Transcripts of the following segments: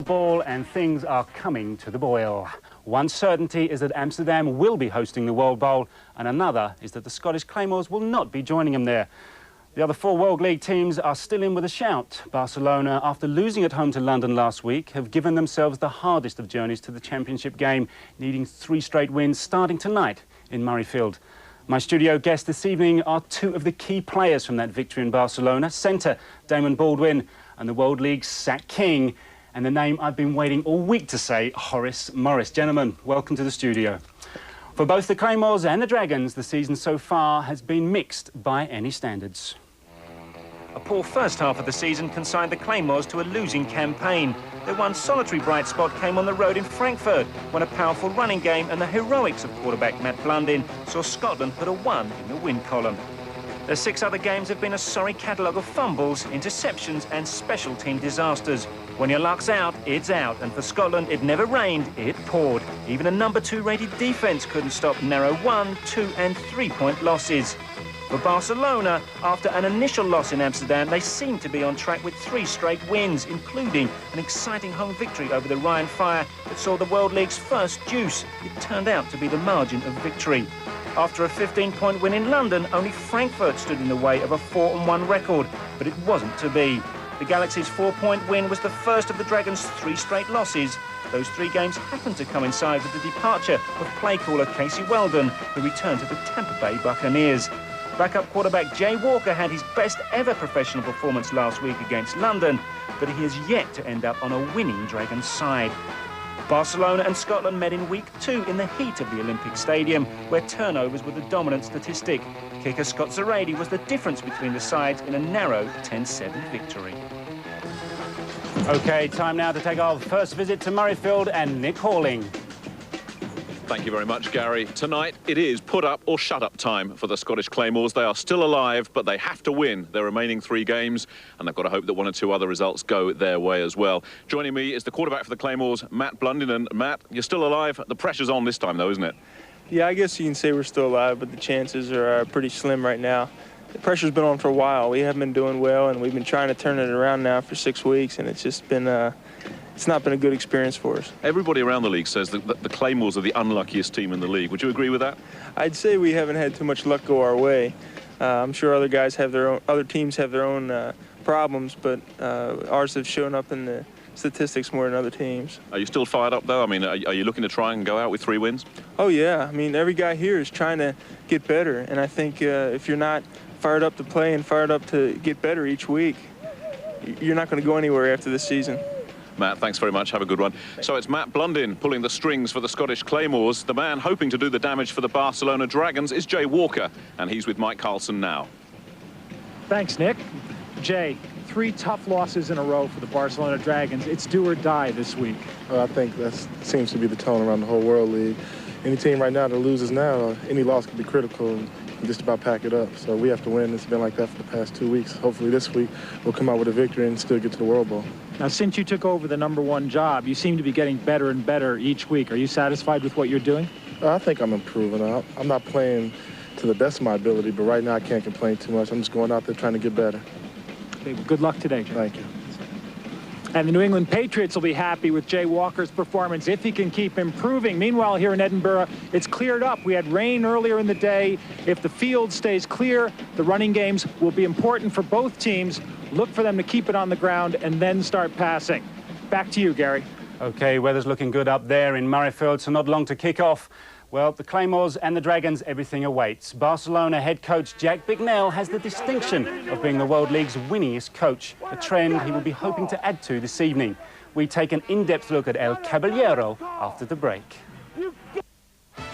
football and things are coming to the boil. One certainty is that Amsterdam will be hosting the World Bowl, and another is that the Scottish Claymores will not be joining them there. The other four World League teams are still in with a shout. Barcelona, after losing at home to London last week, have given themselves the hardest of journeys to the Championship game, needing 3 straight wins starting tonight in Murrayfield. My studio guests this evening are 2 of the key players from that victory in Barcelona, centre Damon Baldwin and the World League's sack king, and the name I've been waiting all week to say, Horace Morris. Gentlemen, welcome to the studio. For both the Claymores and the Dragons, the season so far has been mixed by any standards. A poor first half of the season consigned the Claymores to a losing campaign. Their one solitary bright spot came on the road in Frankfurt, when a powerful running game and the heroics of quarterback Matt Blundin saw Scotland put a 1 in the win column. Their 6 other games have been a sorry catalogue of fumbles, interceptions and special team disasters. When your luck's out, it's out, and for Scotland it never rained, it poured. Even a number 2 rated defence couldn't stop narrow 1, 2 and 3-point losses. For Barcelona, after an initial loss in Amsterdam, they seem to be on track with 3 straight wins, including an exciting home victory over the Ryan Fire that saw the World League's first deuce. It turned out to be the margin of victory. After a 15-point win in London, only Frankfurt stood in the way of a 4-1 record, but it wasn't to be. The Galaxy's 4-point win was the first of the Dragons' 3 straight losses. Those 3 games happened to coincide with the departure of play caller Casey Weldon, who returned to the Tampa Bay Buccaneers. Backup quarterback Jay Walker had his best ever professional performance last week against London, but he has yet to end up on a winning Dragons side. Barcelona and Scotland met in week 2 in the heat of the Olympic Stadium, where turnovers were the dominant statistic. Kicker Scott Zarady was the difference between the sides in a narrow 10-7 victory. OK, time now to take our first visit to Murrayfield and Nick Halling. Thank you very much, Gary. Tonight, it is put up or shut up time for the Scottish Claymores. They are still alive, but they have to win their remaining 3 games, and they've got to hope that 1 or 2 other results go their way as well. Joining me is the quarterback for the Claymores, Matt Blundin. And Matt, you're still alive. The pressure's on this time, though, isn't it? Yeah, I guess you can say we're still alive, but the chances are pretty slim right now. The pressure's been on for a while. We haven't been doing well, and we've been trying to turn it around now for 6 weeks, and it's just been it's not been a good experience for us. Everybody around the league says that the Claymores are the unluckiest team in the league. Would you agree with that? I'd say we haven't had too much luck go our way. I'm sure other guys have their own, other teams have their own problems, but ours have shown up in the statistics more than other teams. Are you still fired up, though? I mean, are you looking to try and go out with 3 wins? Oh, yeah. I mean, every guy here is trying to get better, and I think if you're not fired up to play and fired up to get better each week, you're not going to go anywhere after this season. Matt, thanks very much. Have a good one. So it's Matt Blundin pulling the strings for the Scottish Claymores. The man hoping to do the damage for the Barcelona Dragons is Jay Walker, and he's with Mike Carlson now. Thanks, Nick. Jay, 3 tough losses in a row for the Barcelona Dragons. It's do or die this week. I think that seems to be the tone around the whole World League. Any team right now that loses now, any loss could be critical and just about pack it up. So we have to win. It's been like that for the past 2 weeks. Hopefully this week we'll come out with a victory and still get to the World Bowl. Now, since you took over the #1 job, you seem to be getting better and better each week. Are you satisfied with what you're doing? I think I'm improving. I'm not playing to the best of my ability, but right now I can't complain too much. I'm just going out there trying to get better. Okay, well, good luck today, Jay. Thank you. And the New England Patriots will be happy with Jay Walker's performance if he can keep improving. Meanwhile, here in Edinburgh, it's cleared up. We had rain earlier in the day. If the field stays clear, the running games will be important for both teams. Look for them to keep it on the ground and then start passing. Back to you, Gary. OK, weather's looking good up there in Murrayfield, so not long to kick off. Well, the Claymores and the Dragons, everything awaits. Barcelona head coach Jack Bicknell has the distinction of being the World League's winningest coach, a trend he will be hoping to add to this evening. We take an in-depth look at El Caballero after the break.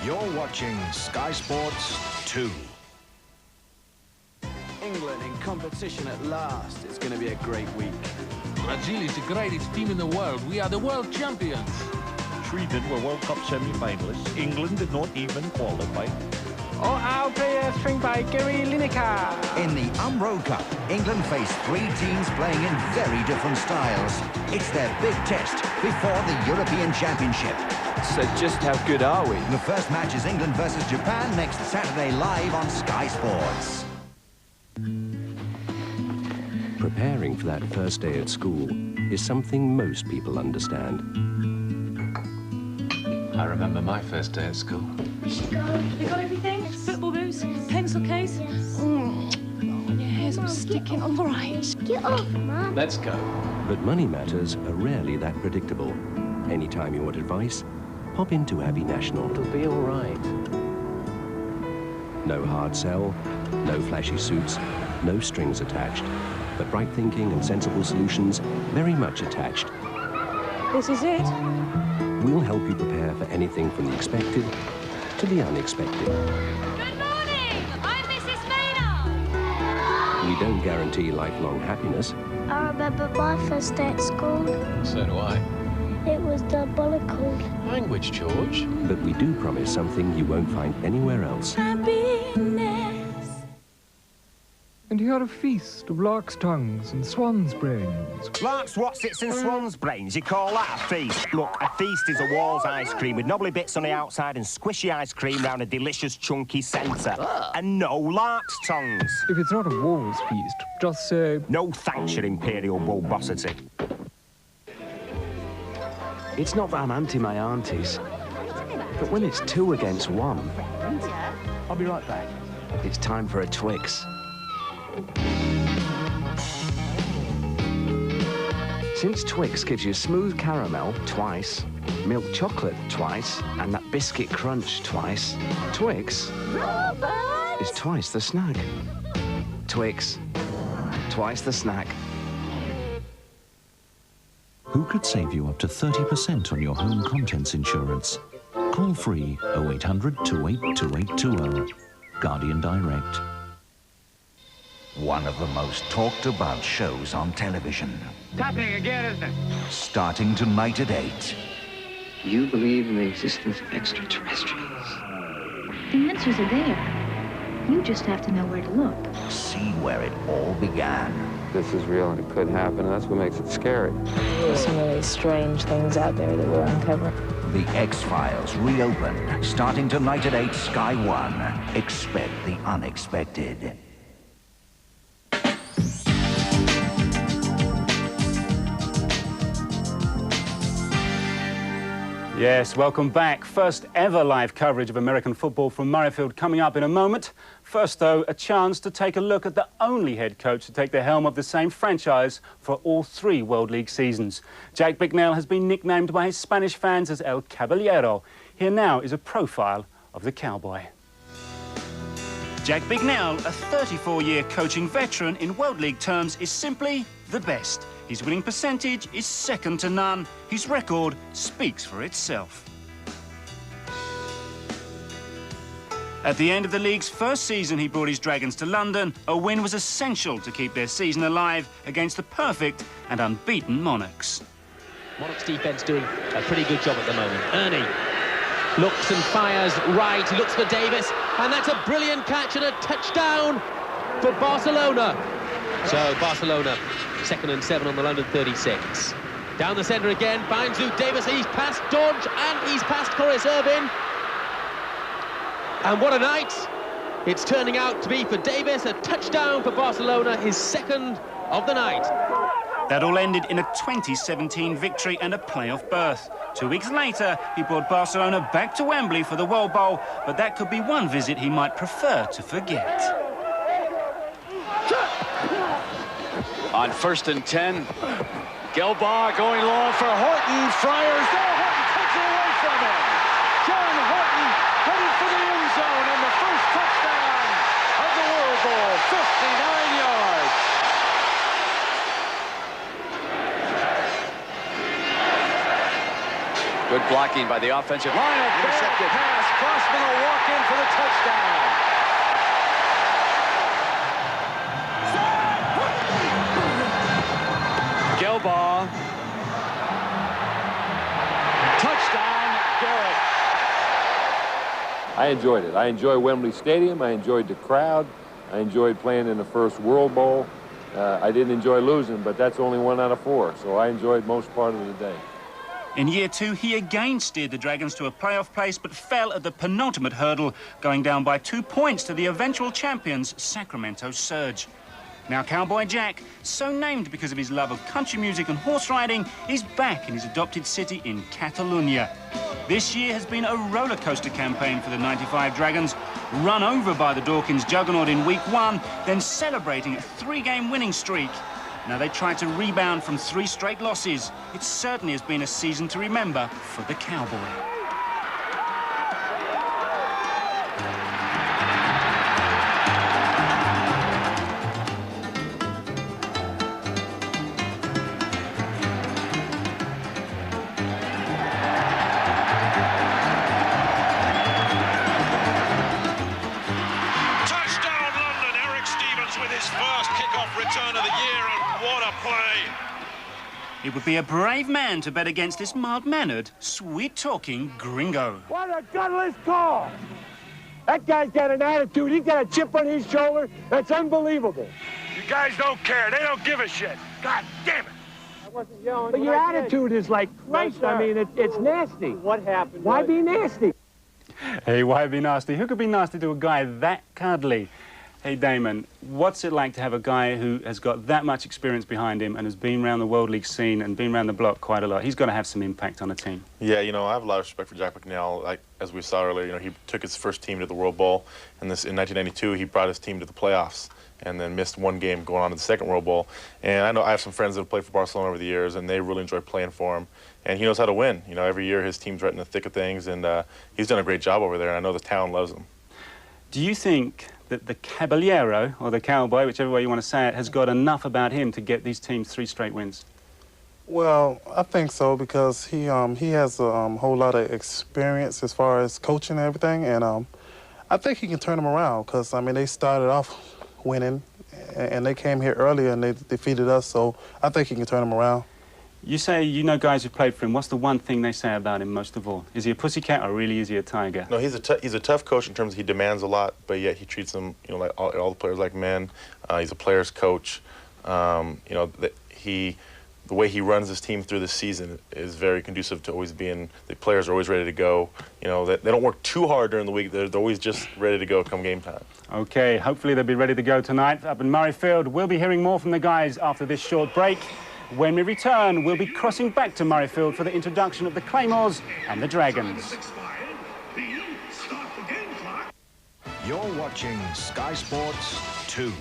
You're watching Sky Sports 2. England in competition at last. It's going to be a great week. Brazil is the greatest team in the world. We are the world champions. Sweden were World Cup semi-finalists. England did not even qualify. Our player string by Gary Lineker. In the Road Cup, England face 3 teams playing in very different styles. It's their big test before the European Championship. So just how good are we? The first match is England versus Japan next Saturday live on Sky Sports. Preparing for that first day at school is something most people understand. I remember my first day at school. Have you got everything? Football boots? Pencil case? Oh, your hair's all sticking. All right. Get off, Mum. Let's go. But money matters are rarely that predictable. Anytime you want advice, pop into Abbey National. It'll be all right. No hard sell, no flashy suits, no strings attached, but bright thinking and sensible solutions very much attached. This is it. We'll help you prepare for anything from the expected to the unexpected. Good morning. I'm Mrs. Maynard. We don't guarantee lifelong happiness. I remember my first day at school. So do I. It was diabolical. Language, George. But we do promise something you won't find anywhere else. And here a feast of lark's tongues and swan's brains. Lark's what sits in swan's brains? You call that a feast? Look, a feast is a Walls ice cream with knobbly bits on the outside and squishy ice cream round a delicious chunky centre. And no lark's tongues. If it's not a Walls feast, just say... No thanks, your imperial bulbosity. It's not that I'm anti my aunties, but when it's 2 against 1... I'll be right back. It's time for a Twix. Since Twix gives you smooth caramel twice, milk chocolate twice, and that biscuit crunch twice, Twix is twice the snack. Twix, twice the snack. Who could save you up to 30% on your home contents insurance? Call free 0800 282820. Guardian Direct. One of the most talked about shows on television. It's happening again, isn't it? Starting tonight at 8. You believe in the existence of extraterrestrials? The answers are there. You just have to know where to look. See where it all began. This is real and it could happen, and that's what makes it scary. There's some really strange things out there that we'll uncover. The X-Files reopen. Starting tonight at 8, Sky 1. Expect the unexpected. Yes, welcome back. First ever live coverage of American football from Murrayfield coming up in a moment. First, though, a chance to take a look at the only head coach to take the helm of the same franchise for all 3 World League seasons. Jack Bicknell has been nicknamed by his Spanish fans as El Caballero. Here now is a profile of the cowboy. Jack Bicknell, a 34-year coaching veteran in World League terms, is simply the best. His winning percentage is second to none. His record speaks for itself. At the end of the league's first season, he brought his Dragons to London. A win was essential to keep their season alive against the perfect and unbeaten Monarchs. Monarchs defence doing a pretty good job at the moment. Ernie looks and fires right. He looks for Davis, and that's a brilliant catch and a touchdown for Barcelona. So Barcelona, 2nd and 7 on the London 36. Down the centre again, finds Luke Davis. He's past Dodge and he's past Corris Irvin. And what a night it's turning out to be for Davis. A touchdown for Barcelona, his 2nd of the night. That all ended in a 2017 victory and a playoff berth. 2 weeks later, he brought Barcelona back to Wembley for the World Bowl, but that could be one visit he might prefer to forget. On 1st and 10, Gelbaugh going long for Horton, fires there, Horton takes it away from him. John Horton headed for the end zone and the first touchdown of the World Bowl, 59 yards. Good blocking by the offensive line. A bad pass, Crossman will walk in for the touchdown. Gelbaugh. Touchdown, Garrett. I enjoyed it. I enjoyed Wembley Stadium. I enjoyed the crowd. I enjoyed playing in the first World Bowl. I didn't enjoy losing, but that's only 1 out of 4. So I enjoyed most part of the day. In year 2, he again steered the Dragons to a playoff place, but fell at the penultimate hurdle, going down by 2 points to the eventual champions, Sacramento Surge. Now, Cowboy Jack, so named because of his love of country music and horse riding, is back in his adopted city in Catalonia. This year has been a roller coaster campaign for the 95 Dragons, run over by the Dawkins juggernaut in week 1, then celebrating a 3-game winning streak. Now they try to rebound from 3 straight losses. It certainly has been a season to remember for the Cowboy. It would be a brave man to bet against this mild-mannered, sweet-talking gringo. What a gutless call! That guy's got an attitude. He's got a chip on his shoulder. That's unbelievable. You guys don't care. They don't give a shit. God damn it. I wasn't yelling. But your attitude is like Christ. I mean, it's nasty. What happened? Why be nasty? Hey, why be nasty? Who could be nasty to a guy that cuddly? Hey, Damon, what's it like to have a guy who has got that much experience behind him and has been around the World League scene and been around the block quite a lot? He's got to have some impact on a team. Yeah, you know, I have a lot of respect for Jack Bicknell. Like, as we saw earlier, you know, he took his first team to the World Bowl, and in 1992, he brought his team to the playoffs and then missed 1 game going on to the second World Bowl. And I know I have some friends that have played for Barcelona over the years, and they really enjoy playing for him. And he knows how to win. You know, every year his team's right in the thick of things, and he's done a great job over there, and I know the town loves him. Do you think that the Caballero, or the Cowboy, whichever way you want to say it, has got enough about him to get these teams 3 straight wins? Well, I think so, because he has a whole lot of experience as far as coaching and everything, and I think he can turn them around, because, I mean, they started off winning, and they came here earlier and they defeated us, so I think he can turn them around. You say you know guys who played for him. What's the one thing they say about him most of all? Is he a pussycat or really is he a tiger? No, he's a tough coach in terms of he demands a lot, but yet he treats them, you know, like all the players like men. He's a player's coach. You know, the way he runs his team through the season is very conducive to always being, the players are always ready to go. You know, they don't work too hard during the week. They're always just ready to go come game time. Okay, hopefully they'll be ready to go tonight up in Murrayfield. We'll be hearing more from the guys after this short break. When we return, we'll be crossing back to Murrayfield for the introduction of the Claymores and the Dragons. You're watching Sky Sports 2.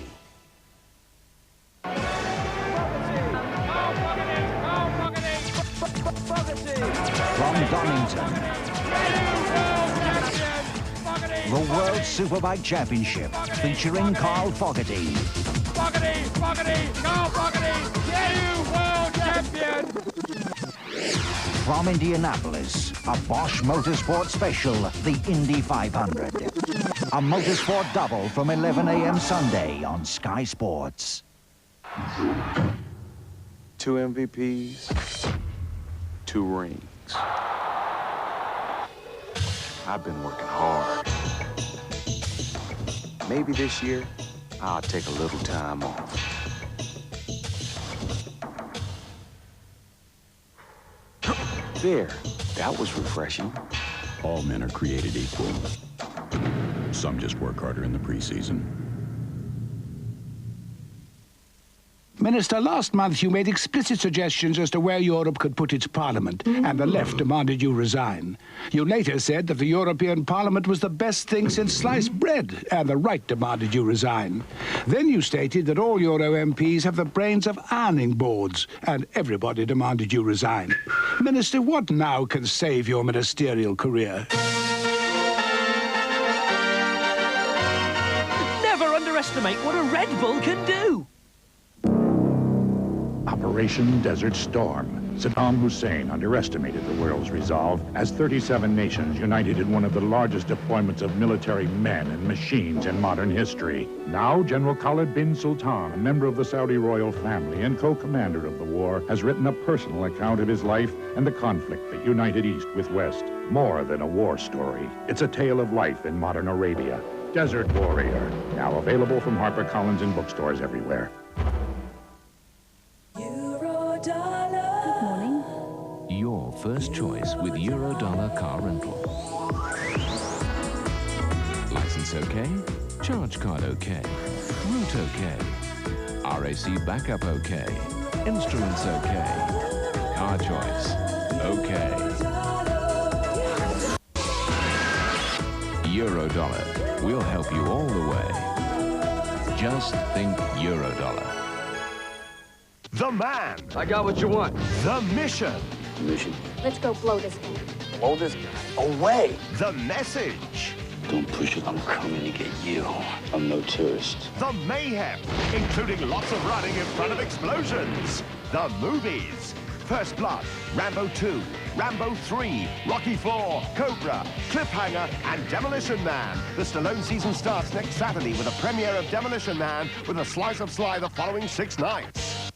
From Donington, the World Superbike Championship featuring Carl Fogarty. Carl Fogarty, world champion! From Indianapolis, a Bosch Motorsport special, the Indy 500. A motorsport double from 11 a.m. Sunday on Sky Sports. 2 MVPs, 2 rings. I've been working hard. Maybe this year, I'll take a little time off. There, that was refreshing. All men are created equal. Some just work harder in the preseason. Minister, last month you made explicit suggestions as to where Europe could put its parliament, and the left demanded you resign. You later said that the European Parliament was the best thing since sliced bread, and the right demanded you resign. Then you stated that all Euro MPs have the brains of ironing boards, and everybody demanded you resign. Minister, what now can save your ministerial career? Never underestimate what a Red Bull can do! Operation Desert Storm. Saddam Hussein underestimated the world's resolve as 37 nations united in one of the largest deployments of military men and machines in modern history. Now, General Khalid bin Sultan, a member of the Saudi royal family and co-commander of the war, has written a personal account of his life and the conflict that united East with West. More than a war story, it's a tale of life in modern Arabia. Desert Warrior, now available from HarperCollins in bookstores everywhere. Your first choice with Eurodollar car rental. License okay? Charge card okay? Route okay? RAC backup okay. Instruments okay. Car choice okay. Eurodollar. We'll help you all the way. Just think Eurodollar. The man. I got what you want. The mission. Mission. Let's go blow this guy. Blow this guy away. The message. Don't push it. I'm coming to get you. I'm no tourist. The mayhem, including lots of running in front of explosions. The movies. First Blood, Rambo 2, Rambo 3, Rocky 4, Cobra, Cliffhanger, and Demolition Man. The Stallone season starts next Saturday with a premiere of Demolition Man with a slice of Sly the following 6 nights.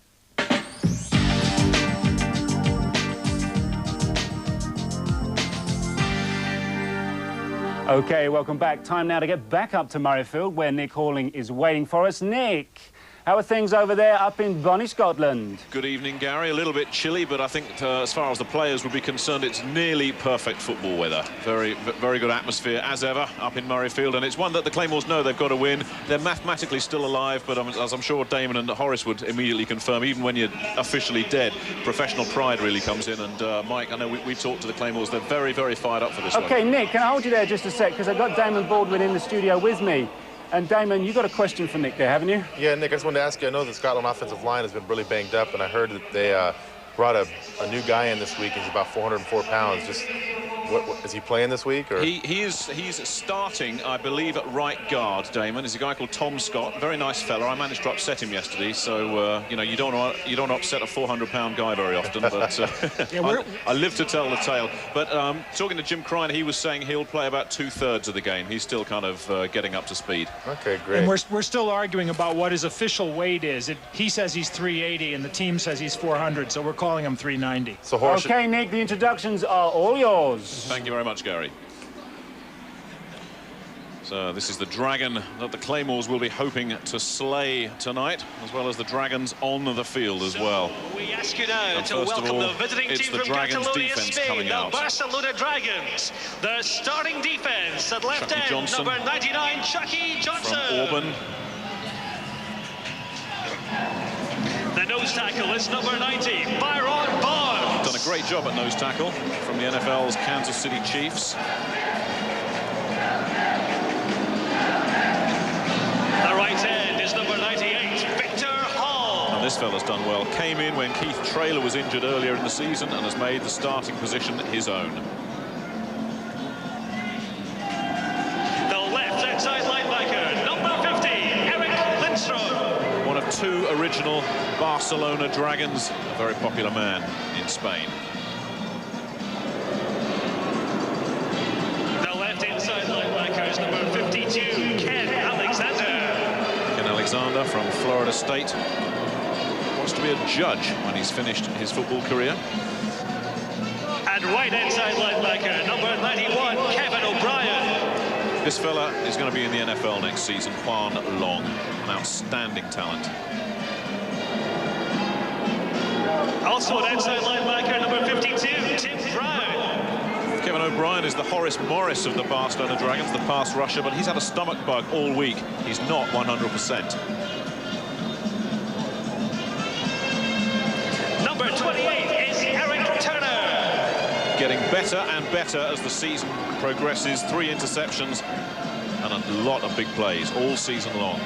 Okay, welcome back. Time now to get back up to Murrayfield, where Nick Halling is waiting for us. Nick, how are things over there up in Bonnie, Scotland? Good evening, Gary. A little bit chilly, but I think as far as the players would be concerned, it's nearly perfect football weather. Very good atmosphere, as ever, up in Murrayfield, and it's one that the Claymores know they've got to win. They're mathematically still alive, but as I'm sure Damon and Horace would immediately confirm, even when you're officially dead, professional pride really comes in. And Mike, I know we talked to the Claymores. They're very, very fired up for this one. Okay, Nick, can I hold you there just a sec? Because I've got Damon Baldwin in the studio with me. And Damon, you got a question for Nick there, haven't you? Yeah, Nick, I just wanted to ask you, I know the Scotland offensive line has been really banged up, and I heard that they brought a new guy in this week. He's about 404 pounds. Just what is he playing this week? Or? He's starting, I believe, at right guard, Damon. He's a guy called Tom Scott. Very nice fella. I managed to upset him yesterday, so you know, you don't upset a 400-pound guy very often. But yeah, I live to tell the tale. But talking to Jim Crine, he was saying he'll play about 2/3 of the game. He's still kind of getting up to speed. Okay, great. And we're still arguing about what his official weight is. He says he's 380, and the team says he's 400, so we're calling him 390. So Horace, okay, Nick, the introductions are all yours. Thank you very much, Gary. So this is the dragon that the Claymores will be hoping to slay tonight, as well as the dragons on the field as well. We ask you now to first welcome of all, the visiting it's team the from Dragons Catalonia, defense Spain, coming the out. Barcelona Dragons. The starting defense at left Chucky end, Johnson number 99, Chucky Johnson. From Auburn. The nose tackle is number 90, Byron Barnes. Done a great job at nose tackle from the NFL's Kansas City Chiefs. The right end is number 98, Victor Hall. And this fella's done well. Came in when Keith Traylor was injured earlier in the season and has made the starting position his own. The left inside linebacker, number 50, Eric Lindstrom. One of 2 original Barcelona Dragons, a very popular man in Spain. The left inside linebacker is number 52, Ken Alexander. Ken Alexander from Florida State. Wants to be a judge when he's finished his football career. And right inside linebacker, number 91, Kevin O'Brien. This fella is going to be in the NFL next season, Juan Long, an outstanding talent. Also an outside linebacker, number 52, Tim Brown. Kevin O'Brien is the Horace Morris of the Barcelona Dragons, the pass rusher, but he's had a stomach bug all week. He's not 100%. Number 28 is Eric Turner. Getting better and better as the season progresses. 3 interceptions and a lot of big plays all season long.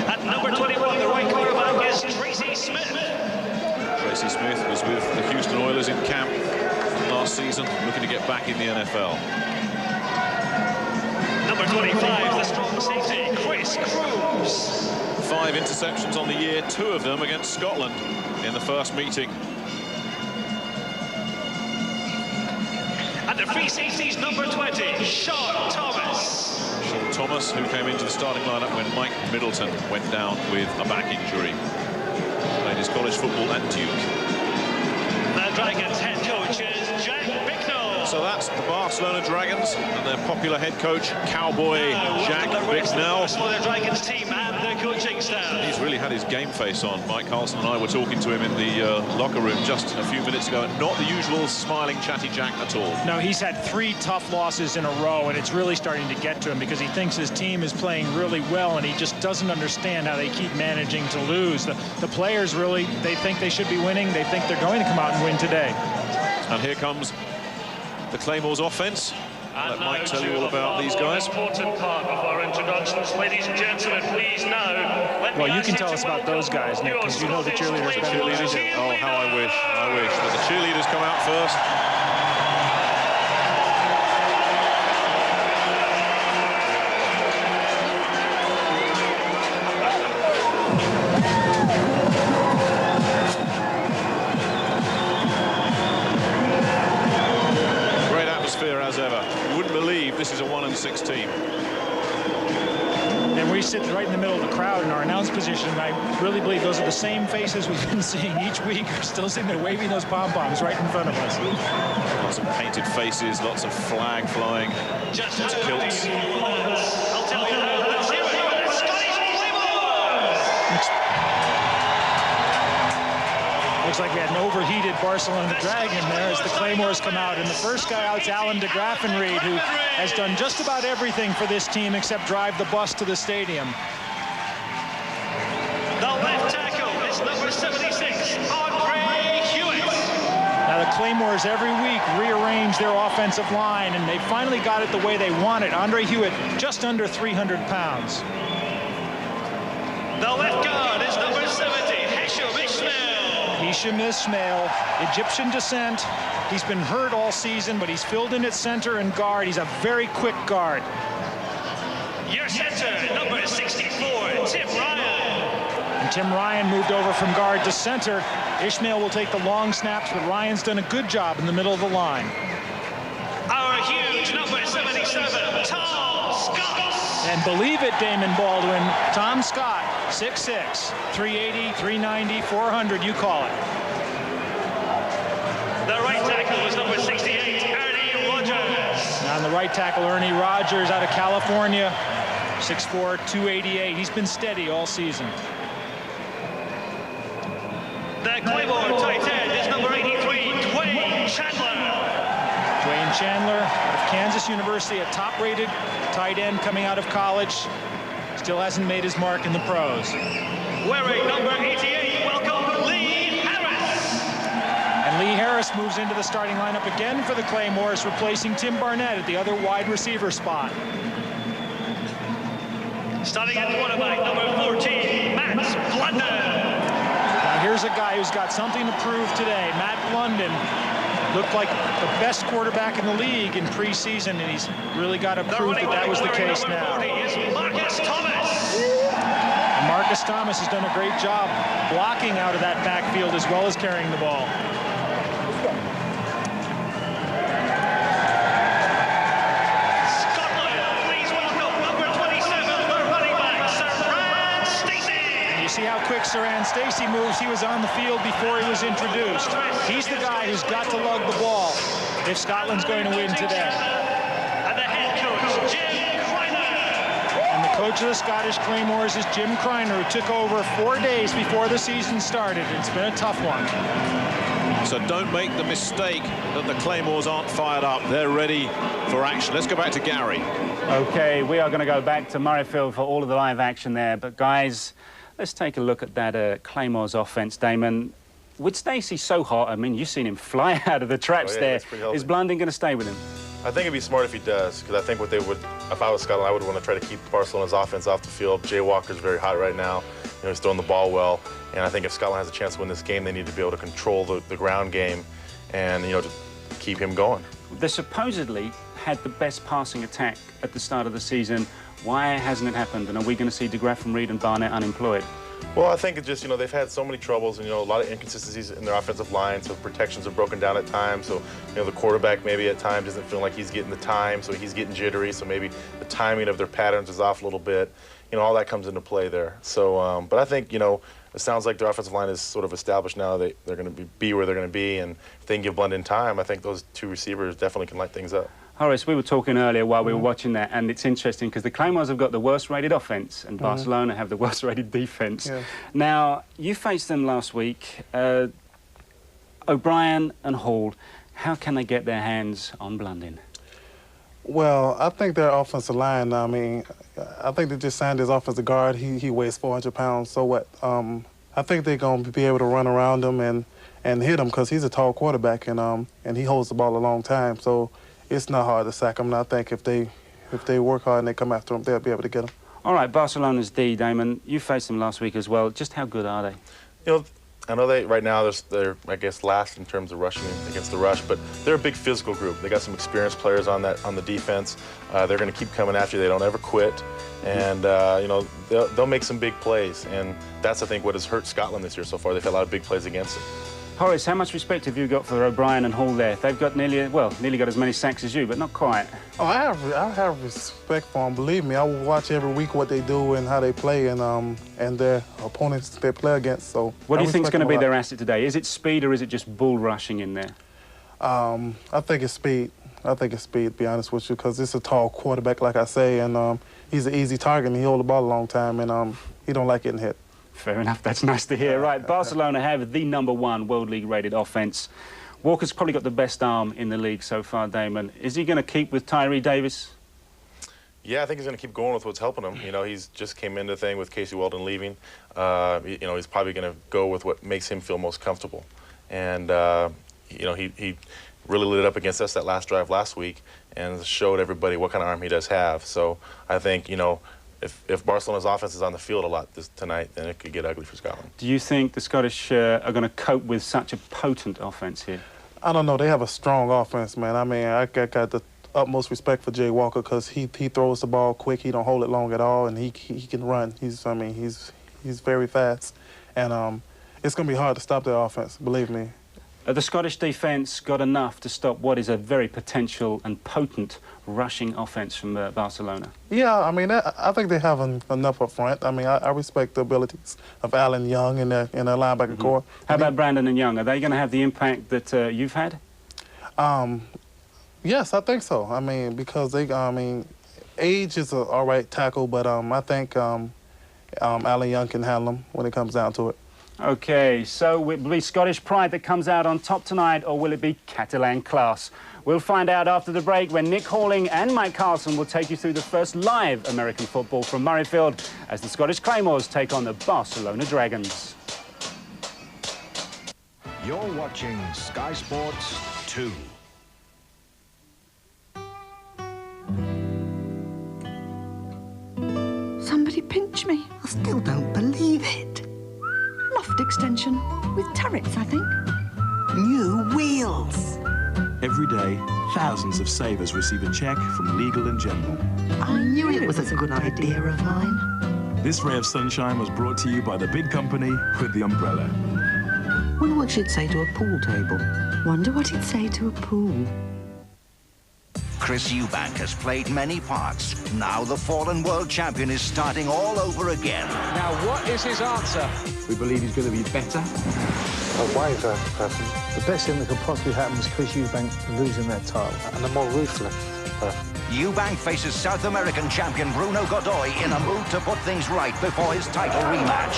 At number 21, the right quarterback is Tracy Smith. Tracy Smith was with the Houston Oilers in camp last season, looking to get back in the NFL. Number 25, the strong safety, Chris Cruz. 5 interceptions on the year, 2 of them against Scotland in the first meeting. And the free safeties, number 20, Sean Thomas. Sean Thomas, who came into the starting lineup when Mike Middleton went down with a back injury. Played his college football at Duke. The Dragons head coach is Jack Bicknell. So that's the Barcelona Dragons and their popular head coach, Cowboy Jack Bicknell. Barcelona Dragons team and their coaching staff. He's really had his game face on. Mike Carlson and I were talking to him in the locker room just a few minutes ago. Not the usual smiling, chatty Jack at all. No, he's had 3 tough losses in a row, and it's really starting to get to him because he thinks his team is playing really well, and he just doesn't understand how they keep managing to lose. The players really, they think they should be winning. They think they're going to come out and win today. And here comes the Claymores offense. Let Mike tell you all about these guys. Important part of our introductions, ladies and gentlemen. Please know. Well, you can tell us about those guys, Nick, because you know the cheerleaders better than I do. Oh, how I wish. I wish. But the cheerleaders come out first. As ever. You wouldn't believe this is a 1-6 team. And we sit right in the middle of the crowd in our announce position, and I really believe those are the same faces we've been seeing each week. We're still sitting there waving those pom-poms right in front of us. Lots of painted faces, lots of flag flying, just lots of kilts. I'll tell you now, let's hear it for the Scottish Claymores! Looks like we had an overheated Barcelona Dragon there as the Claymores come out. And the first guy out is Alan de Graffenried, who has done just about everything for this team except drive the bus to the stadium. The left tackle is number 76, Andre Hewitt. Now the Claymores every week rearrange their offensive line, and they finally got it the way they wanted. Andre Hewitt just under 300 pounds. The left guard is number 70, Hisham Ismail. Hisham Ismail, Egyptian descent. He's been hurt all season, but he's filled in at center and guard. He's a very quick guard. Your center, number 64, Tim Ryan. And Tim Ryan moved over from guard to center. Ishmael will take the long snaps, but Ryan's done a good job in the middle of the line. Our huge number 77, Tom Scott. And believe it, Damon Baldwin, Tom Scott, 6'6", 380, 390, 400, you call it. The right tackle was number 68, Ernie Rogers. And on the right tackle, Ernie Rogers out of California, 6'4", 288. He's been steady all season. The Claymore tight end is number 83, Dwayne Chandler. Dwayne Chandler out of Kansas University, a top-rated tight end coming out of college. Still hasn't made his mark in the pros. Wearing number 88, welcome Lee Harris. And Lee Harris moves into the starting lineup again for the Claymores, replacing Tim Barnett at the other wide receiver spot. Starting at quarterback, number 14, Matt Blunden. Now here's a guy who's got something to prove today. Matt Blunden looked like the best quarterback in the league in preseason, and he's really got to prove that that was the case now. Marcus Thomas. And Marcus Thomas has done a great job blocking out of that backfield as well as carrying the ball. See how quick Saran Stacey moves. He was on the field before he was introduced. He's the guy who's got to lug the ball if Scotland's going to win today. And the head coach, Jim Kreiner. And the coach of the Scottish Claymores is Jim Kreiner, who took over 4 days before the season started. It's been a tough one. So don't make the mistake that the Claymores aren't fired up. They're ready for action. Let's go back to Gary. Okay, we are going to go back to Murrayfield for all of the live action there. But guys, let's take a look at that Claymores offense, Damon. With Stacey so hot, I mean, you've seen him fly out of the traps there. Is Blunden going to stay with him? I think it'd be smart if he does, because I think what they would, if I was Scotland, I would want to try to keep Barcelona's offense off the field. Jay Walker's very hot right now. You know, he's throwing the ball well. And I think if Scotland has a chance to win this game, they need to be able to control the ground game and, you know, to keep him going. They supposedly had the best passing attack at the start of the season. Why hasn't it happened? And are we going to see de Graffenried and Barnett unemployed? Well, I think it just, you know, they've had so many troubles and, you know, a lot of inconsistencies in their offensive line, so protections are broken down at times. So, you know, the quarterback maybe at times doesn't feel like he's getting the time, so he's getting jittery. So maybe the timing of their patterns is off a little bit. You know, all that comes into play there. So, but I think, you know, it sounds like their offensive line is sort of established now. They're going to be where they're going to be, and if they can give Blunden time, I think those two receivers definitely can light things up. Horace, we were talking earlier while we were watching that, and it's interesting because the Claymores have got the worst-rated offence and Barcelona have the worst-rated defence. Yeah. Now, you faced them last week. O'Brien and Hall, how can they get their hands on Blundin? Well, I think their offensive line, I mean, I think they just signed his offensive guard. He weighs 400 pounds, so what? I think they're going to be able to run around him and hit him because he's a tall quarterback and he holds the ball a long time. So it's not hard to sack him. And I think if they work hard and they come after him, they'll be able to get him. All right, Barcelona's D, Damon. You faced them last week as well. Just how good are they? You know, I know right now they're I guess last in terms of rushing against the rush, but they're a big physical group. They got some experienced players on the defense. They're going to keep coming after you. They don't ever quit, and you know they'll make some big plays. And that's I think what has hurt Scotland this year so far. They've had a lot of big plays against them. Horace, how much respect have you got for O'Brien and Hall there? They've got nearly got as many sacks as you, but not quite. Oh, I have respect for them. Believe me, I watch every week what they do and how they play and their opponents they play against. So what do you think is going to be their asset today? Is it speed or is it just bull rushing in there? I think it's speed. I think it's speed, to be honest with you, because it's a tall quarterback, like I say, and he's an easy target and he holds the ball a long time and he don't like getting hit. Fair enough, that's nice to hear. Right, Barcelona have the #1 World League rated offence. Walker's probably got the best arm in the league so far, Damon. Is he going to keep with Tyree Davis? Yeah, I think he's going to keep going with what's helping him. You know, he's just came into the thing with Casey Weldon leaving. You know, he's probably going to go with what makes him feel most comfortable. And, you know, he really lit it up against us that last drive last week and showed everybody what kind of arm he does have. So I think, you know, if Barcelona's offense is on the field a lot tonight, then it could get ugly for Scotland. Do you think the Scottish are going to cope with such a potent offence here? I don't know. They have a strong offense, man. I mean, I got the utmost respect for Jay Walker because he throws the ball quick. He don't hold it long at all, and he can run. He's very fast, and it's going to be hard to stop their offense. Believe me. The Scottish defence got enough to stop what is a very potential and potent rushing offence from Barcelona. Yeah, I mean, I think they have enough up front. I mean, I respect the abilities of Alan Young in their linebacker core. How about Brandon and Young? Are they going to have the impact that you've had? Yes, I think so. I mean, because age is an all right tackle, but I think Alan Young can handle them when it comes down to it. OK, so will it be Scottish pride that comes out on top tonight, or will it be Catalan class? We'll find out after the break when Nick Halling and Mike Carlson will take you through the first live American football from Murrayfield as the Scottish Claymores take on the Barcelona Dragons. You're watching Sky Sports 2. Somebody pinch me. I still don't believe it. Loft extension with turrets, I think. New wheels. Every day, thousands of savers receive a cheque from Legal & General. I knew it was a good idea of mine. This ray of sunshine was brought to you by the big company with the umbrella. Wonder what she'd say to a pool table. Wonder what he'd say to a pool. Chris Eubank has played many parts. Now the fallen world champion is starting all over again. Now, what is his answer? We believe he's going to be better. Why is that person? The best thing that could possibly happen is Chris Eubank losing that title. And a more ruthless person. Eubank faces South American champion Bruno Godoy in a move to put things right before his title rematch.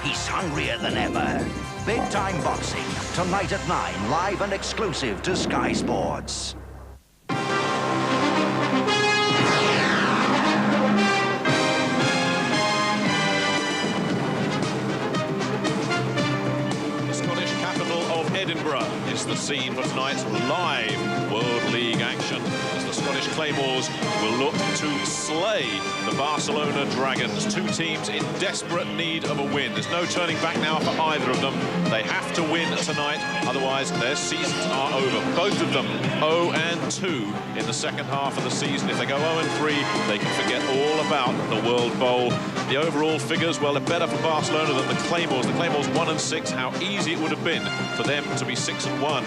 He's hungrier than ever. Big time boxing, tonight at 9, live and exclusive to Sky Sports. Edinburgh is the scene for tonight's live World League action as the Scottish Claymores will look to slay the Barcelona Dragons. Two teams in desperate need of a win. There's no turning back now for either of them. They have to win tonight, otherwise their seasons are over. Both of them 0-2 in the second half of the season. If they go 0-3, they can forget all about the World Bowl. The overall figures, well, are better for Barcelona than the Claymores. The Claymores 1-6. How easy it would have been for them to be 6-1,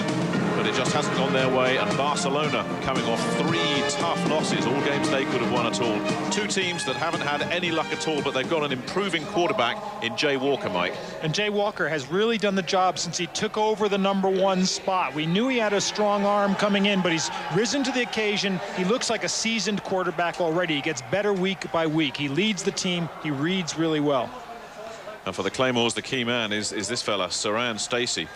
but it just hasn't gone their way. And Barcelona coming off 3 tough losses, all games they could have won at all. 2 teams that haven't had any luck at all, but they've got an improving quarterback in Jay Walker, Mike. And Jay Walker has really done the job since he took over the #1 spot. We knew he had a strong arm coming in, but he's risen to the occasion. He looks like a seasoned quarterback already. He gets better week by week. He leads the team. He reads really well. And for the Claymores, the key man is this fella, Saran Stacey.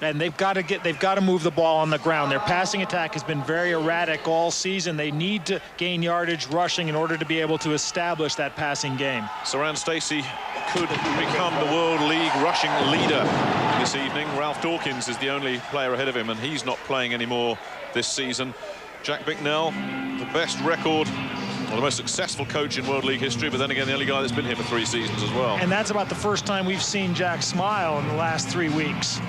And they've got to move the ball on the ground. Their passing attack has been very erratic all season. They need to gain yardage rushing in order to be able to establish that passing game. Saran Stacey could become the World League rushing leader this evening. Ralph Dawkins is the only player ahead of him, and he's not playing anymore this season. Jack Bicknell, the best record, or the most successful coach in World League history, but then again, the only guy that's been here for 3 seasons as well. And that's about the first time we've seen Jack smile in the last 3 weeks.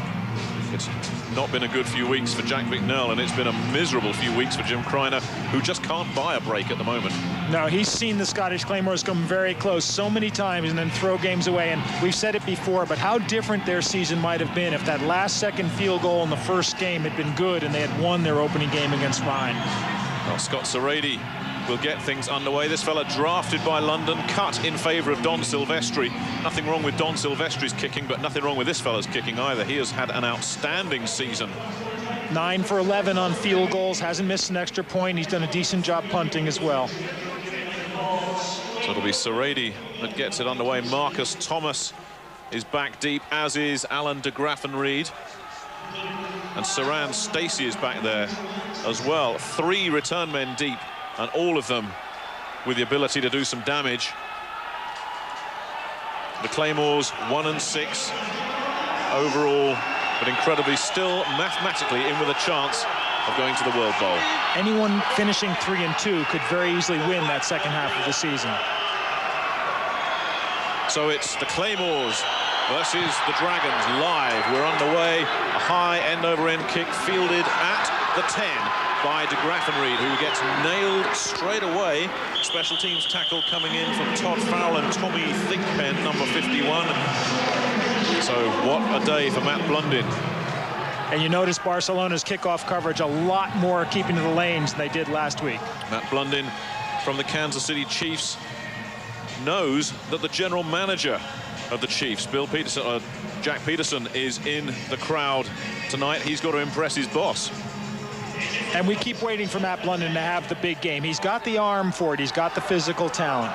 It's not been a good few weeks for Jack Bicknell, and it's been a miserable few weeks for Jim Kreiner, who just can't buy a break at the moment. No, he's seen the Scottish Claymores come very close so many times and then throw games away. And we've said it before, but how different their season might have been if that last-second field goal in the first game had been good and they had won their opening game against Rhine. Well, Scott Serrady will get things underway. This fella drafted by London, cut in favour of Don Silvestri. Nothing wrong with Don Silvestri's kicking, but nothing wrong with this fella's kicking either. He has had an outstanding season. 9 for 11 on field goals, hasn't missed an extra point. He's done a decent job punting as well. So it'll be Serrady that gets it underway. Marcus Thomas is back deep, as is Alan de Graffenried. And Saran Stacey is back there as well. 3 return men deep, and all of them with the ability to do some damage. The Claymores 1-6 overall, but incredibly still mathematically in with a chance of going to the World Bowl. Anyone finishing 3-2 could very easily win that second half of the season. So it's the Claymores versus the Dragons live. We're underway. A high end-over-end kick fielded at the 10 by de Graffenried, who gets nailed straight away. Special teams tackle coming in from Todd Farrell and Tommy Thigpen, number 51. So what a day for Matt Blundin. And you notice Barcelona's kickoff coverage a lot more keeping to the lanes than they did last week. Matt Blundin from the Kansas City Chiefs knows that the general manager of the Chiefs, Jack Peterson, is in the crowd tonight. He's got to impress his boss. And we keep waiting for Matt Blundin to have the big game. He's got the arm for it. He's got the physical talent.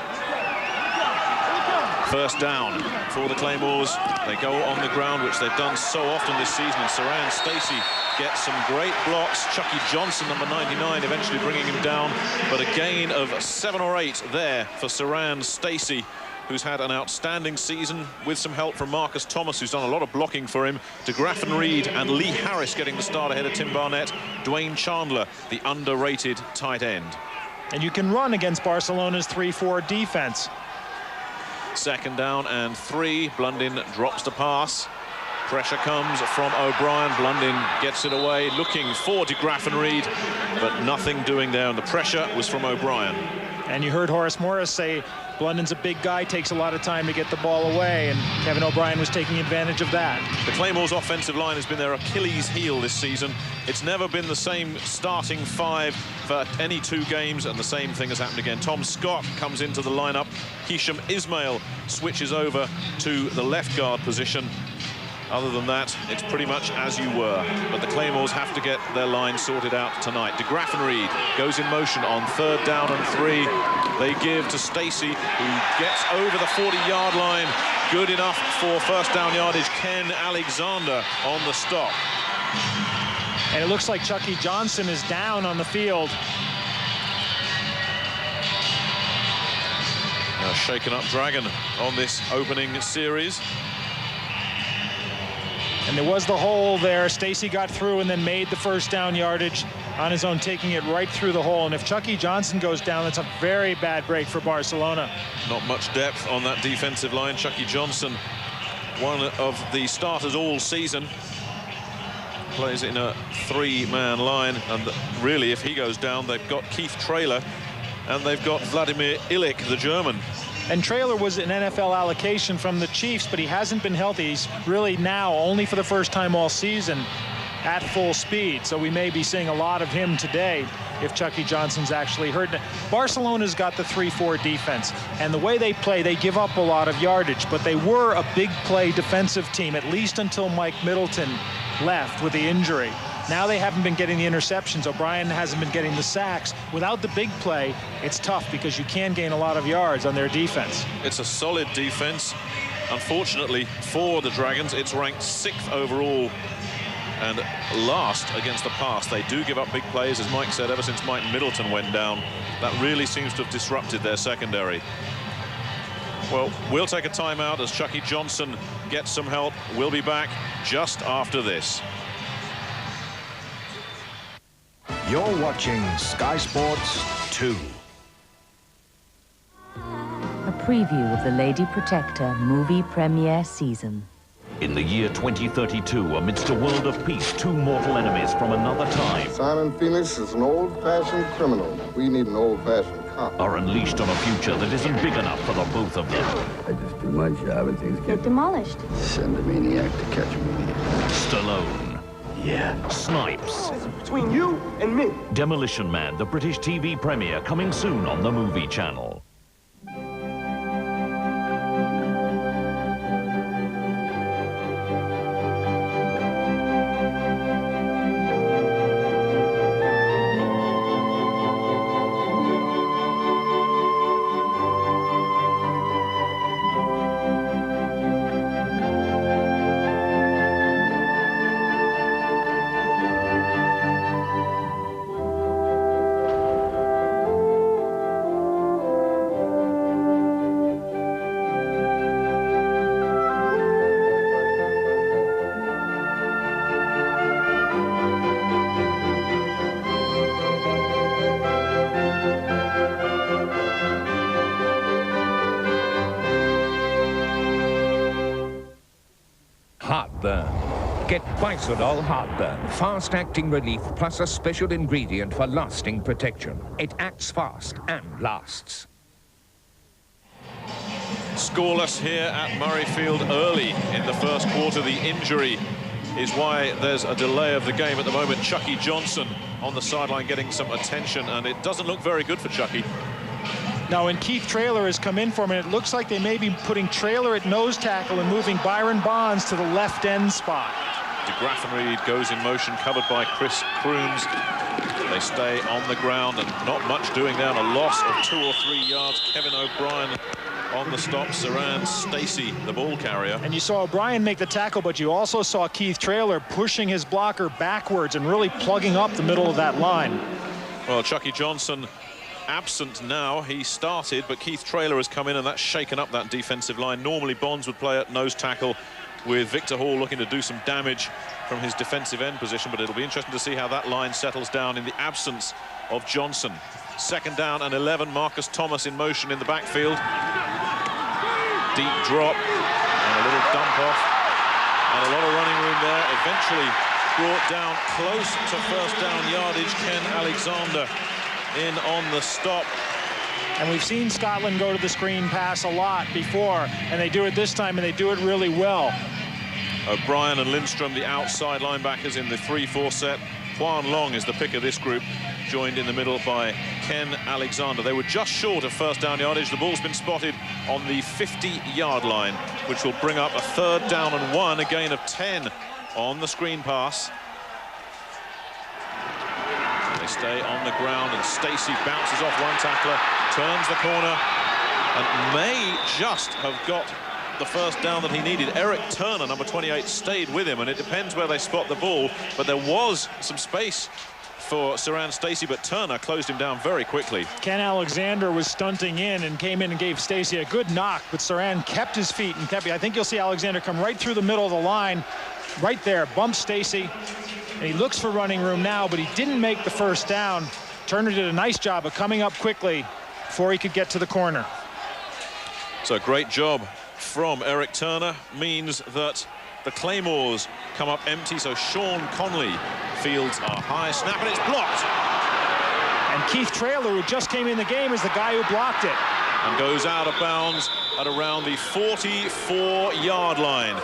First down for the Claymores. They go on the ground, which they've done so often this season. And Saran Stacey gets some great blocks. Chucky Johnson, number 99, eventually bringing him down. But a gain of 7 or 8 there for Saran Stacey, who's had an outstanding season with some help from Marcus Thomas, who's done a lot of blocking for him. De Graffenried and Lee Harris getting the start ahead of Tim Barnett. Dwayne Chandler, the underrated tight end. And you can run against Barcelona's 3-4 defense. Second down and 3. Blundin drops the pass. Pressure comes from O'Brien. Blundin gets it away, looking for de Graffenried, but nothing doing there. And the pressure was from O'Brien. And you heard Horace Morris say Blundin's a big guy, takes a lot of time to get the ball away, and Kevin O'Brien was taking advantage of that. The Claymores' offensive line has been their Achilles heel this season. It's never been the same starting 5 for any 2 games, and the same thing has happened again. Tom Scott comes into the lineup. Hisham Ismail switches over to the left guard position. Other than that, it's pretty much as you were. But the Claymores have to get their line sorted out tonight. De Graffenried goes in motion on 3rd down and 3. They give to Stacey, who gets over the 40-yard line. Good enough for first down yardage. Ken Alexander on the stop. And it looks like Chucky Johnson is down on the field. A shaken-up Dragon on this opening series. And there was the hole there. Stacey got through and then made the first down yardage on his own, taking it right through the hole. And if Chucky Johnson goes down, that's a very bad break for Barcelona. Not much depth on that defensive line. Chucky Johnson, one of the starters all season, plays in a 3-man line. And really, if he goes down, they've got Keith Traylor and they've got Vladimir Illich, the German. And Traylor was an NFL allocation from the Chiefs, but he hasn't been healthy. He's really now, only for the first time all season, at full speed. So we may be seeing a lot of him today if Chucky Johnson's actually hurt. Barcelona's got the 3-4 defense, and the way they play, they give up a lot of yardage, but they were a big play defensive team, at least until Mike Middleton left with the injury. Now they haven't been getting the interceptions. O'Brien hasn't been getting the sacks. Without the big play, it's tough because you can gain a lot of yards on their defense. It's a solid defense. Unfortunately for the Dragons, it's ranked 6th overall and last against the pass. They do give up big plays, as Mike said, ever since Mike Middleton went down. That really seems to have disrupted their secondary. Well, we'll take a timeout as Chucky Johnson gets some help. We'll be back just after this. You're watching Sky Sports 2. A preview of the Lady Protector movie premiere season. In the year 2032, amidst a world of peace, two mortal enemies from another time Simon Phoenix is an old-fashioned criminal. We need an old-fashioned cop. are unleashed on a future that isn't big enough for the both of them. I just do my job and things Get demolished. Send a maniac to catch me. Stallone. Yeah. Snipes. Between you and me. Demolition Man, the British TV premiere, coming soon on the Movie Channel. Heartburn. Get Bisodol Heartburn. Fast-acting relief plus a special ingredient for lasting protection. It acts fast and lasts. Scoreless here at Murrayfield early in the first quarter. The injury is why there's a delay of the game at the moment. Chucky Johnson on the sideline getting some attention, and it doesn't look very good for Chucky. Now, when Keith Traylor has come in for him, and it looks like they may be putting Traylor at nose tackle and moving Byron Bonds to the left end spot. DeGraffenried goes in motion, covered by Chris Crooms. They stay on the ground, and not much doing there. A loss of 2 or 3 yards. Kevin O'Brien on the stop. Saran Stacey, the ball carrier. And you saw O'Brien make the tackle, but you also saw Keith Traylor pushing his blocker backwards and really plugging up the middle of that line. Well, Chucky Johnson absent now. He started, but Keith Traylor has come in, and that's shaken up that defensive line. Normally Bonds would play at nose tackle, with Victor Hall looking to do some damage from his defensive end position, but it'll be interesting to see how that line settles down in the absence of Johnson. 2nd down and 11. Marcus Thomas in motion in the backfield. Deep drop and a little dump off, and a lot of running room there. Eventually brought down close to first down yardage. Ken Alexander in on the stop. And we've seen Scotland go to the screen pass a lot before, and they do it this time, and they do it really well. O'Brien and Lindstrom, the outside linebackers in the 3-4 set. Juan Long is the pick of this group, joined in the middle by Ken Alexander. They were just short of first down yardage. The ball's been spotted on the 50-yard line, which will bring up a 3rd down and 1, a gain of 10 on the screen pass. They stay on the ground, and Stacey bounces off one tackler, turns the corner, and may just have got the first down that he needed. Eric Turner, number 28, stayed with him, and it depends where they spot the ball, but there was some space for Saran Stacey, but Turner closed him down very quickly. Ken Alexander was stunting in and came in and gave Stacey a good knock, but Saran kept his feet and kept. I think you'll see Alexander come right through the middle of the line, right there, bumps Stacey. And he looks for running room now, but he didn't make the first down. Turner did a nice job of coming up quickly before he could get to the corner. So great job from Eric Turner means that the Claymores come up empty. So Sean Conley fields a high snap, and it's blocked. And Keith Traylor, who just came in the game, is the guy who blocked it. and goes out of bounds at around the 44-yard line.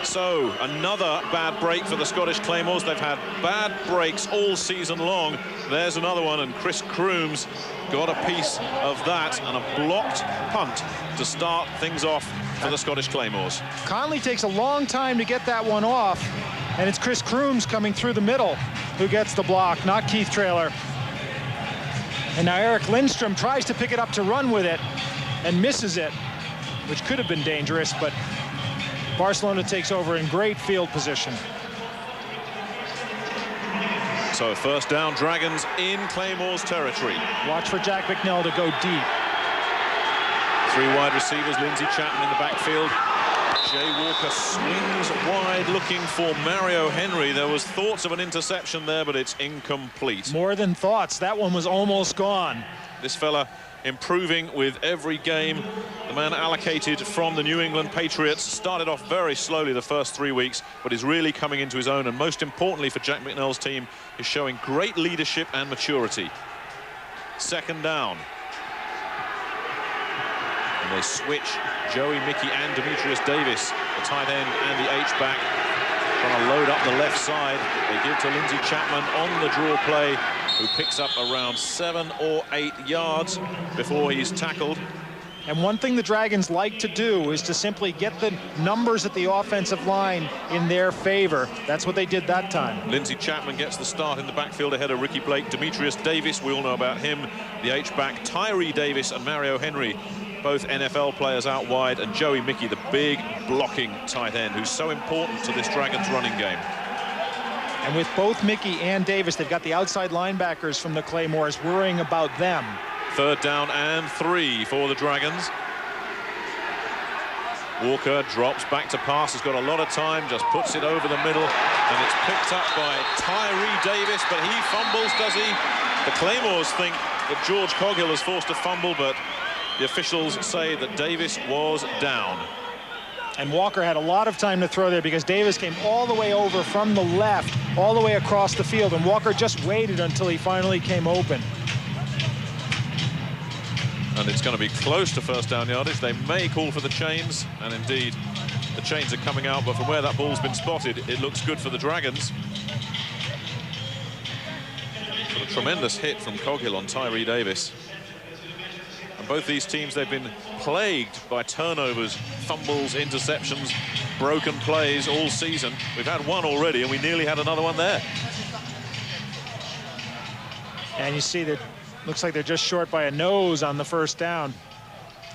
So, another bad break for the Scottish Claymores. They've had bad breaks all season long. There's another one, and Chris Crooms got a piece of that, and a blocked punt to start things off for the Scottish Claymores. Conley takes a long time to get that one off, and it's Chris Crooms coming through the middle who gets the block, not Keith Traylor. And now Eric Lindstrom tries to pick it up to run with it and misses it, which could have been dangerous, but Barcelona takes over in great field position. So first down, Dragons in Claymores territory. Watch for Jack Bicknell to go deep. 3 wide receivers, Lindsay Chapman in the backfield. Jay Walker swings wide looking for Mario Henry. There was thoughts of an interception there, but it's incomplete. More than thoughts. That one was almost gone. This fella improving with every game. The man allocated from the New England Patriots started off very slowly the first 3 weeks, but is really coming into his own, and most importantly for Jack Bicknell's team, is showing great leadership and maturity. Second down. And they switch Joey Mickey and Demetrius Davis, the tight end and the H-back, trying to load up the left side. They give to Lindsay Chapman on the draw play, who picks up around 7 or 8 yards before he's tackled. And one thing the Dragons like to do is to simply get the numbers at the offensive line in their favor. That's what they did that time. Lindsay Chapman gets the start in the backfield ahead of Ricky Blake. Demetrius Davis, we all know about him. The H-back, Tyree Davis and Mario Henry, both NFL players out wide, and Joey Mickey, the big blocking tight end, who's so important to this Dragons running game. And with both Mickey and Davis, they've got the outside linebackers from the Claymores worrying about them. Third down and 3 for the Dragons. Walker drops back to pass, has got a lot of time, just puts it over the middle, and it's picked up by Tyree Davis, but he fumbles, does he? The Claymores think that George Coghill is forced to fumble, but the officials say that Davis was down. And Walker had a lot of time to throw there because Davis came all the way over from the left, all the way across the field, and Walker just waited until he finally came open. And it's going to be close to first down yardage. They may call for the chains, and indeed the chains are coming out, but from where that ball's been spotted, it looks good for the Dragons. But a tremendous hit from Coghill on Tyree Davis. And both these teams, they've been plagued by turnovers, fumbles, interceptions, broken plays all season. We've had one already, and we nearly had another one there. And you see that looks like they're just short by a nose on the first down.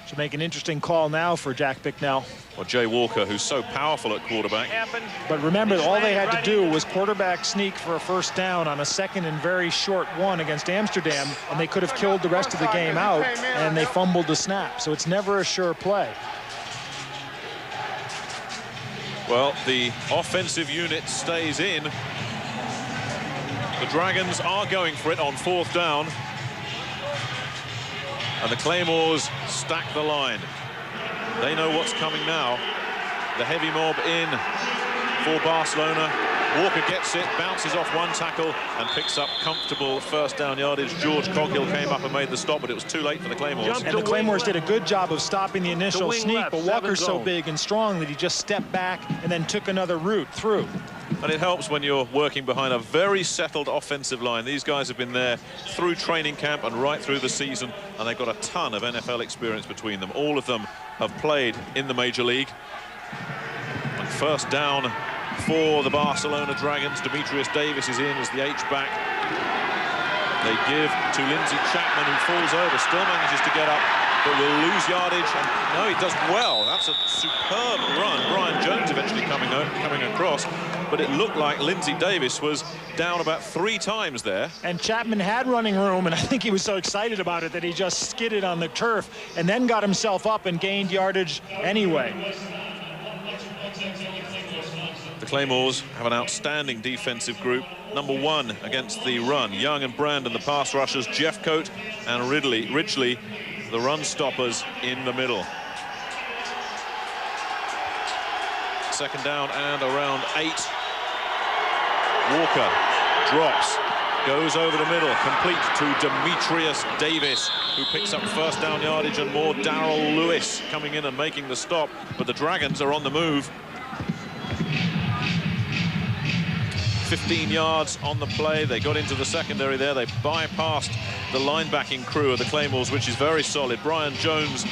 Should make an interesting call now for Jack Bicknell. Or Jay Walker, who's so powerful at quarterback. But remember, all they had to do was quarterback sneak for a first down on a second and very short one against Amsterdam, and they could have killed the rest of the game out, and they fumbled the snap. So it's never a sure play. Well, the offensive unit stays in. The Dragons are going for it on fourth down. And the Claymores stack the line. They know what's coming now. The heavy mob in for Barcelona. Walker gets it, bounces off one tackle, and picks up comfortable first down yardage. George Coghill came up and made the stop, but it was too late for the Claymores. And the Claymores did a good job of stopping the initial sneak, but Walker's so big and strong that he just stepped back and then took another route through. And it helps when you're working behind a very settled offensive line. These guys have been there through training camp and right through the season, and they've got a ton of NFL experience between them. All of them have played in the Major League. And first down for the Barcelona Dragons. Demetrius Davis is in as the H-back. They give to Lindsay Chapman, who falls over, still manages to get up, but will lose yardage. And no, he does well. That's a superb run. Brian Jones eventually coming across, but it looked like Lindsay Davis was down about 3 times there. And Chapman had running room, and I think he was so excited about it that he just skidded on the turf and then got himself up and gained yardage anyway. The Claymores have an outstanding defensive group. Number 1 against the run. Young and Brandon, the pass rushers. Jeffcoat and Ridgely, the run stoppers in the middle. Second down and around 8. Walker drops, goes over the middle, complete to Demetrius Davis, who picks up first down yardage and more. Darrell Lewis coming in and making the stop, but the Dragons are on the move. 15 yards on the play. They got into the secondary there. They bypassed the linebacking crew of the Claymores, which is very solid. Brian Jones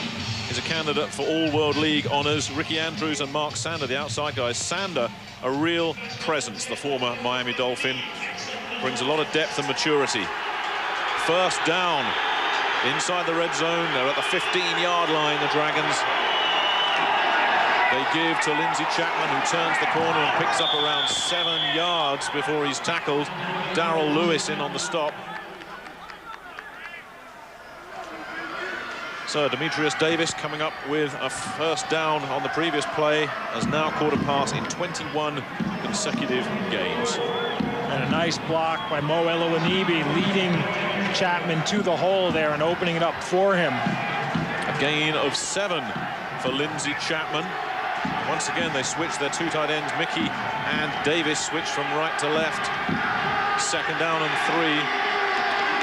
is a candidate for All-World League honours. Ricky Andrews and Mark Sander, the outside guys. Sander, a real presence, the former Miami Dolphin. Brings a lot of depth and maturity. First down inside the red zone. They're at the 15-yard line, the Dragons. They give to Lindsey Chapman, who turns the corner and picks up around 7 yards before he's tackled. Darrell Lewis in on the stop. So Demetrius Davis coming up with a first down on the previous play, has now caught a pass in 21 consecutive games. And a nice block by Mo Elowanibi, leading Chapman to the hole there and opening it up for him. A gain of 7 for Lindsey Chapman. Once again, they switch their two tight ends. Mickey and Davis switch from right to left. Second down and 3.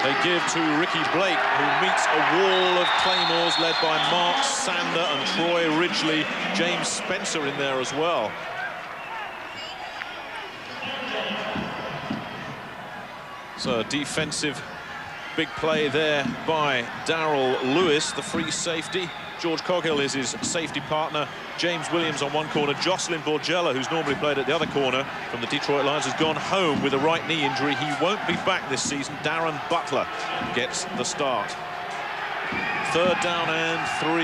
They give to Ricky Blake, who meets a wall of Claymores led by Mark Sander and Troy Ridgely. James Spencer in there as well. So a defensive big play there by Darrell Lewis, the free safety. George Coghill is his safety partner. James Williams on one corner. Jocelyn Borgella, who's normally played at the other corner from the Detroit Lions, has gone home with a right knee injury. He won't be back this season. Darren Butler gets the start. Third down and 3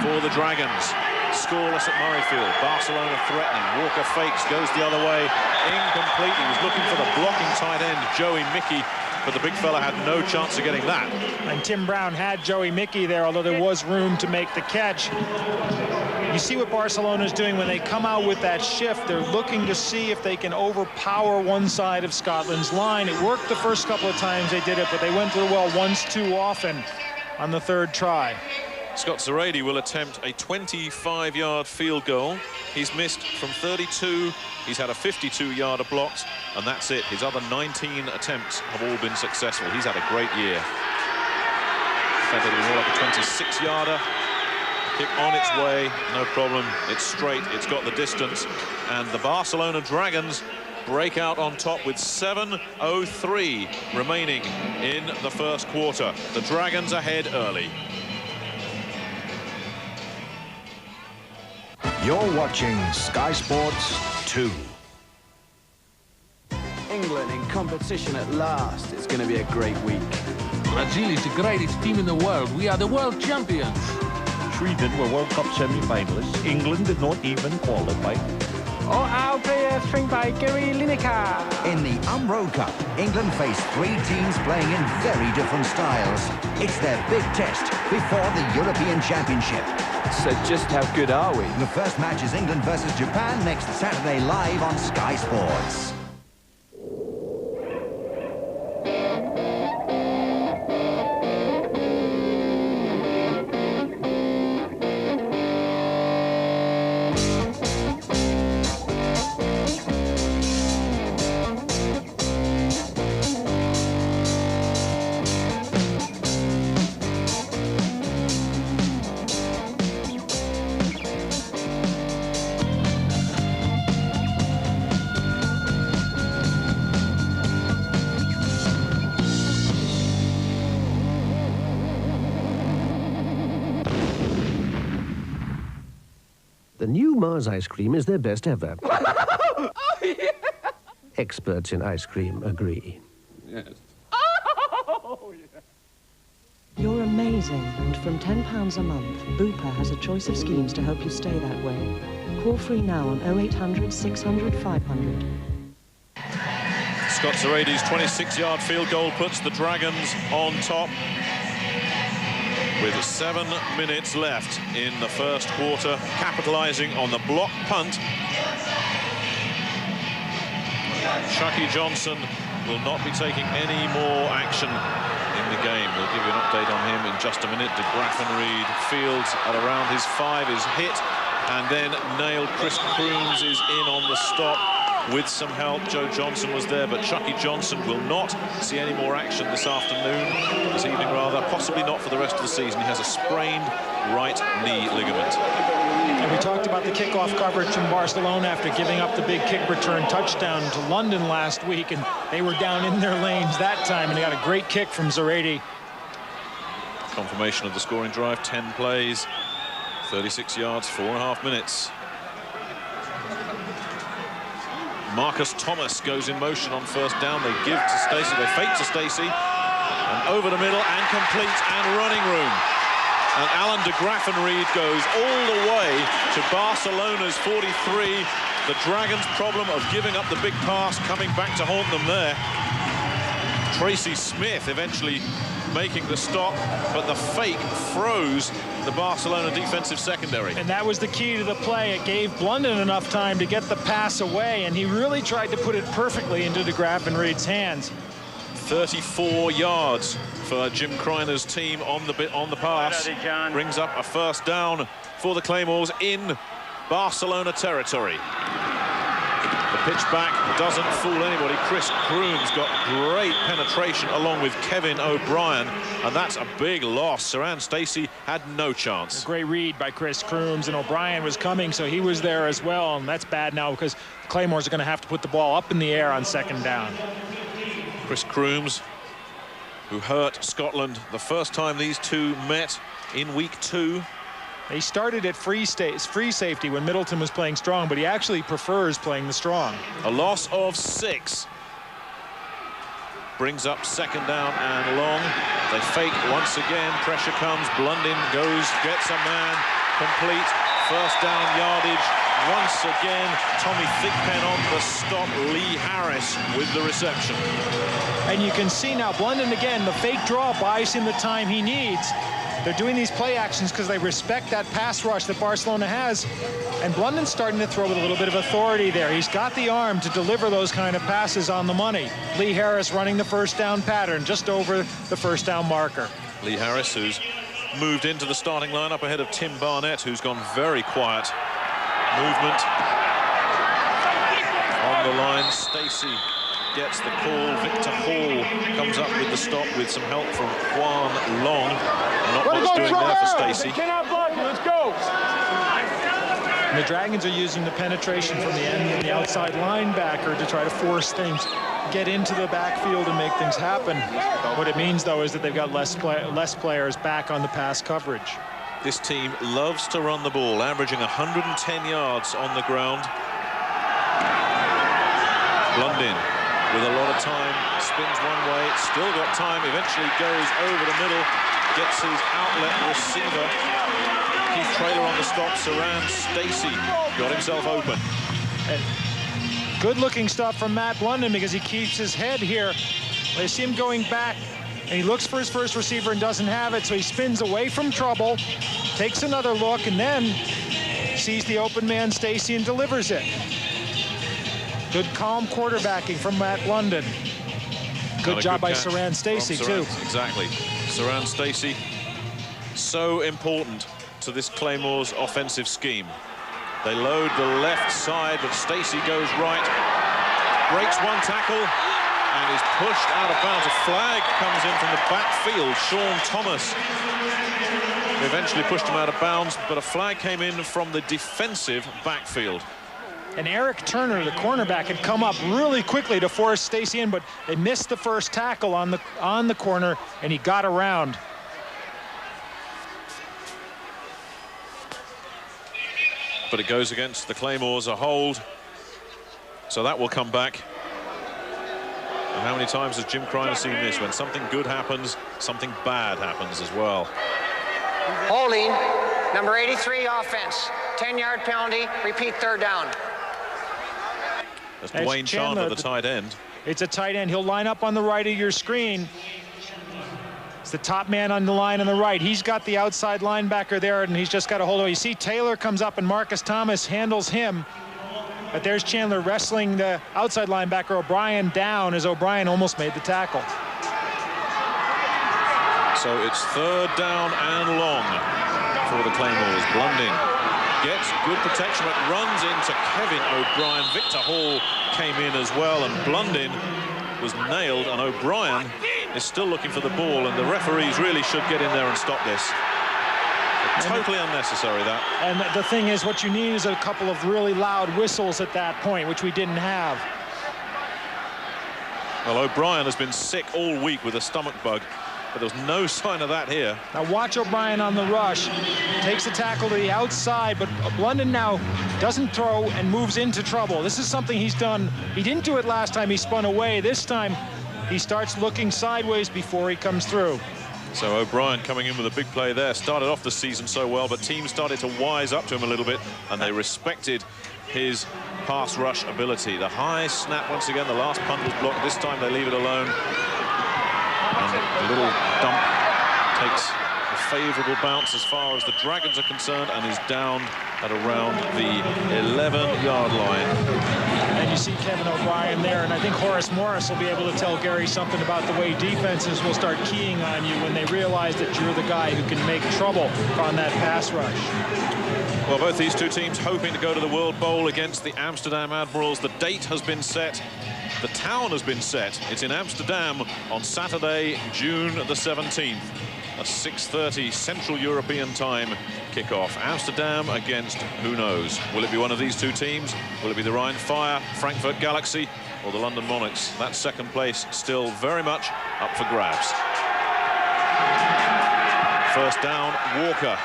for the Dragons. Scoreless at Murrayfield. Barcelona threatening. Walker fakes, goes the other way. Incomplete. He was looking for the blocking tight end, Joey Mickey, but the big fella had no chance of getting that. And Tim Brown had Joey Mickey there, although there was room to make the catch. You see what Barcelona's doing when they come out with that shift. They're looking to see if they can overpower one side of Scotland's line. It worked the first couple of times they did it, but they went to the well once too often on the third try. Scott Zarady will attempt a 25-yard field goal. He's missed from 32. He's had a 52-yarder blocked, and that's it. His other 19 attempts have all been successful. He's had a great year. It'll be more like a 26-yarder. Kick on its way, no problem. It's straight, it's got the distance, and the Barcelona Dragons break out on top with 7:03 remaining in the first quarter. The Dragons ahead early. You're watching Sky Sports 2. England in competition at last. It's going to be a great week. Brazil is the greatest team in the world. We are the world champions. Sweden were World Cup semi-finalists. England did not even qualify. Our player trained by Gary Lineker. In the Umbro Cup, England face 3 teams playing in very different styles. It's their big test before the European Championship. So just how good are we? The first match is England versus Japan next Saturday live on Sky Sports. The new Mars ice cream is their best ever. Oh, yeah. Experts in ice cream agree. Yes. Oh, yeah. You're amazing, and from £10 a month, Bupa has a choice of schemes to help you stay that way. Call free now on 0800 600 500. Scott Zarady's 26-yard field goal puts the Dragons on top with 7 minutes left in the first quarter, capitalizing on the block punt. Chucky Johnson will not be taking any more action in the game. We'll give you an update on him in just a minute. De Graffenried Fields at around his 5 is hit and then nailed. Chris Crooms is in on the stop. with some help. Joe Johnson was there, but Chucky Johnson will not see any more action this evening rather, possibly not for the rest of the season. He has a sprained right knee ligament. And we talked about the kickoff coverage from Barcelona after giving up the big kick return touchdown to London last week, and they were down in their lanes that time, and they got a great kick from Zarate. Confirmation of the scoring drive, 10 plays, 36 yards, 4.5 minutes. Marcus Thomas goes in motion on first down. They give to Stacey, they fake to Stacey, and over the middle and complete and running room. And Alan de Graffenried goes all the way to Barcelona's 43. The Dragons' problem of giving up the big pass coming back to haunt them there. Tracy Smith eventually making the stop, but the fake froze the Barcelona defensive secondary. And that was the key to the play. It gave Blunden enough time to get the pass away, and he really tried to put it perfectly into de Graffenried's hands. 34 yards for Jim Criner's team on the pass. Brings up a first down for the Claymores in Barcelona territory. The pitch back doesn't fool anybody. Chris Crooms got great penetration along with Kevin O'Brien, and that's a big loss. Saran Stacey had no chance. A great read by Chris Crooms, and O'Brien was coming, so he was there as well, and that's bad now because the Claymores are going to have to put the ball up in the air on second down. Chris Crooms, who hurt Scotland the first time these two met in week 2. He started at free safety when Middleton was playing strong, but he actually prefers playing the strong. A loss of 6. Brings up second down and long. They fake once again. Pressure comes. Blunden goes, gets a man. Complete. First down yardage. Once again, Tommy Thigpen on the stop. Lee Harris with the reception. And you can see now Blunden again, the fake draw buys him the time he needs. They're doing these play actions because they respect that pass rush that Barcelona has. And Blunden's starting to throw with a little bit of authority there. He's got the arm to deliver those kind of passes on the money. Lee Harris running the first down pattern just over the first down marker. Lee Harris, who's moved into the starting lineup ahead of Tim Barnett, who's gone very quiet. Movement on the line. Stacey gets the call. Victor Hall comes up with the stop with some help from Juan Long. Not much doing there for Stacey. Let's go. And the Dragons are using the penetration from the end and the outside linebacker to try to force things, get into the backfield and make things happen. What it means, though, is that they've got less players back on the pass coverage. This team loves to run the ball, averaging 110 yards on the ground. Blunden with a lot of time, spins one way, still got time, eventually goes over the middle, gets his outlet receiver. Keith Traylor on the stop. Saran Stacey got himself open. Good-looking stuff from Matt Blunden because he keeps his head here. They see him going back, and he looks for his first receiver and doesn't have it, so he spins away from trouble, takes another look, and then sees the open man Stacey and delivers it. Good, calm quarterbacking from Matt Blunden. Good job by Saran Stacey, too. Exactly. Saran Stacey, so important to this Claymores offensive scheme. They load the left side, but Stacey goes right, breaks one tackle, and is pushed out of bounds. A flag comes in from the backfield. Sean Thomas eventually pushed him out of bounds, but a flag came in from the defensive backfield. And Eric Turner, the cornerback, had come up really quickly to force Stacey in, but they missed the first tackle on the corner, and he got around. But it goes against the Claymores, a hold. So that will come back. And how many times has Jim Criner seen this? When something good happens, something bad happens as well. Holding, number 83 offense. 10-yard penalty, repeat third down. That's Dwayne Chandler, the tight end. It's a tight end. He'll line up on the right of your screen. It's the top man on the line on the right. He's got the outside linebacker there, and he's just got a hold of it. You see Taylor comes up, and Marcus Thomas handles him. But there's Chandler wrestling the outside linebacker O'Brien down as O'Brien almost made the tackle. So it's third down and long for the Claymores. Blunden gets good protection, but runs into Kevin O'Brien. Victor Hall came in as well, and Blundin was nailed, and O'Brien is still looking for the ball, and the referees really should get in there and stop this. Totally unnecessary, that. And the thing is, what you need is a couple of really loud whistles at that point, which we didn't have. Well, O'Brien has been sick all week with a stomach bug, but there's no sign of that here. Now watch O'Brien on the rush. Takes the tackle to the outside, but Blundin now doesn't throw and moves into trouble. This is something he's done. He didn't do it last time he spun away. This time he starts looking sideways before he comes through. So O'Brien coming in with a big play there. Started off the season so well, but teams started to wise up to him a little bit, and they respected his pass rush ability. The high snap once again. The last punt was blocked. This time they leave it alone. And the little dump takes a favourable bounce as far as the Dragons are concerned, and is down at around the 11-yard line. And you see Kevin O'Brien there, and I think Horace Morris will be able to tell Gary something about the way defenses will start keying on you when they realize that you're the guy who can make trouble on that pass rush. Well, both these two teams hoping to go to the World Bowl against the Amsterdam Admirals. The date has been set. The town has been set. It's in Amsterdam on Saturday, June the 17th. A 6:30 Central European time kickoff. Amsterdam against who knows? Will it be one of these two teams? Will it be the Rhine Fire, Frankfurt Galaxy, or the London Monarchs? That second place still very much up for grabs. First down, Walker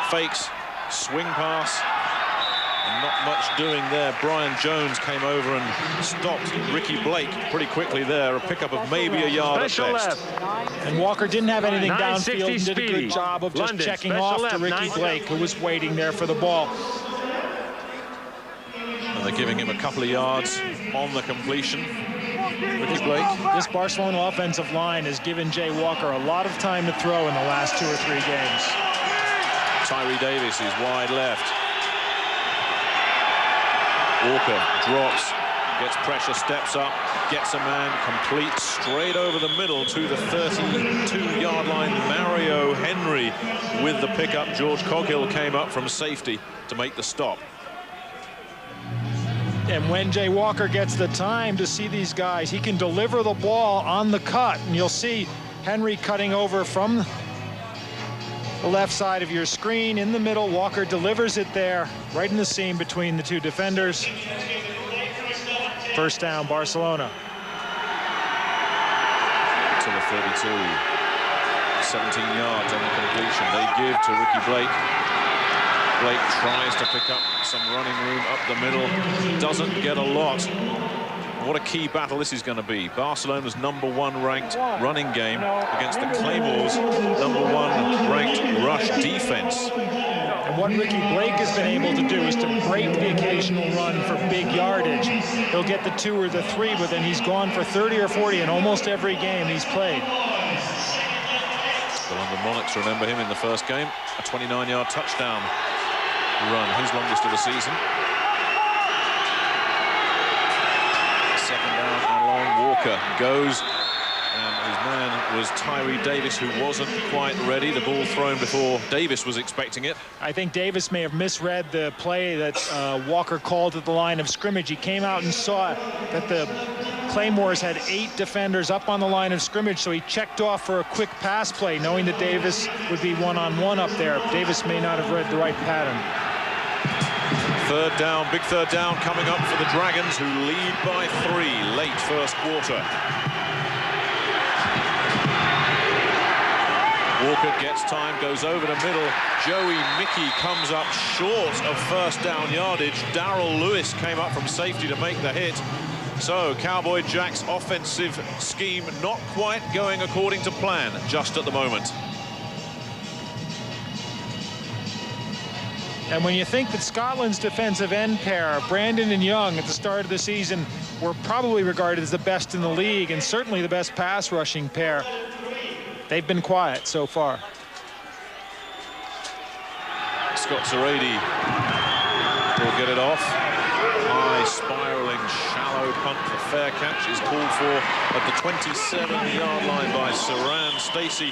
fakes, swing pass, and not much doing there. Brian Jones came over and stopped Ricky Blake pretty quickly there. A pickup of maybe a yard at best. And Walker didn't have anything downfield and did a speedy. good job of just London, checking special off left, to Ricky 9 Blake, who was waiting there for the ball. And they're giving him a couple of yards on the completion. Ricky Blake. This Barcelona offensive line has given Jay Walker a lot of time to throw in the last 2 or 3 games. Tyree Davis is wide left. Walker drops, gets pressure, steps up, gets a man complete straight over the middle to the 32-yard line. Mario Henry with the pickup. George Coghill came up from safety to make the stop. And when Jay Walker gets the time to see these guys, he can deliver the ball on the cut. And you'll see Henry cutting over from the left side of your screen in the middle. Walker delivers it there, right in the seam between the two defenders. First down, Barcelona. To the 32. 17 yards on the completion. They give to Ricky Blake. Blake tries to pick up some running room up the middle. Doesn't get a lot. What a key battle this is going to be. Barcelona's #1 ranked running game against the Claymores' #1 ranked rush defense. And what Ricky Blake has been able to do is to break the occasional run for big yardage. He'll get the 2 or the 3, but then he's gone for 30 or 40 in almost every game he's played. The London Monarchs remember him in the first game. A 29-yard touchdown run, his longest of the season. Second down and long. Walker goes, and his man was Tyree Davis, who wasn't quite ready. The ball thrown before Davis was expecting it. I think Davis may have misread the play that Walker called at the line of scrimmage. He came out and saw that the Claymores had 8 defenders up on the line of scrimmage, so he checked off for a quick pass play, knowing that Davis would be one-on-one up there. Davis may not have read the right pattern. Third down, big third down coming up for the Dragons, who lead by 3 late first quarter. Walker gets time, goes over the middle. Joey Mickey comes up short of first down yardage. Darrell Lewis came up from safety to make the hit. So Cowboy Jack's offensive scheme not quite going according to plan just at the moment. And when you think that Scotland's defensive end pair, Brandon and Young, at the start of the season, were probably regarded as the best in the league and certainly the best pass rushing pair, they've been quiet so far. Scott Zarady will get it off. High, spiraling, shallow punt. The fair catch is called for at the 27-yard line by Saran Stacey.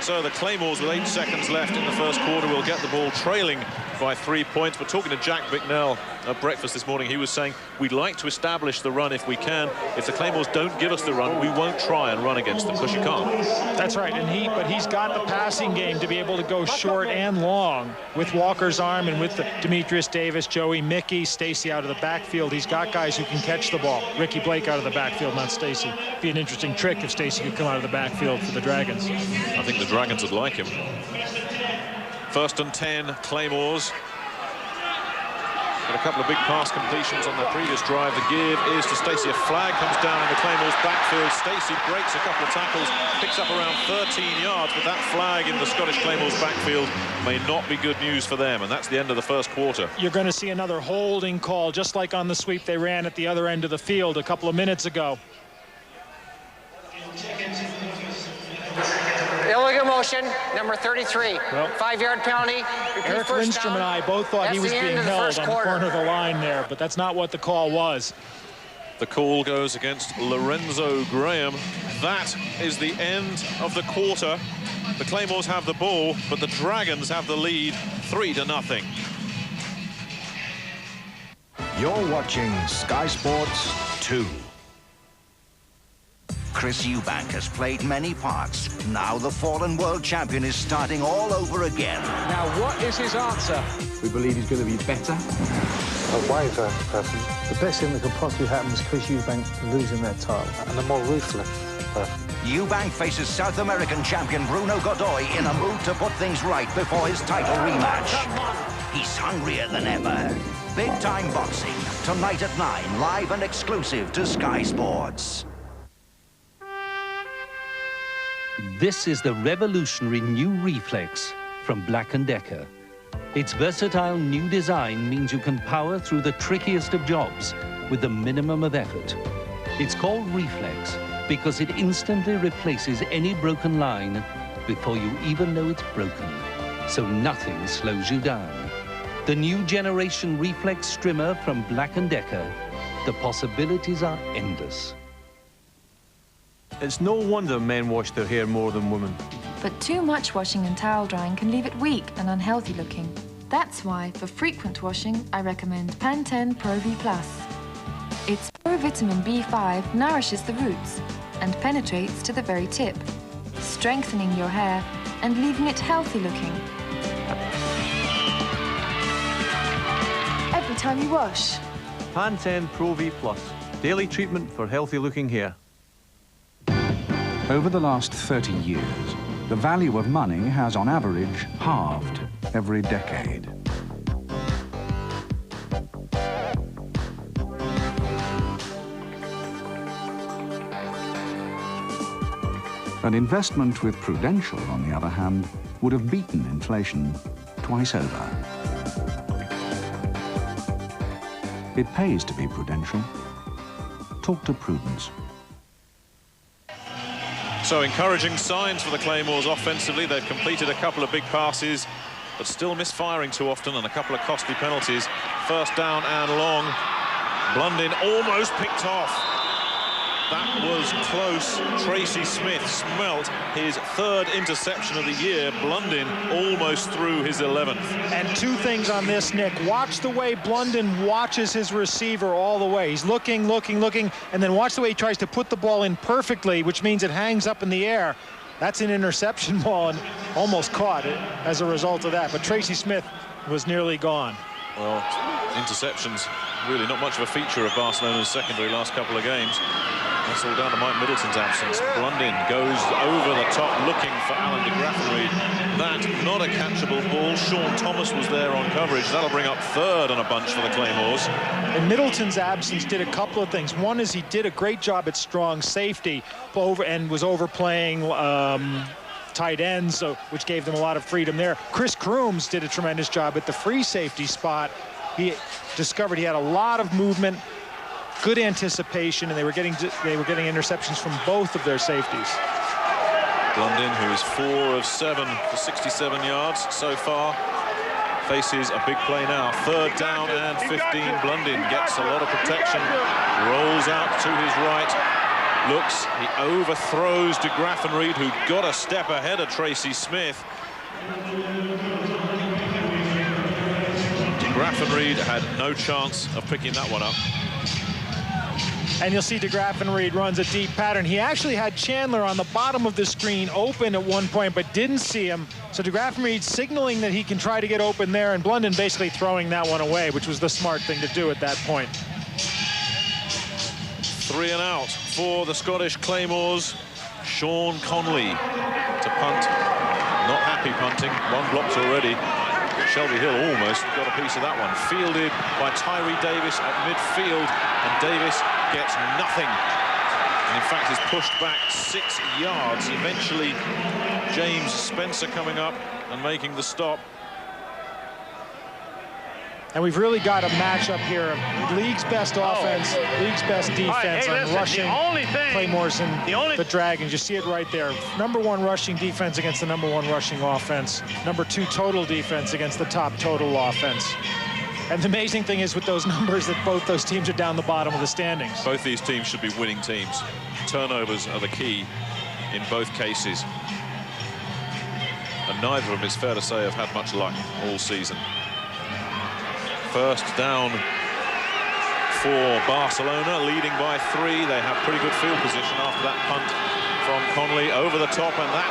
So the Claymores, with 8 seconds left in the first quarter, will get the ball trailing by 3 points. But talking to Jack Bicknell at breakfast this morning, he was saying, we'd like to establish the run if we can. If the Claymores don't give us the run, we won't try and run against them, because you can't. That's right, but he's got the passing game to be able to go short and long with Walker's arm and with Demetrius Davis, Joey, Mickey, Stacey out of the backfield. He's got guys who can catch the ball. Ricky Blake out of the backfield, not Stacey. Be an interesting trick if Stacey could come out of the backfield for the Dragons. I think the Dragons would like him. 1st and 10, Claymores. Got a couple of big pass completions on their previous drive. The give is to Stacey. A flag comes down in the Claymores backfield. Stacey breaks a couple of tackles, picks up around 13 yards, but that flag in the Scottish Claymores backfield may not be good news for them, and that's the end of the first quarter. You're going to see another holding call, just like on the sweep they ran at the other end of the field a couple of minutes ago. Illegal motion, number 33. Well, 5-yard penalty. Eric Lindstrom and I both thought he was being held on the corner of the line there, but that's not what the call was. The call goes against Lorenzo Graham. That is the end of the quarter. The Claymores have the ball, but the Dragons have the lead, 3-0. You're watching Sky Sports 2. Chris Eubank has played many parts. Now the fallen world champion is starting all over again. Now, what is his answer? We believe he's going to be better. A wiser person. The best thing that could possibly happen was Chris Eubank losing that title. And a more ruthless person. Eubank faces South American champion Bruno Godoy in a move to put things right before his title rematch. He's hungrier than ever. Big-time boxing, tonight at 9, live and exclusive to Sky Sports. This is the revolutionary new Reflex from Black & Decker. Its versatile new design means you can power through the trickiest of jobs with the minimum of effort. It's called Reflex because it instantly replaces any broken line before you even know it's broken, so nothing slows you down. The new generation Reflex trimmer from Black & Decker. The possibilities are endless. It's no wonder men wash their hair more than women. But too much washing and towel drying can leave it weak and unhealthy looking. That's why, for frequent washing, I recommend Pantene Pro V+. Its pro-vitamin B5 nourishes the roots and penetrates to the very tip, strengthening your hair and leaving it healthy looking. Every time you wash. Pantene Pro V+, daily treatment for healthy looking hair. Over the last 30 years, the value of money has, on average, halved every decade. An investment with Prudential, on the other hand, would have beaten inflation twice over. It pays to be prudential. Talk to Prudence. So encouraging signs for the Claymores offensively. They've completed a couple of big passes, but still misfiring too often, and a couple of costly penalties. 1st down and long. Blundin almost picked off. That was close. Tracy Smith smelt his 3rd interception of the year. Blundin almost threw his 11th. And 2 things on this, Nick. Watch the way Blundin watches his receiver all the way. He's looking, and then watch the way he tries to put the ball in perfectly, which means it hangs up in the air. That's an interception ball and almost caught it as a result of that. But Tracy Smith was nearly gone. Well, interceptions really not much of a feature of Barcelona's secondary last couple of games. That's all down to Mike Middleton's absence. Blundin goes over the top looking for Alan de Graffenried. That, not a catchable ball. Sean Thomas was there on coverage. That'll bring up 3rd on a bunch for the Claymores. And Middleton's absence did a couple of things. One is he did a great job at strong safety and was overplaying tight ends, which gave them a lot of freedom there. Chris Crooms did a tremendous job at the free safety spot. He discovered he had a lot of movement, good anticipation, and they were getting interceptions from both of their safeties. Blundin, who is 4 of 7 for 67 yards so far, faces a big play now. 3rd down and 15. Blundin gets a lot of protection, rolls out to his right, looks, he overthrows de Graffenried, who got a step ahead of Tracy Smith. De Graffenried had no chance of picking that one up. And you'll see de Graffenried runs a deep pattern. He actually had Chandler on the bottom of the screen open at one point, but didn't see him. So de Graffenried signaling that he can try to get open there, and Blunden basically throwing that one away, which was the smart thing to do at that point. 3 and out for the Scottish Claymores. Sean Conley to punt. Not happy punting. 1 blocked already. Shelby Hill almost got a piece of that one. Fielded by Tyree Davis at midfield, and Davis gets nothing. And in fact is pushed back 6 yards. Eventually, James Spencer coming up and making the stop. And we've really got a matchup here of league's best offense, league's best defense on rushing Claymores and the Dragons. You see it right there. #1 rushing defense against the #1 rushing offense. #2 total defense against the top total offense. And the amazing thing is with those numbers that both those teams are down the bottom of the standings. Both these teams should be winning teams. Turnovers are the key in both cases. And neither of them, it's fair to say, have had much luck all season. First down for Barcelona, leading by 3. They have pretty good field position after that punt from Conley over the top, and that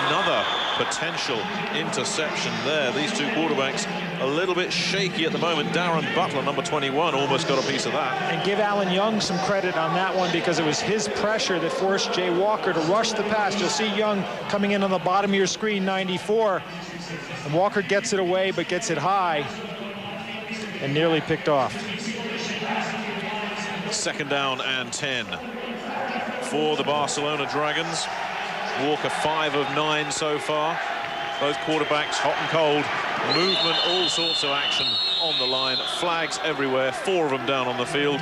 another potential interception there. These two quarterbacks a little bit shaky at the moment. Darren Butler, number 21, almost got a piece of that. And give Alan Young some credit on that one, because it was his pressure that forced Jay Walker to rush the pass. You'll see Young coming in on the bottom of your screen, 94. And Walker gets it away, but gets it high and nearly picked off. 2nd down and 10 for the Barcelona Dragons. Walker 5 of 9 so far. Both quarterbacks hot and cold. Movement, all sorts of action on the line. Flags everywhere, 4 of them down on the field.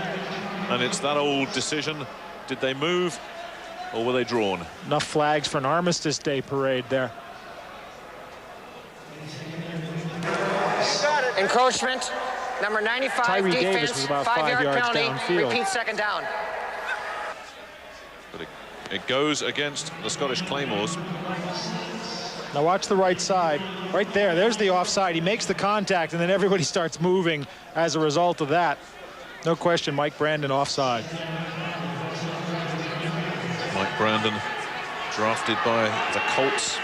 And it's that old decision. Did they move or were they drawn? Enough flags for an Armistice Day parade there. Encroachment. Number 95, Tyree defense, Davis was about 5 5-yard yards penalty. downfield. Repeat 2nd down. But it goes against the Scottish Claymores. Now watch the right side. Right there, there's the offside. He makes the contact, and then everybody starts moving as a result of that. No question, Mike Brandon offside. Mike Brandon, drafted by the Colts.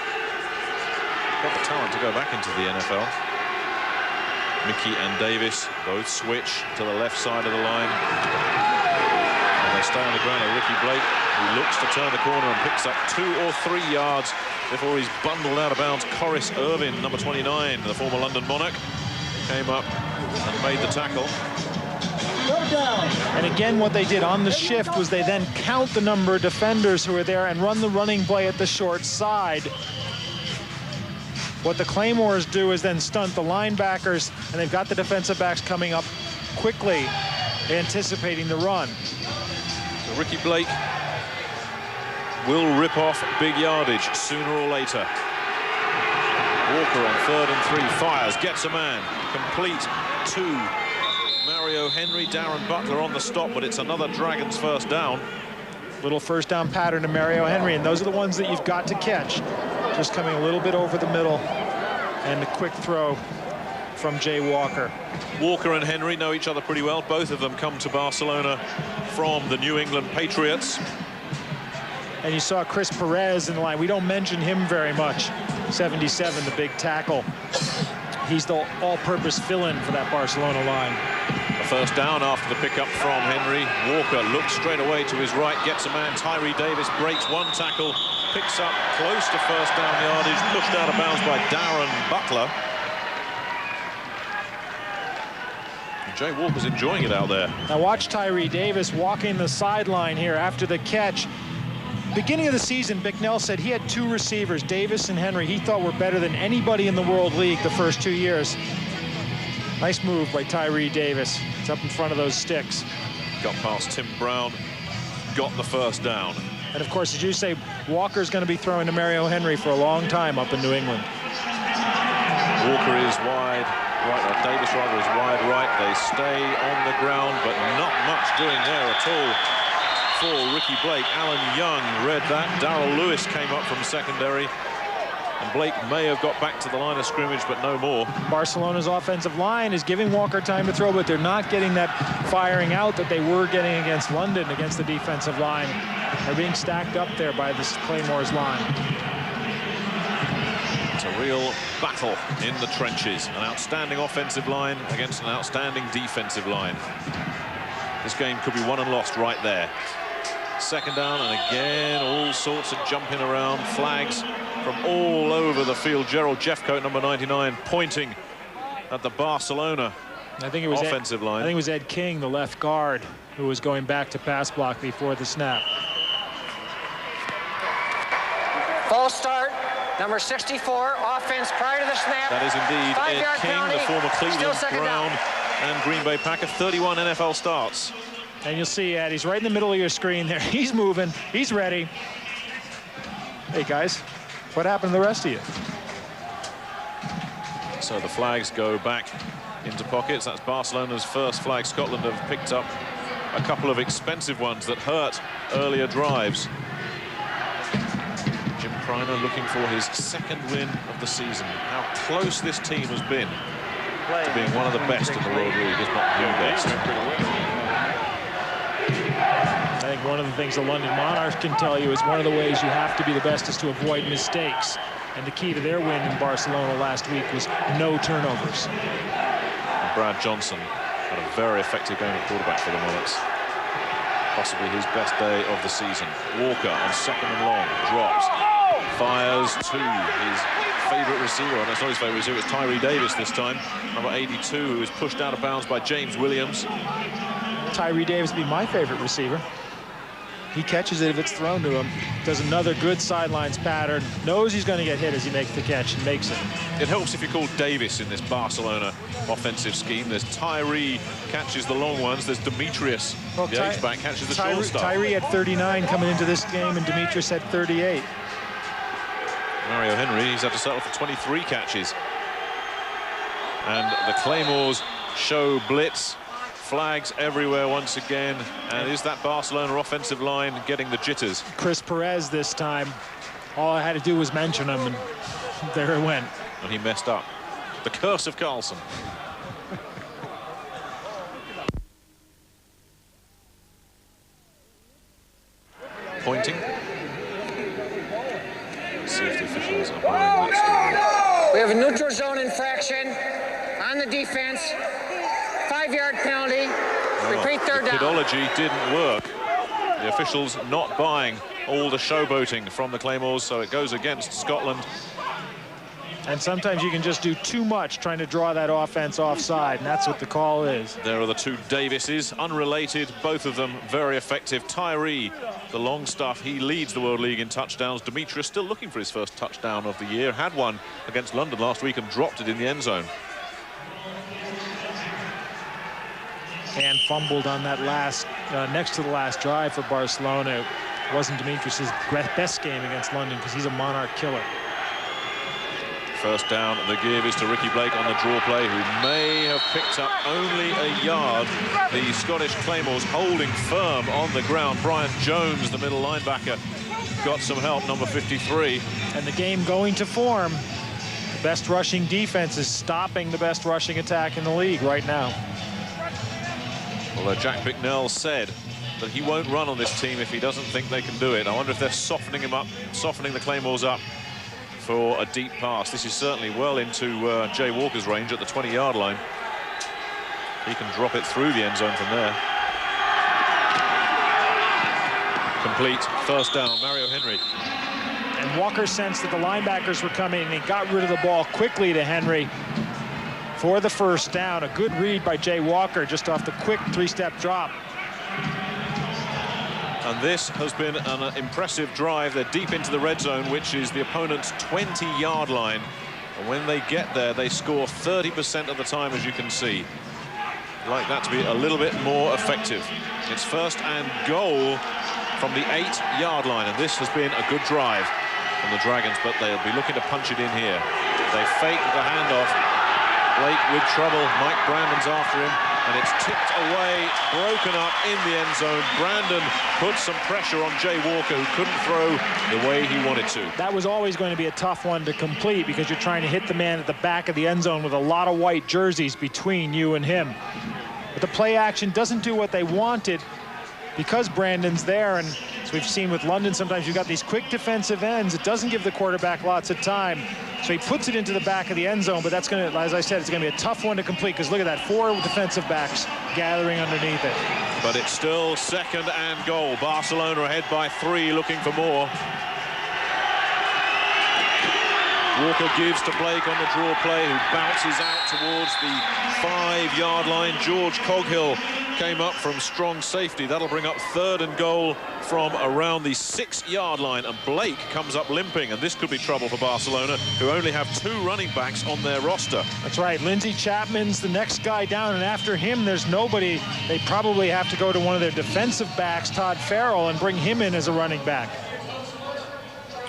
Got the talent to go back into the NFL. Mickey and Davis both switch to the left side of the line. And they stay on the ground. Ricky Blake, who looks to turn the corner and picks up 2 or 3 yards before he's bundled out of bounds. Corris Irvin, number 29, the former London Monarch, came up and made the tackle. And again, what they did on the shift was they then count the number of defenders who are there and run the running play at the short side. What the Claymores do is then stunt the linebackers, and they've got the defensive backs coming up quickly, anticipating the run. So Ricky Blake will rip off big yardage sooner or later. Walker on 3rd and 3, fires, gets a man, complete to Mario Henry. Darren Butler on the stop, but it's another Dragons 1st down. Little 1st down pattern to Mario Henry, and those are the ones that you've got to catch. Just coming a little bit over the middle, and a quick throw from Jay Walker. Walker and Henry know each other pretty well. Both of them come to Barcelona from the New England Patriots. And you saw Chris Perez in the line. We don't mention him very much. 77, the big tackle. He's the all-purpose fill-in for that Barcelona line. A 1st down after the pickup from Henry. Walker looks straight away to his right, gets a man. Tyree Davis breaks 1 tackle, picks up close to 1st down yardage, pushed out of bounds by Darren Butler. And Jay Walker's enjoying it out there. Now watch Tyree Davis walking the sideline here after the catch. Beginning of the season, Bicknell said he had 2 receivers, Davis and Henry, he thought were better than anybody in the World League the first 2 years. Nice move by Tyree Davis. It's up in front of those sticks. Got past Tim Brown, got the 1st down. And of course, as you say, Walker's going to be throwing to Mario Henry for a long time up in New England. Walker is wide right, or Davis rather is wide right. They stay on the ground, but not much doing there at all for Ricky Blake. Alan Young read that. Darrell Lewis came up from secondary. And Blake may have got back to the line of scrimmage, but no more. Barcelona's offensive line is giving Walker time to throw, but they're not getting that firing out that they were getting against London, against the defensive line. They're being stacked up there by this Claymores line. It's a real battle in the trenches. An outstanding offensive line against an outstanding defensive line. This game could be won and lost right there. Second down, and again, all sorts of jumping around, flags from all over the field. Gerald Jeffcoat, number 99, pointing at the Barcelona offensive line. I think it was Ed King, the left guard, who was going back to pass block before the snap. False start, number 64, offense prior to the snap. That is indeed Ed King, penalty. the former Cleveland Brown down. and Green Bay Packer, 31 NFL starts. And you'll see, Ed, he's right in the middle of your screen there. He's moving, he's ready. Hey, guys, what happened to the rest of you? So the flags go back into pockets. That's Barcelona's first flag. Scotland have picked up a couple of expensive ones that hurt earlier drives. Jim Priner looking for his second win of the season. How close this team has been to being one of the best in the World League, if not the best. I think one of the things the London Monarchs can tell you is one of the ways you have to be the best is to avoid mistakes. And the key to their win in Barcelona last week was no turnovers. And Brad Johnson had a very effective game at quarterback for the Monarchs. Possibly his best day of the season. Walker on second and long, drops, fires to his favorite receiver. And that's not his favorite receiver, it's Tyree Davis this time. Number 82, who is pushed out of bounds by James Williams. Tyree Davis would be my favorite receiver. He catches it if it's thrown to him. Does another good sidelines pattern. Knows he's going to get hit as he makes the catch and makes it. It helps if you call Davis in this Barcelona offensive scheme. There's Tyree catches the long ones. There's Demetrius, the H-back, catches the short stuff. Tyree had 39 coming into this game, and Demetrius had 38. Mario Henry, he's had to settle for 23 catches. And the Claymores show blitz. Flags everywhere once again, and is that Barcelona offensive line getting the jitters? Chris Perez this time. All I had to do was mention him, and there it went. And he messed up. The curse of Carlson. Pointing. Let's see if the officials are buying that story. We have a neutral zone infraction on the defense. 5-yard penalty. Repeat third down. The kidology didn't work. The officials not buying all the showboating from the Claymores, so it goes against Scotland. And sometimes you can just do too much trying to draw that offense offside, and that's what the call is. There are the two Davises, unrelated, both of them very effective. Tyree, the long stuff, he leads the World League in touchdowns. Demetrius still looking for his first touchdown of the year. Had one against London last week and dropped it in the end zone. And fumbled on that last, next to the last drive for Barcelona. It wasn't Demetrius' best game against London because he's a Monarch killer. First down, the give is to Ricky Blake on the draw play, who may have picked up only a yard. The Scottish Claymores holding firm on the ground. Brian Jones, the middle linebacker, got some help, number 53. And the game going to form. The best rushing defense is stopping the best rushing attack in the league right now. Although Jack Bicknell said that he won't run on this team if he doesn't think they can do it. I wonder if they're softening him up, softening the Claymores up for a deep pass. This is certainly well into Jay Walker's range at the 20-yard line. He can drop it through the end zone from there. Complete, first down, Mario Henry. And Walker sensed that the linebackers were coming, and he got rid of the ball quickly to Henry for the first down. A good read by Jay Walker just off the quick three-step drop. And this has been an impressive drive. They're deep into the red zone, which is the opponent's 20-yard line. And when they get there, they score 30% of the time, as you can see. I'd like that to be a little bit more effective. It's first and goal from the 8-yard line. And this has been a good drive from the Dragons, but they'll be looking to punch it in here. They fake the handoff. Blake with trouble. Mike Brandon's after him. and it's tipped away, broken up in the end zone. Brandon put some pressure on Jay Walker, who couldn't throw the way he wanted to. That was always going to be a tough one to complete because you're trying to hit the man at the back of the end zone with a lot of white jerseys between you and him. But the play action doesn't do what they wanted because Brandon's there, and as we've seen with London, sometimes you've got these quick defensive ends. It doesn't give the quarterback lots of time. So he puts it into the back of the end zone, but that's going to, as I said, it's going to be a tough one to complete because look at that, 4 defensive backs gathering underneath it. But it's still 2nd and goal. Barcelona ahead by 3, looking for more. Walker gives to Blake on the draw play, who bounces out towards the 5-yard line. George Coghill came up from strong safety. That'll bring up 3rd and goal from around the 6-yard line, and Blake comes up limping, and this could be trouble for Barcelona, who only have 2 running backs on their roster. That's right. Lindsey Chapman's the next guy down, and after him there's nobody. They probably have to go to one of their defensive backs, Todd Farrell, and bring him in as a running back.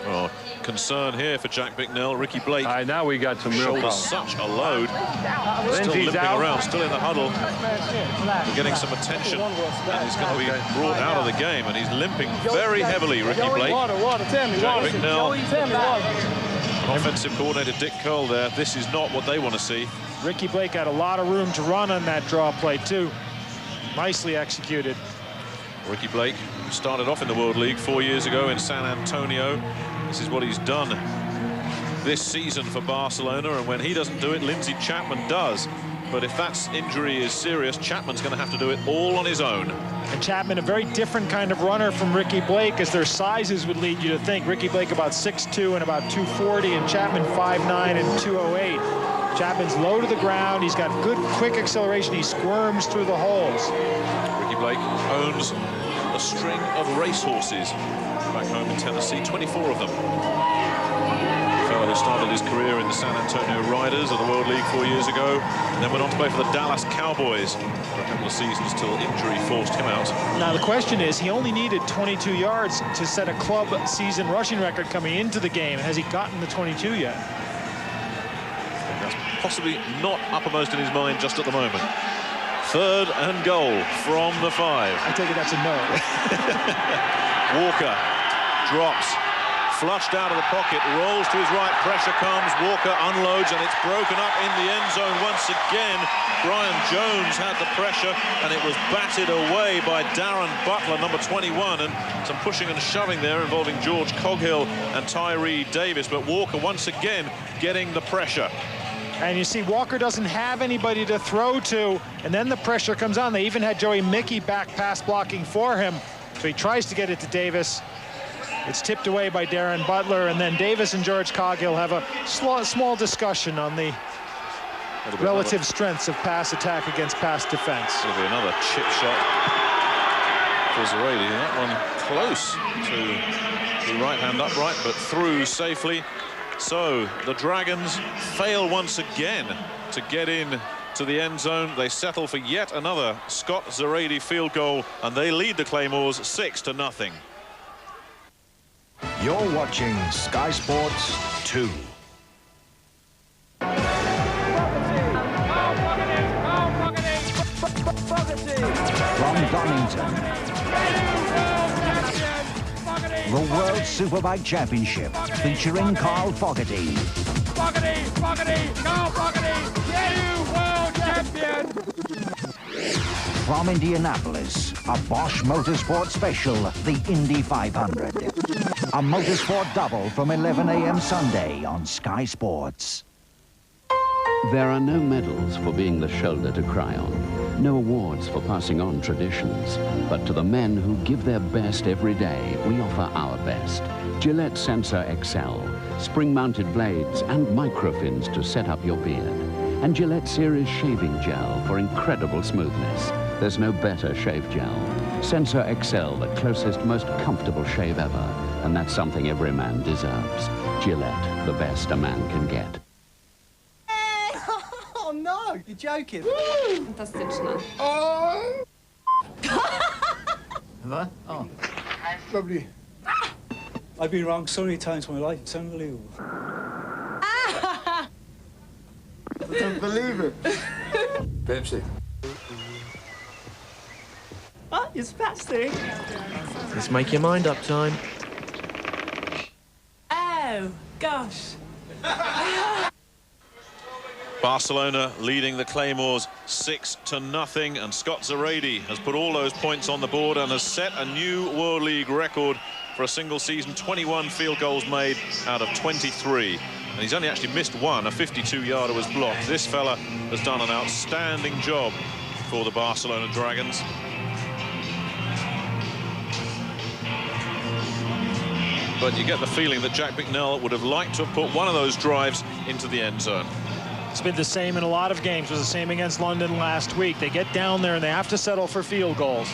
Oh, concern here for Jack Bicknell. Ricky Blake. Now we got some real problems. Such a load. Still Lindsey's limping out. around, still in the huddle. Getting some attention. And he's going to be brought out of the game, and he's limping very heavily, Ricky Blake. Jack Bicknell. Offensive coordinator Dick Curl there. This is not what they want to see. Ricky Blake had a lot of room to run on that draw play, too. Nicely executed. Ricky Blake started off in the World League 4 years ago in San Antonio. This is what he's done this season for Barcelona, and when he doesn't do it, Lindsey Chapman does. But if that injury is serious, Chapman's going to have to do it all on his own. And Chapman, a very different kind of runner from Ricky Blake, as their sizes would lead you to think. Ricky Blake about 6'2" and about 240, and Chapman 5'9" and 208. Chapman's low to the ground. He's got good, quick acceleration. He squirms through the holes. Ricky Blake owns a string of racehorses back home in Tennessee, 24 of them. The fellow who started his career in the San Antonio Riders of the World League 4 years ago, and then went on to play for the Dallas Cowboys for a couple of seasons till injury forced him out. Now the question is, he only needed 22 yards to set a club season rushing record coming into the game. Has he gotten the 22 yet? That's possibly not uppermost in his mind just at the moment. 3rd and goal from the 5. I take it that's a no. Walker drops, flushed out of the pocket, rolls to his right, pressure comes, Walker unloads, and it's broken up in the end zone once again. Brian Jones had the pressure, and it was batted away by Darren Butler, number 21, and some pushing and shoving there involving George Coghill and Tyree Davis, but Walker once again getting the pressure. And you see, Walker doesn't have anybody to throw to, and then the pressure comes on. They even had Joey Mickey back pass blocking for him. So he tries to get it to Davis. It's tipped away by Darren Butler, and then Davis and George Coghill have a small discussion on the relative strengths of pass attack against pass defense. It'll be another chip shot for Zeradi. That one close to the right hand upright, but through safely. So the Dragons fail once again to get in to the end zone. They settle for yet another Scott Zeradi field goal, and they lead the Claymores 6-0. You're watching Sky Sports 2. From Donington, the World Superbike Championship featuring Carl Fogarty. Carl Fogarty, you world champion! From Indianapolis, a Bosch Motorsport special, the Indy 500. A motorsport double from 11 a.m. Sunday on Sky Sports. There are no medals for being the shoulder to cry on, no awards for passing on traditions, but to the men who give their best every day, we offer our best. Gillette Sensor XL, spring-mounted blades and microfins to set up your beard, and Gillette Series shaving gel for incredible smoothness. There's no better shave gel. Sensor XL, the closest, most comfortable shave ever, and that's something every man deserves. Gillette, the best a man can get. Oh no, you're joking. Fantastyczne. Oh! Have I? Oh. Lovely. I've been wrong so many times in my life, it's unbelievable. I don't believe it. Pepsi. You're spastic. Let's make your mind up time. Oh, gosh. Barcelona leading the Claymores 6-0, and Scott Zarady has put all those points on the board and has set a new World League record for a single season. 21 field goals made out of 23, and he's only actually missed one. A 52-yarder was blocked. This fella has done an outstanding job for the Barcelona Dragons. But you get the feeling that Jack Bicknell would have liked to have put one of those drives into the end zone. It's been the same in a lot of games. It was the same against London last week. They get down there and they have to settle for field goals.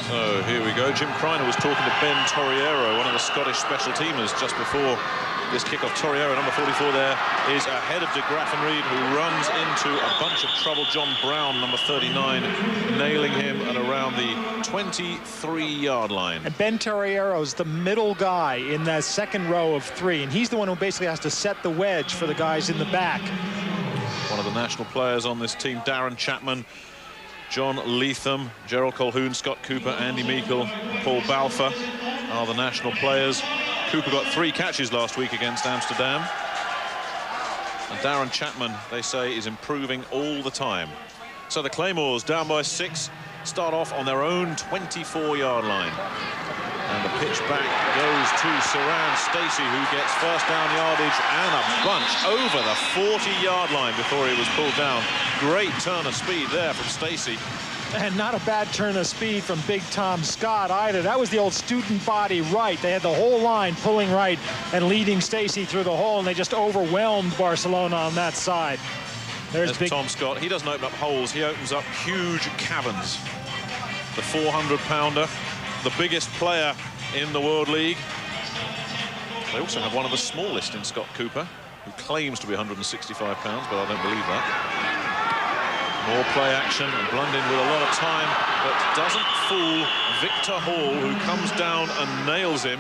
So here we go. Jim Kreiner was talking to Ben Torriero, one of the Scottish special teamers, just before this kickoff. Torriero, number 44 there, is ahead of de Graffenried, who runs into a bunch of trouble. John Brown, number 39, nailing him at around the 23-yard line. And Ben Torriero's the middle guy in that second row of three, and he's the one who basically has to set the wedge for the guys in the back. One of the national players on this team, Darren Chapman, John Leatham, Gerald Colquhoun, Scott Cooper, Andy Meikle, Paul Balfour are the national players. Cooper got 3 catches last week against Amsterdam. And Darren Chapman, they say, is improving all the time. So the Claymores, down by 6, start off on their own 24-yard line. And the pitch back goes to Saran Stacey, who gets first down yardage and a bunch over the 40-yard line before he was pulled down. Great turn of speed there from Stacey. And not a bad turn of speed from Big Tom Scott either. That was the old student body right. They had the whole line pulling right and leading Stacey through the hole, and they just overwhelmed Barcelona on that side. There's Big Tom Scott. He doesn't open up holes. He opens up huge caverns. The 400-pounder, the biggest player in the World League. They also have one of the smallest in Scott Cooper, who claims to be 165 pounds, but I don't believe that. More play action, and Blunden with a lot of time, but doesn't fool Victor Hall, who comes down and nails him.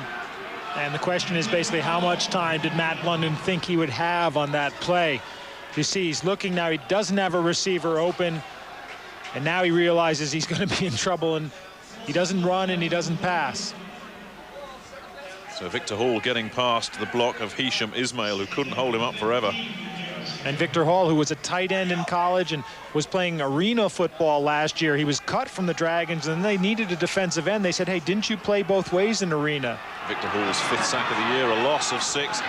And the question is basically, how much time did Matt Blunden think he would have on that play? You see, he's looking now. He doesn't have a receiver open, and now he realizes he's going to be in trouble, and he doesn't run and he doesn't pass. So Victor Hall getting past the block of Hisham Ismail, who couldn't hold him up forever. And Victor Hall, who was a tight end in college and was playing arena football last year, he was cut from the Dragons, and they needed a defensive end. They said, hey, didn't you play both ways in arena? Victor Hall's 5th sack of the year, a loss of 6.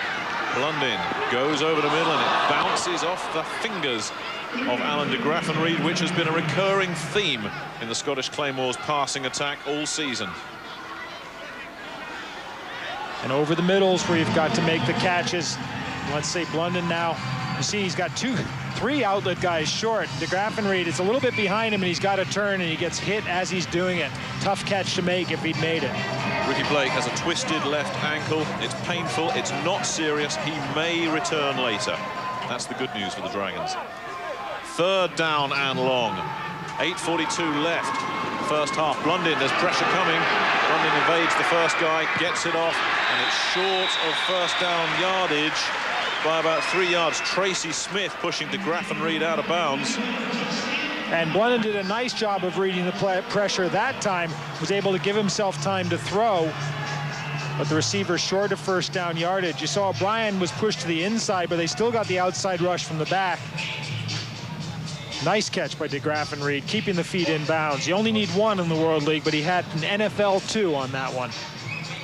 Blunden goes over the middle, and it bounces off the fingers of Alan de Graffenried, which has been a recurring theme in the Scottish Claymores passing attack all season. And over the middles where you've got to make the catches. Let's say Blunden now. You see, he's got 3 outlet guys short. De Graffenried, it's a little bit behind him, and he's got to turn, and he gets hit as he's doing it. Tough catch to make if he'd made it. Ricky Blake has a twisted left ankle. It's painful. It's not serious. He may return later. That's the good news for the Dragons. 3rd down and long. 8:42 left. First half. Blunden, there's pressure coming. Blunden evades the first guy, gets it off, and it's short of first down yardage by about 3 yards. Tracy Smith pushing de Graffenried out of bounds. And Blunden did a nice job of reading the pressure that time, was able to give himself time to throw, but the receiver short of first down yardage. You saw O'Brien was pushed to the inside, but they still got the outside rush from the back. Nice catch by de Graffenried, keeping the feet in bounds. You only need 1 in the World League, but he had an NFL 2 on that one.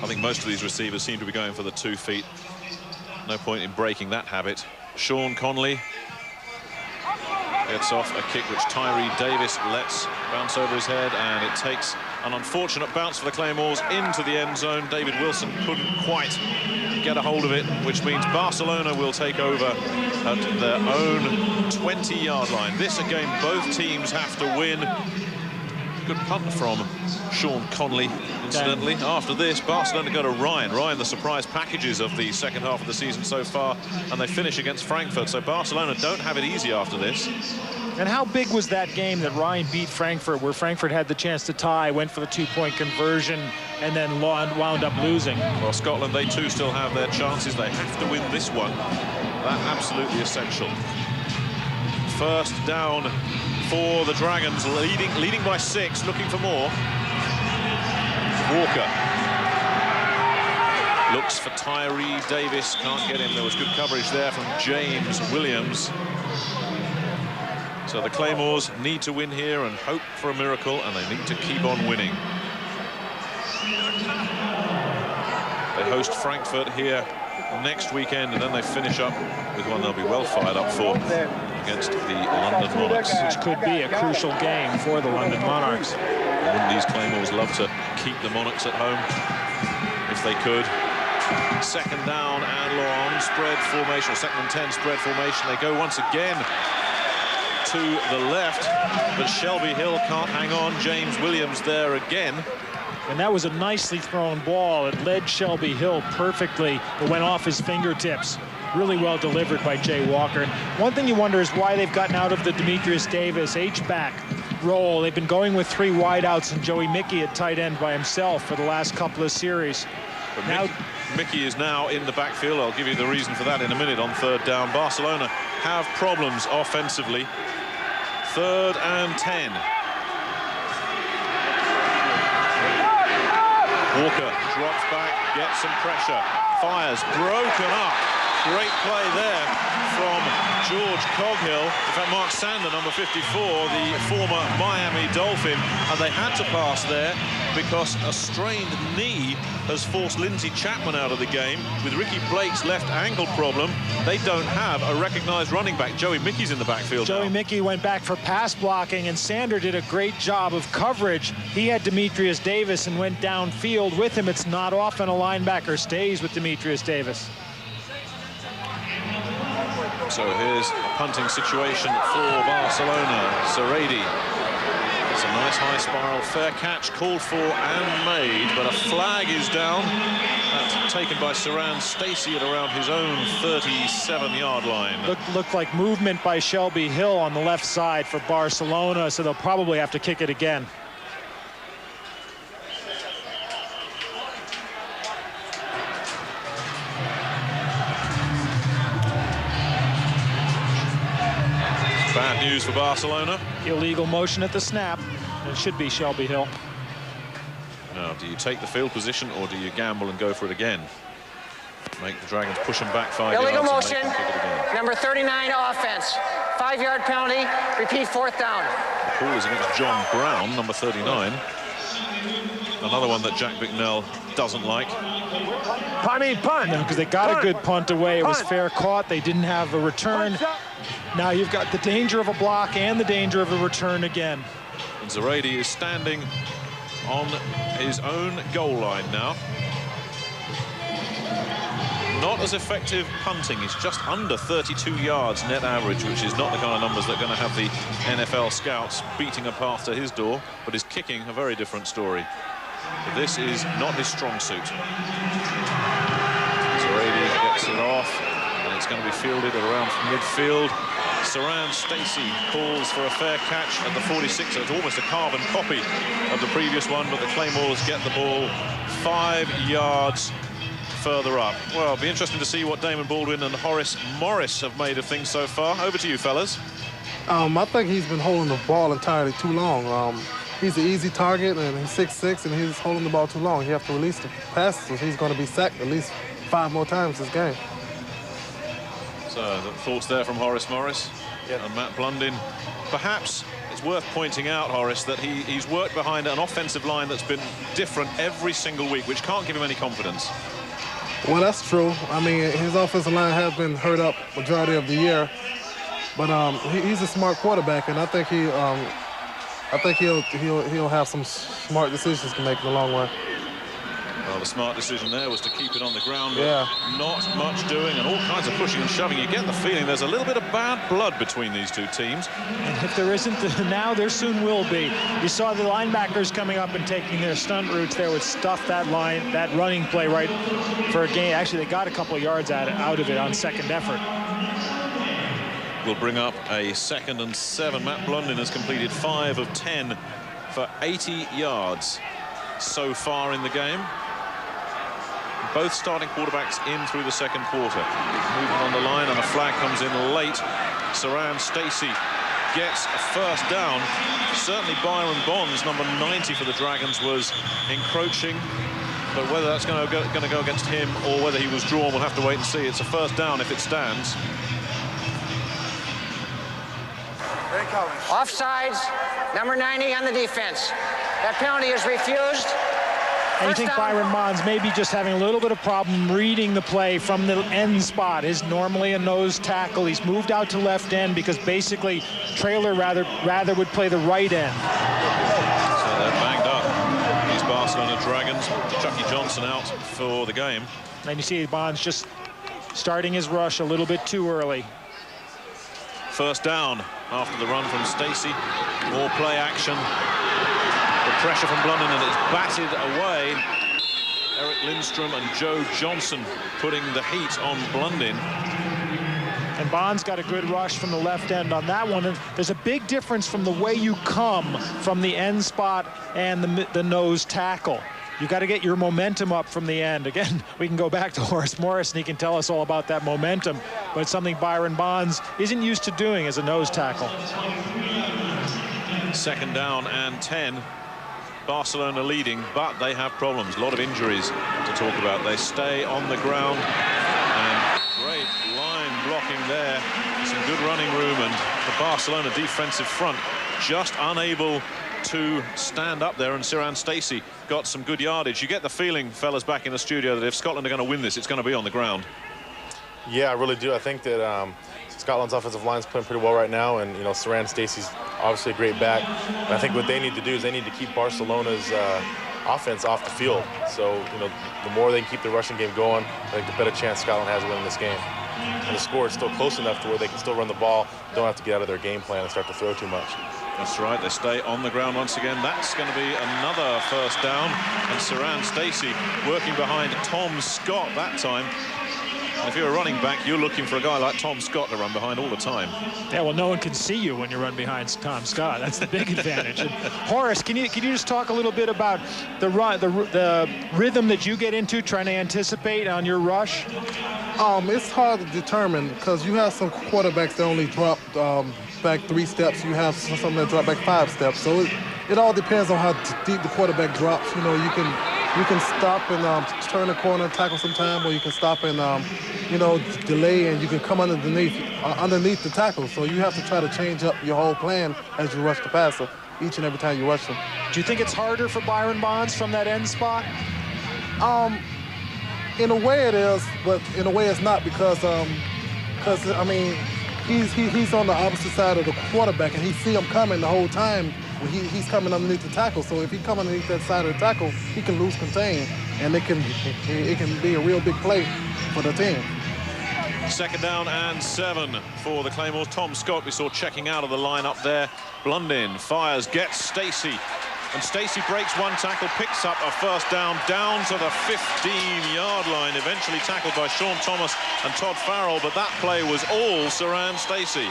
I think most of these receivers seem to be going for the 2 feet. No point in breaking that habit. Sean Conley gets off a kick which Tyree Davis lets bounce over his head, and it takes an unfortunate bounce for the Claymores into the end zone. David Wilson couldn't quite get a hold of it, which means Barcelona will take over at their own 20-yard line. This a game both teams have to win. Good punt from Sean Conley, incidentally. After this, Barcelona go to Ryan. Ryan, the surprise packages of the second half of the season so far, and they finish against Frankfurt. So Barcelona don't have it easy after this. And how big was that game that Ryan beat Frankfurt, where Frankfurt had the chance to tie, went for the 2-point conversion, and then wound up losing? Well, Scotland, they too still have their chances. They have to win this one. That's absolutely essential. First down for the Dragons, leading by 6, looking for more. Walker looks for Tyree Davis, can't get him. There was good coverage there from James Williams. So the Claymores need to win here and hope for a miracle, and they need to keep on winning. They host Frankfurt here next weekend, and then they finish up with one they'll be well fired up for against the London Monarchs. Which could be a crucial game for the London Monarchs. Wouldn't these Claymores love to keep the Monarchs at home if they could? Second down and long, spread formation, or 2nd and 10 spread formation. They go once again to the left, but Shelby Hill can't hang on. James Williams there again. And that was a nicely thrown ball. It led Shelby Hill perfectly, but went off his fingertips. Really well delivered by Jay Walker. And one thing you wonder is why they've gotten out of the Demetrius Davis H-back role. They've been going with 3 wideouts and Joey Mickey at tight end by himself for the last couple of series. But now Mickey is now in the backfield. I'll give you the reason for that in a minute on 3rd down. Barcelona have problems offensively. 3rd and 10. Walker drops back, gets some pressure, fires, broken up. Great play there from George Coghill. In fact, Mark Sander, number 54, the former Miami Dolphin, and they had to pass there because a strained knee has forced Lindsey Chapman out of the game. With Ricky Blake's left ankle problem, they don't have a recognized running back. Joey Mickey's in the backfield Joey now. Mickey went back for pass blocking, and Sander did a great job of coverage. He had Demetrius Davis and went downfield with him. It's not often a linebacker stays with Demetrius Davis. So here's a punting situation for Barcelona. Zarady. It's a nice high spiral. Fair catch called for and made, but a flag is down. That's taken by Saran Stacey at around his own 37-yard line. Looked like movement by Shelby Hill on the left side for Barcelona, so they'll probably have to kick it again. Bad news for Barcelona. Illegal motion at the snap. It should be Shelby Hill. Now, do you take the field position or do you gamble and go for it again? Make the Dragons push them back 5 yards. Illegal motion. Number 39 offense. 5-yard penalty. Repeat 4th down. The call is against John Brown, number 39. Another one that Jack Bicknell doesn't like. Punt, because they got a good punt away. It was fair caught. They didn't have a return. Now you've got the danger of a block and the danger of a return again. And Zarady is standing on his own goal line now. Not as effective punting. He's just under 32 yards net average, which is not the kind of numbers that are going to have the NFL scouts beating a path to his door, but his kicking, a very different story. But this is not his strong suit. Zarady gets it off, and it's going to be fielded at around midfield. Saran Stacey calls for a fair catch at the 46. It's almost a carbon copy of the previous one, but the Claymores get the ball 5 yards further up. Well, it'll be interesting to see what Damon Baldwin and Horace Morris have made of things so far. Over to you, fellas. I think he's been holding the ball entirely too long. He's an easy target, and he's 6'6", and he's holding the ball too long. You have to release the passes, so he's going to be sacked at least 5 more times this game. So, the thoughts there from Horace Morris and Matt Blundin. Perhaps it's worth pointing out, Horace, that he's worked behind an offensive line that's been different every single week, which can't give him any confidence. Well, that's true. I mean, his offensive line has been hurt up majority of the year, but he's a smart quarterback, and I think he'll have some smart decisions to make in the long run. Well, the smart decision there was to keep it on the ground, but not much doing and all kinds of pushing and shoving. You get the feeling there's a little bit of bad blood between these two teams. And if there isn't now, there soon will be. You saw the linebackers coming up and taking their stunt routes there, would stuff that running play right for a gain. Actually, they got a couple of yards out of it on second effort. We'll bring up a 2nd and 7. Matt Blundin has completed 5 of 10 for 80 yards so far in the game. Both starting quarterbacks in through the second quarter. Movement on the line, and a flag comes in late. Saran Stacey gets a first down. Certainly Byron Bonds, number 90 for the Dragons, was encroaching. But whether that's going to go against him or whether he was drawn, we'll have to wait and see. It's a first down if it stands. Offsides, number 90 on the defense. That penalty is refused. And you think Byron Bonds may be just having a little bit of problem reading the play from the end spot. Is normally a nose tackle. He's moved out to left end because basically Traylor rather would play the right end. So they're banged up. These Barcelona Dragons. Chucky Johnson out for the game. And you see Bonds just starting his rush a little bit too early. First down after the run from Stacey. More play action. The pressure from Blunden, and it's batted away. Eric Lindstrom and Joe Johnson putting the heat on Blunden. And Bonds got a good rush from the left end on that one. And there's a big difference from the way you come from the end spot and the nose tackle. You got to get your momentum up from the end. Again, we can go back to Horace Morris and he can tell us all about that momentum, but it's something Byron Bonds isn't used to doing as a nose tackle. Second down and 10. Barcelona leading, but they have problems. A lot of injuries to talk about. They stay on the ground, and great line blocking there. Some good running room, and the Barcelona defensive front just unable to stand up there, and Ciaran Stacey got some good yardage. You get the feeling, fellas back in the studio, that if Scotland are going to win this, it's going to be on the ground. Yeah, I really do. I think that Scotland's offensive line is playing pretty well right now, and Ciaran Stacey's obviously a great back. And I think what they need to do is they need to keep Barcelona's offense off the field. So the more they can keep the rushing game going, I think the better chance Scotland has of winning this game. And the score is still close enough to where they can still run the ball, don't have to get out of their game plan and start to throw too much. That's right, they stay on the ground once again. That's going to be another first down, and Ciaran Stacey working behind Tom Scott that time. And if you're a running back, you're looking for a guy like Tom Scott to run behind all the time. Yeah, well, no one can see you when you run behind Tom Scott. That's the big advantage. And Horace, can you just talk a little bit about the rhythm that you get into trying to anticipate on your rush? It's hard to determine because you have some quarterbacks that only drop back 3 steps. You have some that drop back 5 steps. So it all depends on how deep the quarterback drops. You can stop and turn the corner and tackle sometime, or you can stop and delay, and you can come underneath the tackle. So you have to try to change up your whole plan as you rush the passer each and every time you rush them. Do you think it's harder for Byron Bonds from that end spot? In a way it is, but in a way it's not because I mean he's on the opposite side of the quarterback, and he see him coming the whole time. He's coming underneath the tackle, so if he come underneath that side of the tackle, he can lose contain, and it can be a real big play for the team. Second down and 7 for the Claymores. Tom Scott we saw checking out of the lineup there. Blunden fires, gets Stacey, and Stacey breaks one tackle, picks up a first down to the 15-yard line, eventually tackled by Sean Thomas and Todd Farrell, but that play was all Ciaran Stacey.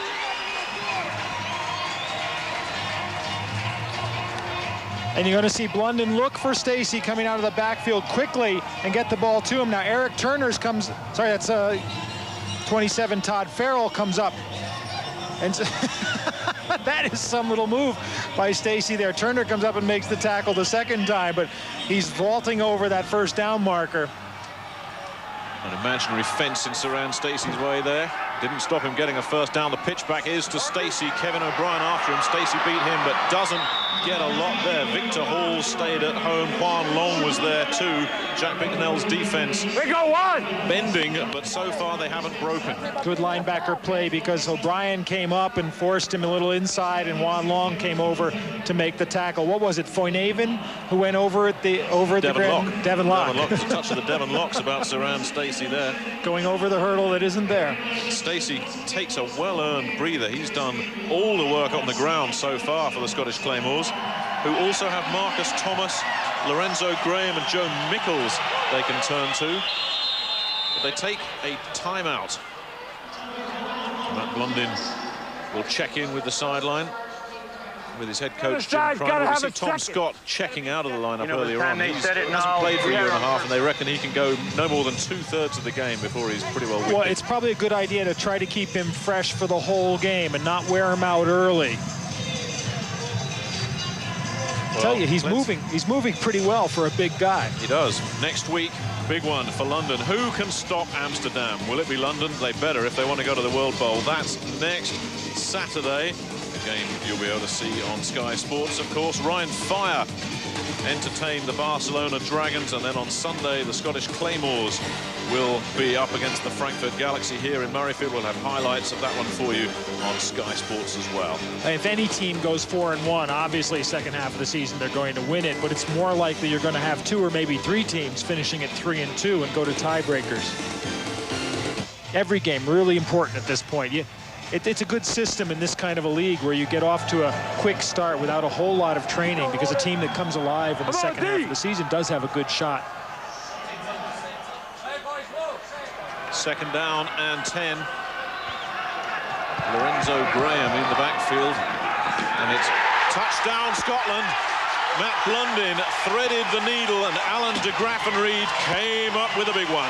And you're going to see Blunden look for Stacey coming out of the backfield quickly and get the ball to him. Now Eric Turner's comes, sorry, that's 27 Todd Farrell comes up. And that is some little move by Stacey there. Turner comes up and makes the tackle the second time, but he's vaulting over that first down marker. An imaginary fence in Ciaran Stacey's way there. Didn't stop him getting a first down. The pitch back is to Stacey. Kevin O'Brien after him. Stacey beat him, but doesn't get a lot there. Victor Hall stayed at home. Quan Long was there too. Jack Bicknell's defense. We go one! Bending, but so far they haven't broken. Good linebacker play because O'Brien came up and forced him a little inside, and Quan Long came over to make the tackle. What was it, Foynaven who went over at the Devon Lock. Devon Lock. Just a touch of the Devon Locks about Ciaran Stacey there. Going over the hurdle that isn't there. Stacey takes a well-earned breather. He's done all the work on the ground so far for the Scottish Claymores, who also have Marcus Thomas, Lorenzo Graham and Joe Mickles they can turn to. But they take a timeout. Matt Blunden will check in with the sideline. with his head coach Jim Prime. We see Tom Scott checking out of the lineup earlier on. He hasn't played for a year and a half, and they reckon he can go no more than 2/3 of the game before he's pretty well Well, it's probably a good idea to try to keep him fresh for the whole game and not wear him out early. I tell you, he's moving pretty well for a big guy. He does. Next week, big one for London. Who can stop Amsterdam? Will it be London? They better if they want to go to the World Bowl. That's next Saturday. A game you'll be able to see on Sky Sports, of course. Ryan Fire entertain the Barcelona Dragons, and then on Sunday the Scottish Claymores will be up against the Frankfurt Galaxy here in Murrayfield. We'll have highlights of that one for you on Sky Sports as well. If any team goes 4-1, obviously second half of the season they're going to win it, but it's more likely you're going to have 2 or maybe 3 teams finishing at 3-2 and go to tiebreakers. Every game really important at this point. It's a good system in this kind of a league where you get off to a quick start without a whole lot of training, because a team that comes alive in the second half of the season does have a good shot. Second down and 10. Lorenzo Graham in the backfield, and it's touchdown Scotland. Matt Blundin threaded the needle, and Alan de Graffenried came up with a big one.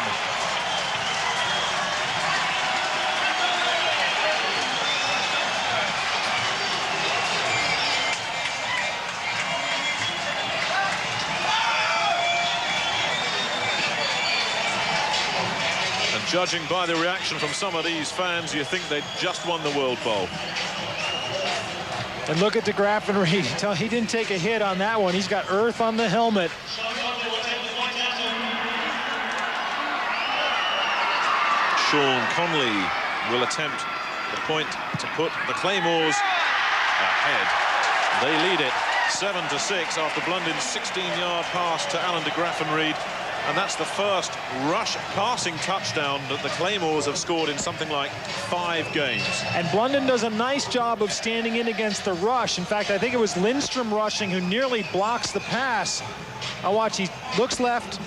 Judging by the reaction from some of these fans, you think they'd just won the World Bowl. And look at de Graffenried. He didn't take a hit on that one. He's got earth on the helmet. Sean Conley will attempt the point to put the Claymores ahead. They lead it 7-6 after Blundin's 16-yard pass to Alan de Graffenried. And that's the first rush passing touchdown that the Claymores have scored in something like 5 games. And Blundin does a nice job of standing in against the rush. In fact, I think it was Lindstrom rushing who nearly blocks the pass. Now watch, he looks left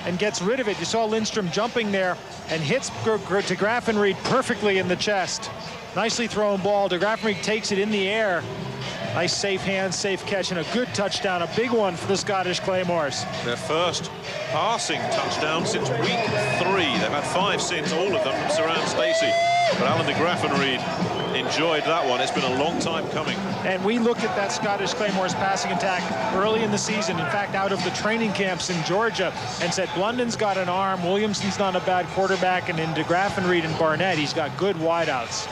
and gets rid of it. You saw Lindstrom jumping there and hits de Graffenried perfectly in the chest. Nicely thrown ball. De Graffenried takes it in the air. Nice safe hand, safe catch, and a good touchdown. A big one for the Scottish Claymores. Their first passing touchdown since week 3. They've had 5 since, all of them from Sir Ann Stacey. But Alan de Graffenried enjoyed that one. It's been a long time coming. And we looked at that Scottish Claymores passing attack early in the season, in fact, out of the training camps in Georgia, and said Blundin's got an arm, Williamson's not a bad quarterback, and in de Graffenried and Barnett, he's got good wideouts.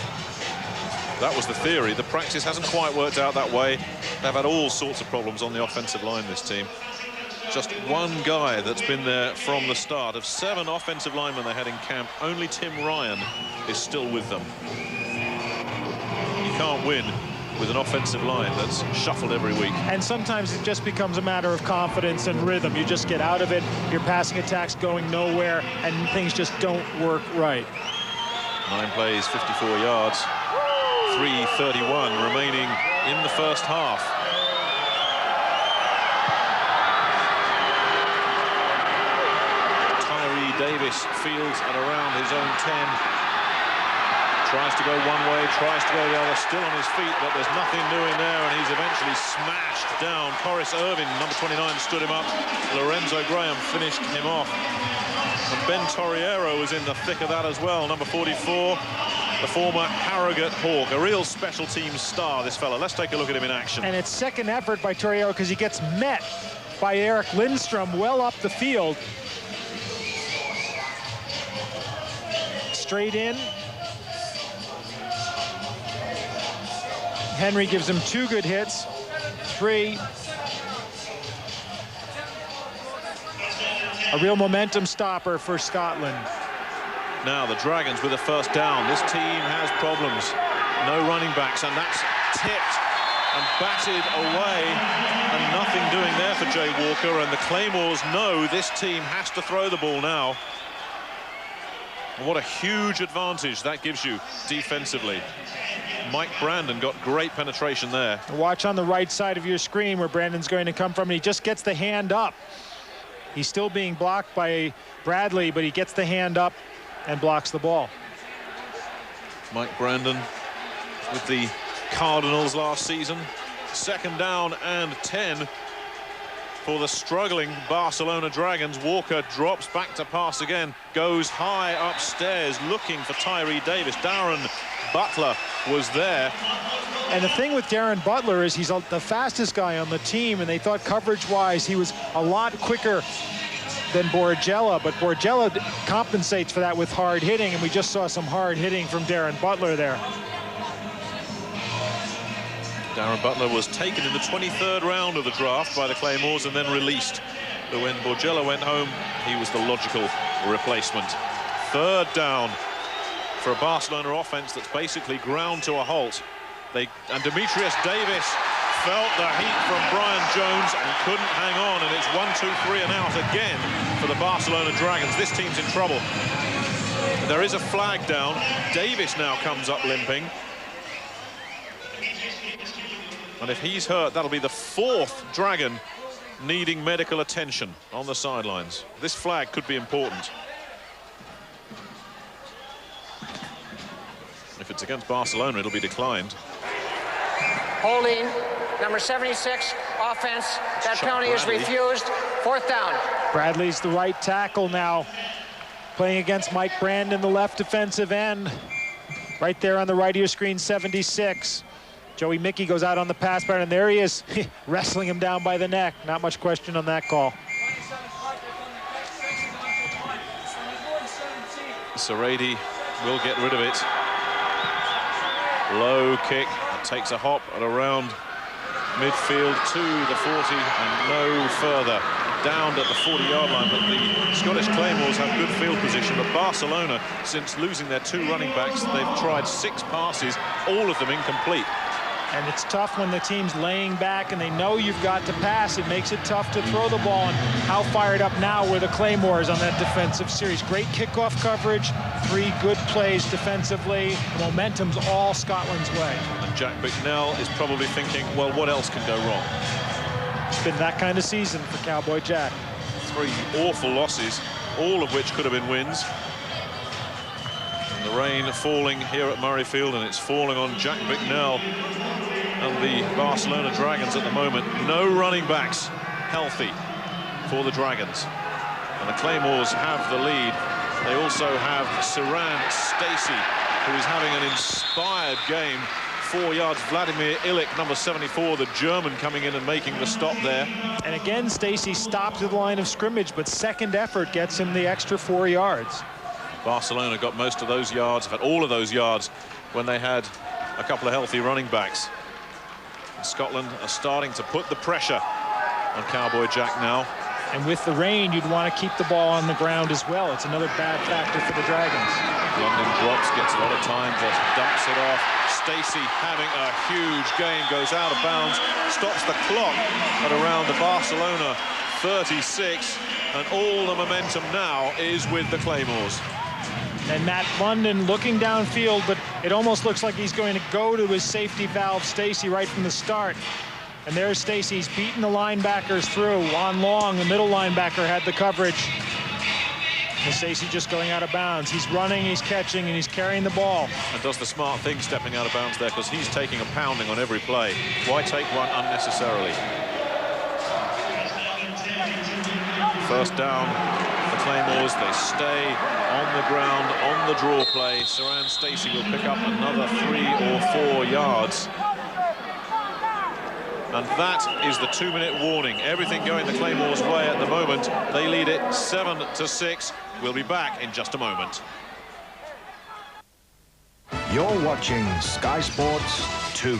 That was the theory. The practice hasn't quite worked out that way. They've had all sorts of problems on the offensive line, this team. Just one guy that's been there from the start. Of 7 offensive linemen they had in camp, only Tim Ryan is still with them. You can't win with an offensive line that's shuffled every week. And sometimes it just becomes a matter of confidence and rhythm. You just get out of it, your passing attack's going nowhere, and things just don't work right. 9 plays, 54 yards. 3:31 remaining in the first half. Tyree Davis fields at around his own 10. Tries to go one way, tries to go the other, still on his feet, but there's nothing doing there, and he's eventually smashed down. Corris Irvin, number 29, stood him up. Lorenzo Graham finished him off. And Ben Torriero was in the thick of that as well, number 44. The former Harrogate Hawk, a real special teams star, this fella. Let's take a look at him in action. And it's second effort by Torriero because he gets met by Eric Lindstrom well up the field. Straight in. Henry gives him 2 good hits. 3. A real momentum stopper for Scotland. Now the Dragons with a first down. This team has problems. No running backs, and that's tipped and batted away, and nothing doing there for Jay Walker. And the Claymores know this team has to throw the ball now. And what a huge advantage that gives you defensively. Mike Brandon got great penetration there. Watch on the right side of your screen where Brandon's going to come from, and he just gets the hand up. He's still being blocked by Bradley, but he gets the hand up and blocks the ball. Mike Brandon with the Cardinals last season. Second down and 10 for the struggling Barcelona Dragons. Walker drops back to pass again, goes high upstairs looking for Tyree Davis. Darren Butler was there. And the thing with Darren Butler is he's the fastest guy on the team, and they thought coverage-wise he was a lot quicker than Borgella, but Borgella compensates for that with hard hitting, and we just saw some hard hitting from Darren Butler there. Darren Butler was taken in the 23rd round of the draft by the Claymores and then released. But when Borgella went home, he was the logical replacement. Third down for a Barcelona offense that's basically ground to a halt. And Demetrius Davis felt the heat from Brian Jones and couldn't hang on, and it's 1, 2, 3 and out again for the Barcelona Dragons. This team's in trouble. There is a flag down. Davis now comes up limping. And if he's hurt, that'll be the 4th Dragon needing medical attention on the sidelines. This flag could be important. If it's against Barcelona, it'll be declined. Holding, number 76, offense. That penalty is refused. 4th down. Bradley's the right tackle now, playing against Mike Brandon, the left defensive end. Right there on the right of your screen, 76. Joey Mickey goes out on the pass pattern, and there he is, wrestling him down by the neck. Not much question on that call. Serradi will get rid of it. Low kick, takes a hop at around midfield to the 40 and no further. Down at the 40-yard line, but the Scottish Claymores have good field position. But Barcelona, since losing their 2 running backs, they've tried 6 passes, all of them incomplete. And it's tough when the team's laying back and they know you've got to pass. It makes it tough to throw the ball. And how fired up now were the Claymores on that defensive series. Great kickoff coverage, 3 good plays defensively. The momentum's all Scotland's way. And Jack Bicknell is probably thinking, well, what else can go wrong? It's been that kind of season for Cowboy Jack. 3 awful losses, all of which could have been wins. And the rain falling here at Murrayfield, and it's falling on Jack Bicknell and the Barcelona Dragons at the moment. No running backs healthy for the Dragons. And the Claymores have the lead. They also have Siran Stacey, who is having an inspired game. 4 yards. Vladimir Illich, number 74, the German, coming in and making the stop there. And again, Stacey stopped at the line of scrimmage, but second effort gets him the extra 4 yards. Barcelona got most of those yards, in fact, all of those yards, when they had a couple of healthy running backs. And Scotland are starting to put the pressure on Cowboy Jack now. And with the rain, you'd want to keep the ball on the ground as well. It's another bad factor for the Dragons. London drops, gets a lot of time, just dumps it off. Stacey having a huge game, goes out of bounds, stops the clock at around the Barcelona 36, and all the momentum now is with the Claymores. And Matt London looking downfield, but it almost looks like he's going to go to his safety valve, Stacey, right from the start. And there's Stacey. He's beating the linebackers through. On long, the middle linebacker had the coverage. And Stacey just going out of bounds. He's running, he's catching, and he's carrying the ball. And does the smart thing stepping out of bounds there, because he's taking a pounding on every play. Why take one unnecessarily? First down, the Claymores. They stay on the ground, on the draw play. Siran Stacey will pick up another 3 or 4 yards. And that is the 2-minute warning. Everything going the Claymores' way at the moment. They lead it 7-6. We'll be back in just a moment. You're watching Sky Sports 2.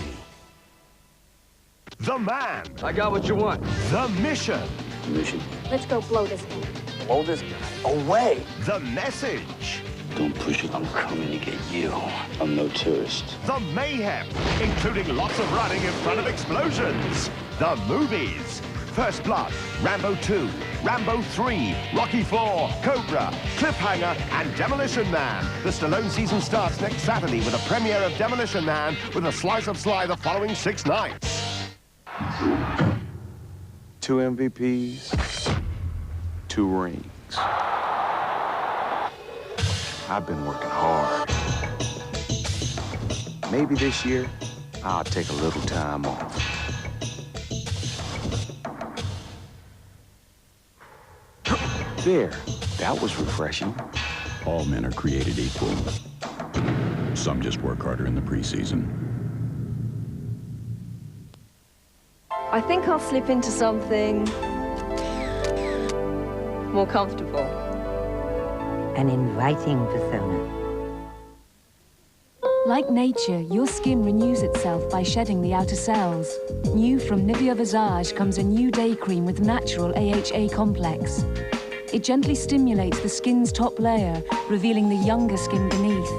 The man. I got what you want. The mission. Mission. Let's go blow this guy. Blow this guy away. The message. Don't push it. I'm coming to get you. I'm no tourist. The mayhem, including lots of running in front of explosions. The movies. First Blood, Rambo 2, Rambo 3, Rocky 4, Cobra, Cliffhanger, and Demolition Man. The Stallone season starts next Saturday with a premiere of Demolition Man with a slice of Sly the following 6 nights. 2 MVPs, 2 rings. I've been working hard. Maybe this year, I'll take a little time off. There, that was refreshing. All men are created equal. Some just work harder in the preseason. I think I'll slip into something more comfortable. An inviting persona. Like nature, your skin renews itself by shedding the outer cells. New from Nivea Visage comes a new day cream with natural AHA complex. It gently stimulates the skin's top layer, revealing the younger skin beneath.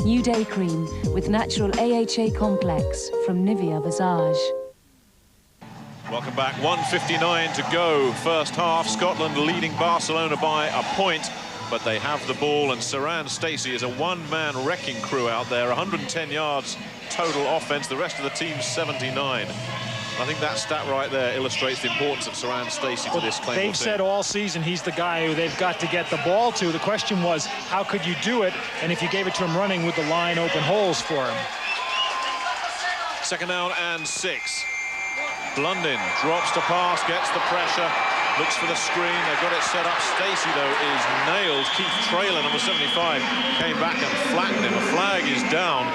New day cream with natural AHA complex from Nivea Visage. Welcome back. 1:59 to go. First half, Scotland leading Barcelona by a point. But they have the ball, and Saran Stacey is a one-man wrecking crew out there. 110 yards total offense. The rest of the team's 79. I think that stat right there illustrates the importance of Saran Stacey to this Claymore team. They've said all season he's the guy who they've got to get the ball to. The question was, how could you do it? And if you gave it to him running, would the line open holes for him? Second down and 6. Blundin drops to pass, gets the pressure. Looks for the screen, they've got it set up. Stacey, though, is nailed. Keith Traylor, number 75, came back and flattened him. A flag is down.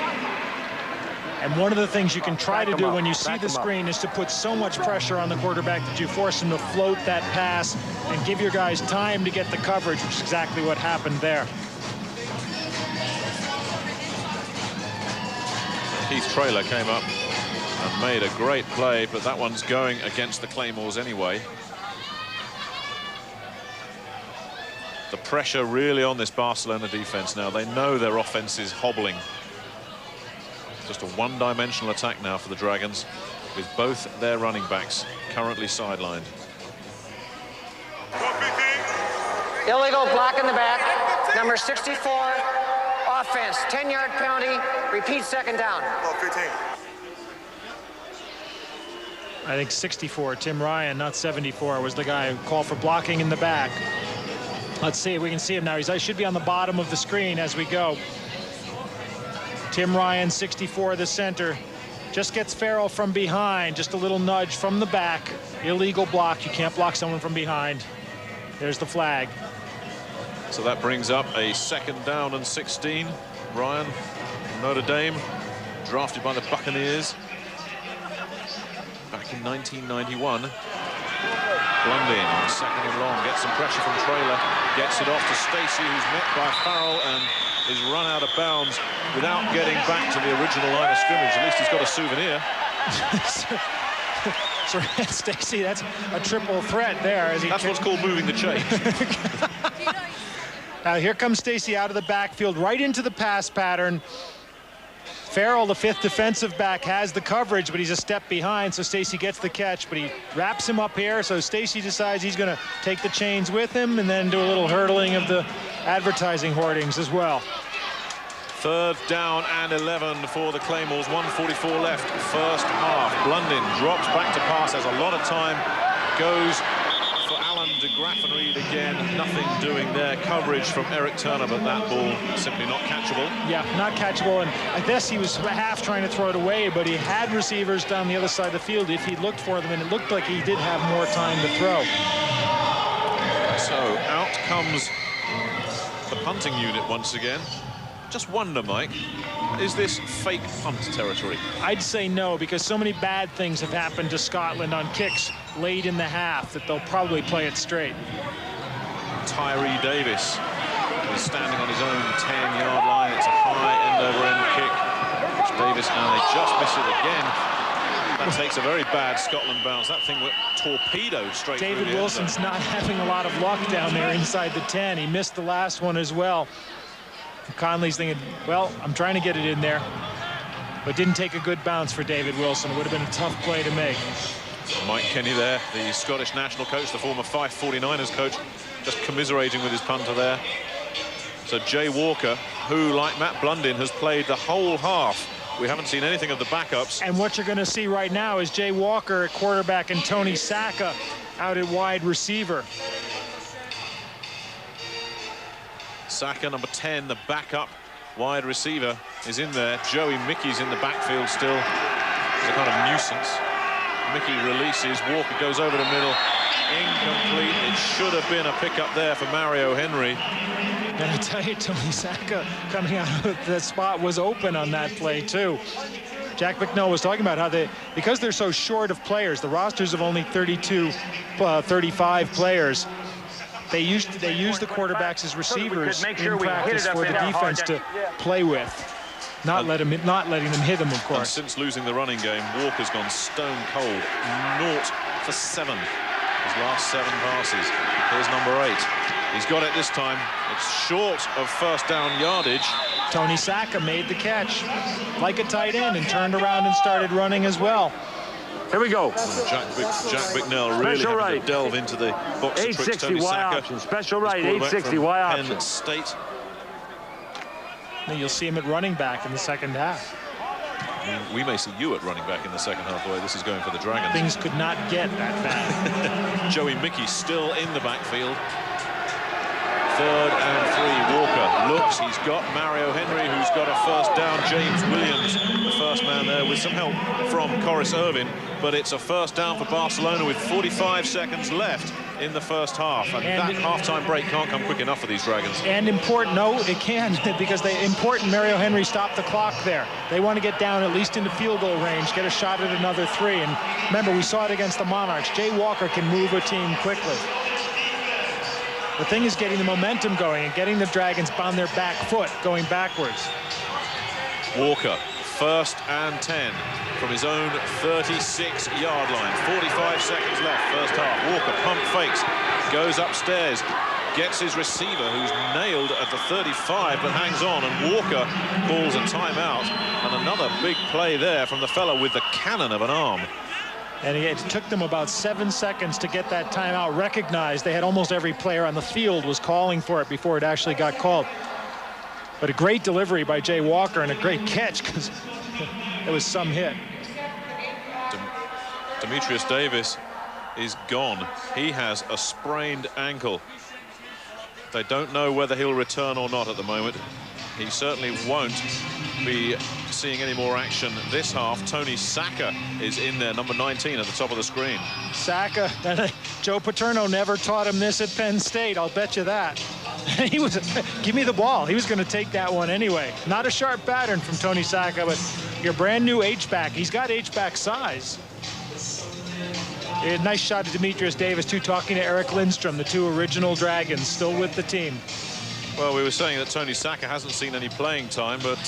And one of the things you can try to do when you see the screen is to put so much pressure on the quarterback that you force him to float that pass and give your guys time to get the coverage, which is exactly what happened there. Keith Traylor came up and made a great play, but that one's going against the Claymores anyway. The pressure really on this Barcelona defense now. They know their offense is hobbling. Just a one-dimensional attack now for the Dragons, with both their running backs currently sidelined. Illegal block in the back. Number 64, offense. 10-yard penalty. Repeat second down. 15. I think 64, Tim Ryan, not 74, was the guy who called for blocking in the back. Let's see if we can see him now. He should be on the bottom of the screen as we go. Tim Ryan, 64, the center. Just gets Farrell from behind. Just a little nudge from the back. Illegal block. You can't block someone from behind. There's the flag. So that brings up a second down and 16. Ryan, Notre Dame, drafted by the Buccaneers back in 1991. Blundin on second and long, gets some pressure from Traylor, gets it off to Stacey, who's met by Farrell and is run out of bounds without getting back to the original line of scrimmage. At least he's got a souvenir. Saran Stacey, that's a triple threat there. That's what's called moving the chains. Now here comes Stacey out of the backfield, right into the pass pattern. Farrell, the 5th defensive back, has the coverage, but he's a step behind, so Stacey gets the catch, but he wraps him up here, so Stacey decides he's going to take the chains with him and then do a little hurdling of the advertising hoardings as well. Third down and 11 for the Claymores, 1:44 left, first half. Blundin drops back to pass, has a lot of time, goes for Alan de Graffenried again, nothing doing there. Coverage from Eric Turner, but that ball simply not catchable. Yeah, not catchable, and I guess he was half trying to throw it away, but he had receivers down the other side of the field if he looked for them, and it looked like he did have more time to throw. So out comes the punting unit once again. Just wonder, Mike, is this fake punt territory? I'd say no, because so many bad things have happened to Scotland on kicks late in the half that they'll probably play it straight. Tyree Davis is standing on his own 10-yard line. It's a high end-over-end kick, which Davis, and they just miss it again. That takes a very bad Scotland bounce. That thing went torpedo straight through the end zone. David Wilson's not having a lot of luck down there inside the 10. He missed the last one as well. Conley's thinking, well, I'm trying to get it in there, but didn't take a good bounce for David Wilson. It would have been a tough play to make. Mike Kenny there, the Scottish national coach, the former Fife 49ers coach, just commiserating with his punter there. So Jay Walker, who, like Matt Blundin, has played the whole half. We haven't seen anything of the backups. And what you're going to see right now is Jay Walker at quarterback and Tony Saka out at wide receiver. Saka, number 10, the backup wide receiver, is in there. Joey Mickey's in the backfield still. It's a kind of nuisance. Mickey releases, Walker goes over the middle incomplete. It should have been a pickup there for Mario Henry. And I tell you, Tony Saka coming out of the spot was open on that play too. Jack Bicknell was talking about how because they're so short of players, the rosters of only 35 players, they use the quarterbacks as receivers in practice for the defense to play with. Not letting them hit them, of course. And since losing the running game, Walker's gone stone cold. 0 for 7. His last 7 passes. Here's number 8. He's got it this time. It's short of first down yardage. Tony Saka made the catch like a tight end and turned around and started running as well. Here we go. Jack Bicknell really having to delve into the box of tricks. Tony Saka, option. Special right, 860 Y option. Penn State. You'll see him at running back in the second half. We may see you at running back in the second half, the way this is going for the Dragons. Things could not get that bad. Joey Mickey still in the backfield. 3rd and 3. Walker looks. He's got Mario Henry, who's got a first down. James Williams, the first man there, with some help from Corris Irvin. But it's a first down for Barcelona with 45 seconds left in the first half. And that halftime break can't come quick enough for these Dragons. And important, no, it can, because Mario Henry stopped the clock there. They want to get down at least into field goal range, get a shot at another 3. And remember, we saw it against the Monarchs. Jay Walker can move a team quickly. The thing is getting the momentum going and getting the Dragons on their back foot going backwards. Walker, 1st and 10 from his own 36-yard line. 45 seconds left, first half. Walker pump fakes, goes upstairs, gets his receiver, who's nailed at the 35, but hangs on, and Walker calls a timeout. And another big play there from the fellow with the cannon of an arm. And it took them about 7 seconds to get that timeout recognized. They had almost every player on the field was calling for it before it actually got called. But a great delivery by Jay Walker and a great catch, because it was some hit. Demetrius Davis is gone. He has a sprained ankle. They don't know whether he'll return or not at the moment. He certainly won't be seeing any more action this half. Tony Saka is in there, number 19 at the top of the screen. Saka, Joe Paterno never taught him this at Penn State, I'll bet you that. He was, give me the ball. He was going to take that one anyway. Not a sharp pattern from Tony Saka, but your brand new H-back. He's got H-back size. A nice shot of Demetrius Davis, too, talking to Eric Lindstrom, the 2 original Dragons, still with the team. Well, we were saying that Tony Saka hasn't seen any playing time, but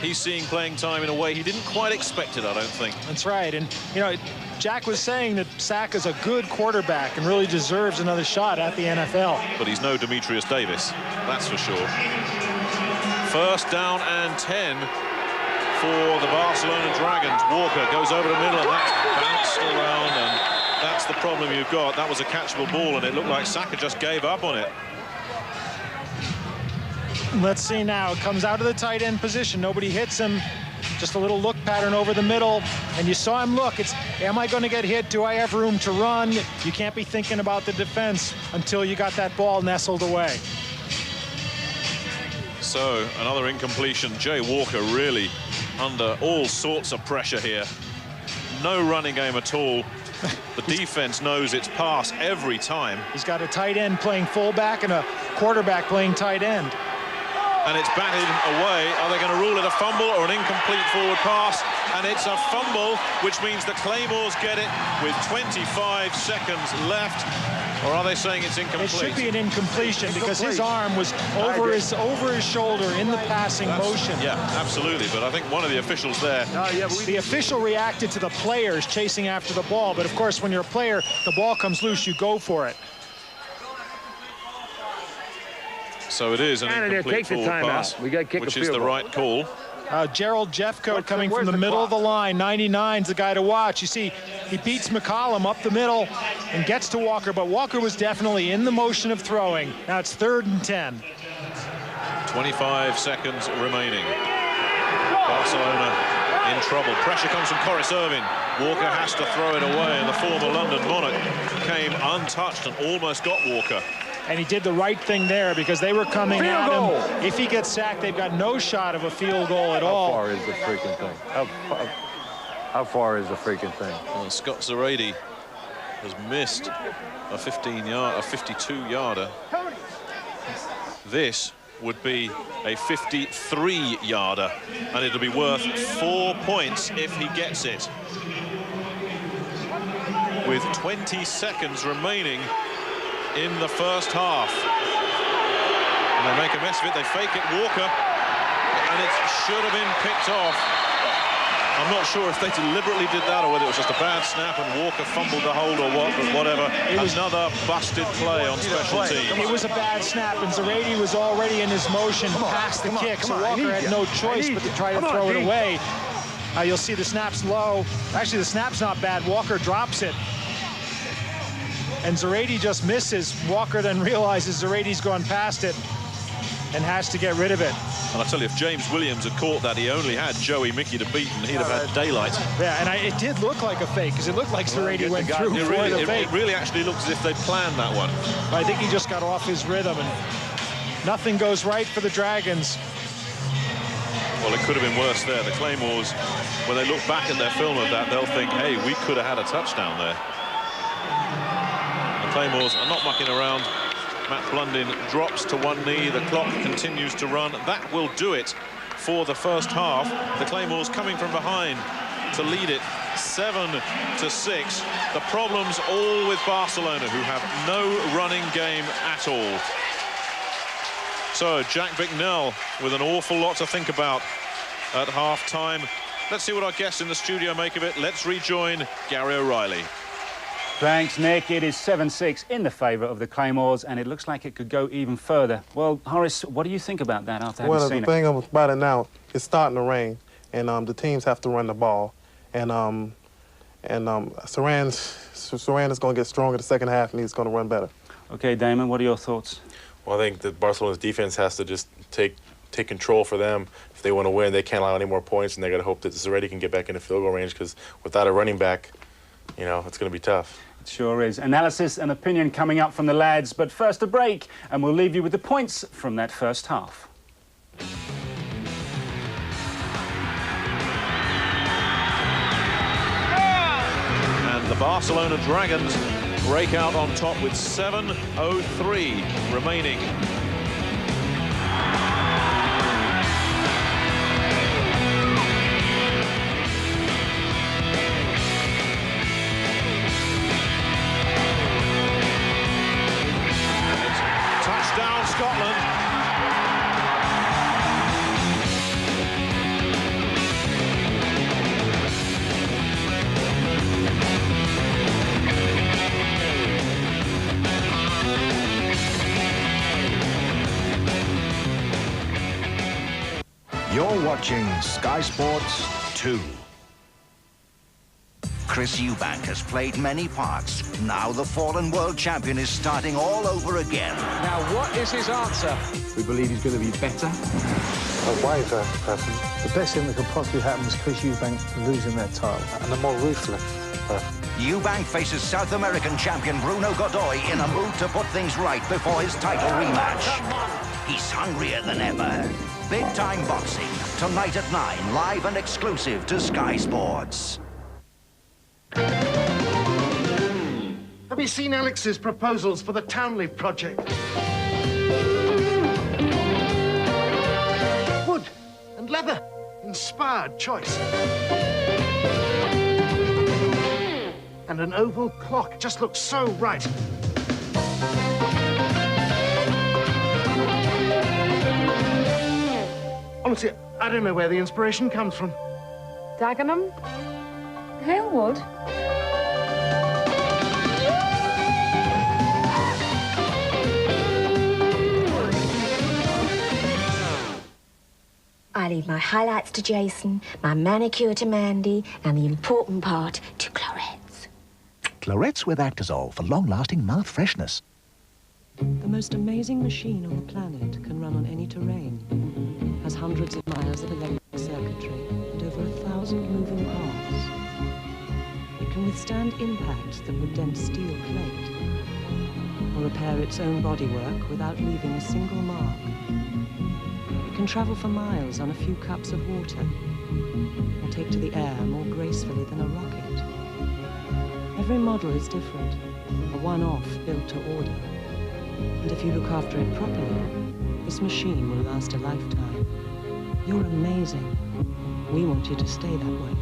he's seeing playing time in a way he didn't quite expect it, I don't think. That's right. And, you know, Jack was saying that Saka's a good quarterback and really deserves another shot at the NFL. But he's no Demetrius Davis, that's for sure. 1st down and 10 for the Barcelona Dragons. Walker goes over the middle, and that's bounced around, and that's the problem you've got. That was a catchable ball, and it looked like Saka just gave up on it. Let's see now. It comes out of the tight end position. Nobody hits him. Just a little look pattern over the middle. And you saw him look. It's, am I going to get hit? Do I have room to run? You can't be thinking about the defense until you got that ball nestled away. So, another incompletion. Jay Walker really under all sorts of pressure here. No running game at all. The defense knows it's pass every time. He's got a tight end playing fullback and a quarterback playing tight end. And it's batted away. Are they going to rule it a fumble or an incomplete forward pass? And it's a fumble, which means the Claymores get it with 25 seconds left. Or are they saying it's incomplete? It should be an incompletion because his arm was over his shoulder in the passing motion. Yeah, absolutely. But I think one of the officials there. The official reacted to the players chasing after the ball. But of course, when you're a player, the ball comes loose, you go for it. So it is an incomplete forward pass, which is the right call. Gerald Jeffcoat coming from the middle of the line. 99's the guy to watch. You see, he beats McCollum up the middle and gets to Walker, but Walker was definitely in the motion of throwing. Now it's 3rd and 10. 25 seconds remaining. Barcelona in trouble. Pressure comes from Corris Irvin. Walker has to throw it away, and the former London Monarch came untouched and almost got Walker. And he did the right thing there because they were coming at him. If he gets sacked, they've got no shot of a field goal at all. How far is the freaking thing? How far is the freaking thing? Well, Scott Zarady has missed a 52-yarder. This would be a 53-yarder, and it'll be worth 4 points if he gets it. With 20 seconds remaining in the first half. And they make a mess of it, they fake it, Walker, and it should have been picked off. I'm not sure if they deliberately did that or whether it was just a bad snap and Walker fumbled the hold or what, but whatever. It was another busted play on special teams. It was a bad snap, and Zarate was already in his motion past the kick, so Walker had no choice but to try to throw it away. You'll see the snap's low. Actually, the snap's not bad. Walker drops it. And Zarate just misses. Walker then realizes Zarate's gone past it and has to get rid of it. And I tell you, if James Williams had caught that, he only had Joey Mickey to beat, and he'd have had daylight. Yeah, and it did look like a fake, because it looked like Zarate went through for the fake. It really actually looks as if they'd planned that one. I think he just got off his rhythm, and nothing goes right for the Dragons. Well, it could have been worse there. The Claymores, when they look back at their film of that, they'll think, hey, we could have had a touchdown there. The Claymores are not mucking around. Matt Blundin drops to one knee. The clock continues to run. That will do it for the first half. The Claymores coming from behind to lead it 7-6. The problem's all with Barcelona, who have no running game at all. So Jack Bicknell with an awful lot to think about at half-time. Let's see what our guests in the studio make of it. Let's rejoin Gary O'Reilly. Thanks, Nick. It is 7-6 in the favour of the Claymores, and it looks like it could go even further. Well, Horace, what do you think about that after having seen it? Well, the thing about it now, it's starting to rain, and the teams have to run the ball. And Saran is going to get stronger the second half, and he's going to run better. Okay, Damon, what are your thoughts? Well, I think that Barcelona's defense has to just take control for them. If they want to win, they can't allow any more points, and they got to hope that Zarate can get back into field goal range, because without a running back, you know, it's going to be tough. It sure is. Analysis and opinion coming up from the lads, but first a break, and we'll leave you with the points from that first half. And the Barcelona Dragons break out on top with 7:03 remaining. Touchdown, Scotland. You're watching Sky Sports 2. Chris Eubank has played many parts. Now the fallen world champion is starting all over again. Now, what is his answer? We believe he's going to be better. Why is that, person? The best thing that could possibly happen is Chris Eubank losing that title. And the more ruthless. Eubank faces South American champion Bruno Godoy in a move to put things right before his title rematch. He's hungrier than ever. Big time boxing, tonight at 9, live and exclusive to Sky Sports. Have you seen Alex's proposals for the Townley project? Wood and leather, inspired choice. And an oval clock just looks so right. Honestly, I don't know where the inspiration comes from. Dagenham? Halewood? I leave my highlights to Jason, my manicure to Mandy, and the important part to Clarets. Clarets with Actazole for long-lasting mouth freshness. The most amazing machine on the planet can run on any terrain, has hundreds of miles of electric circuitry and over 1,000 moving parts. It can withstand impacts that would dent steel plate, or repair its own bodywork without leaving a single mark. It can travel for miles on a few cups of water, or take to the air more gracefully than a rocket. Every model is different, a one-off built to order. And if you look after it properly, this machine will last a lifetime. You're amazing. We want you to stay that way.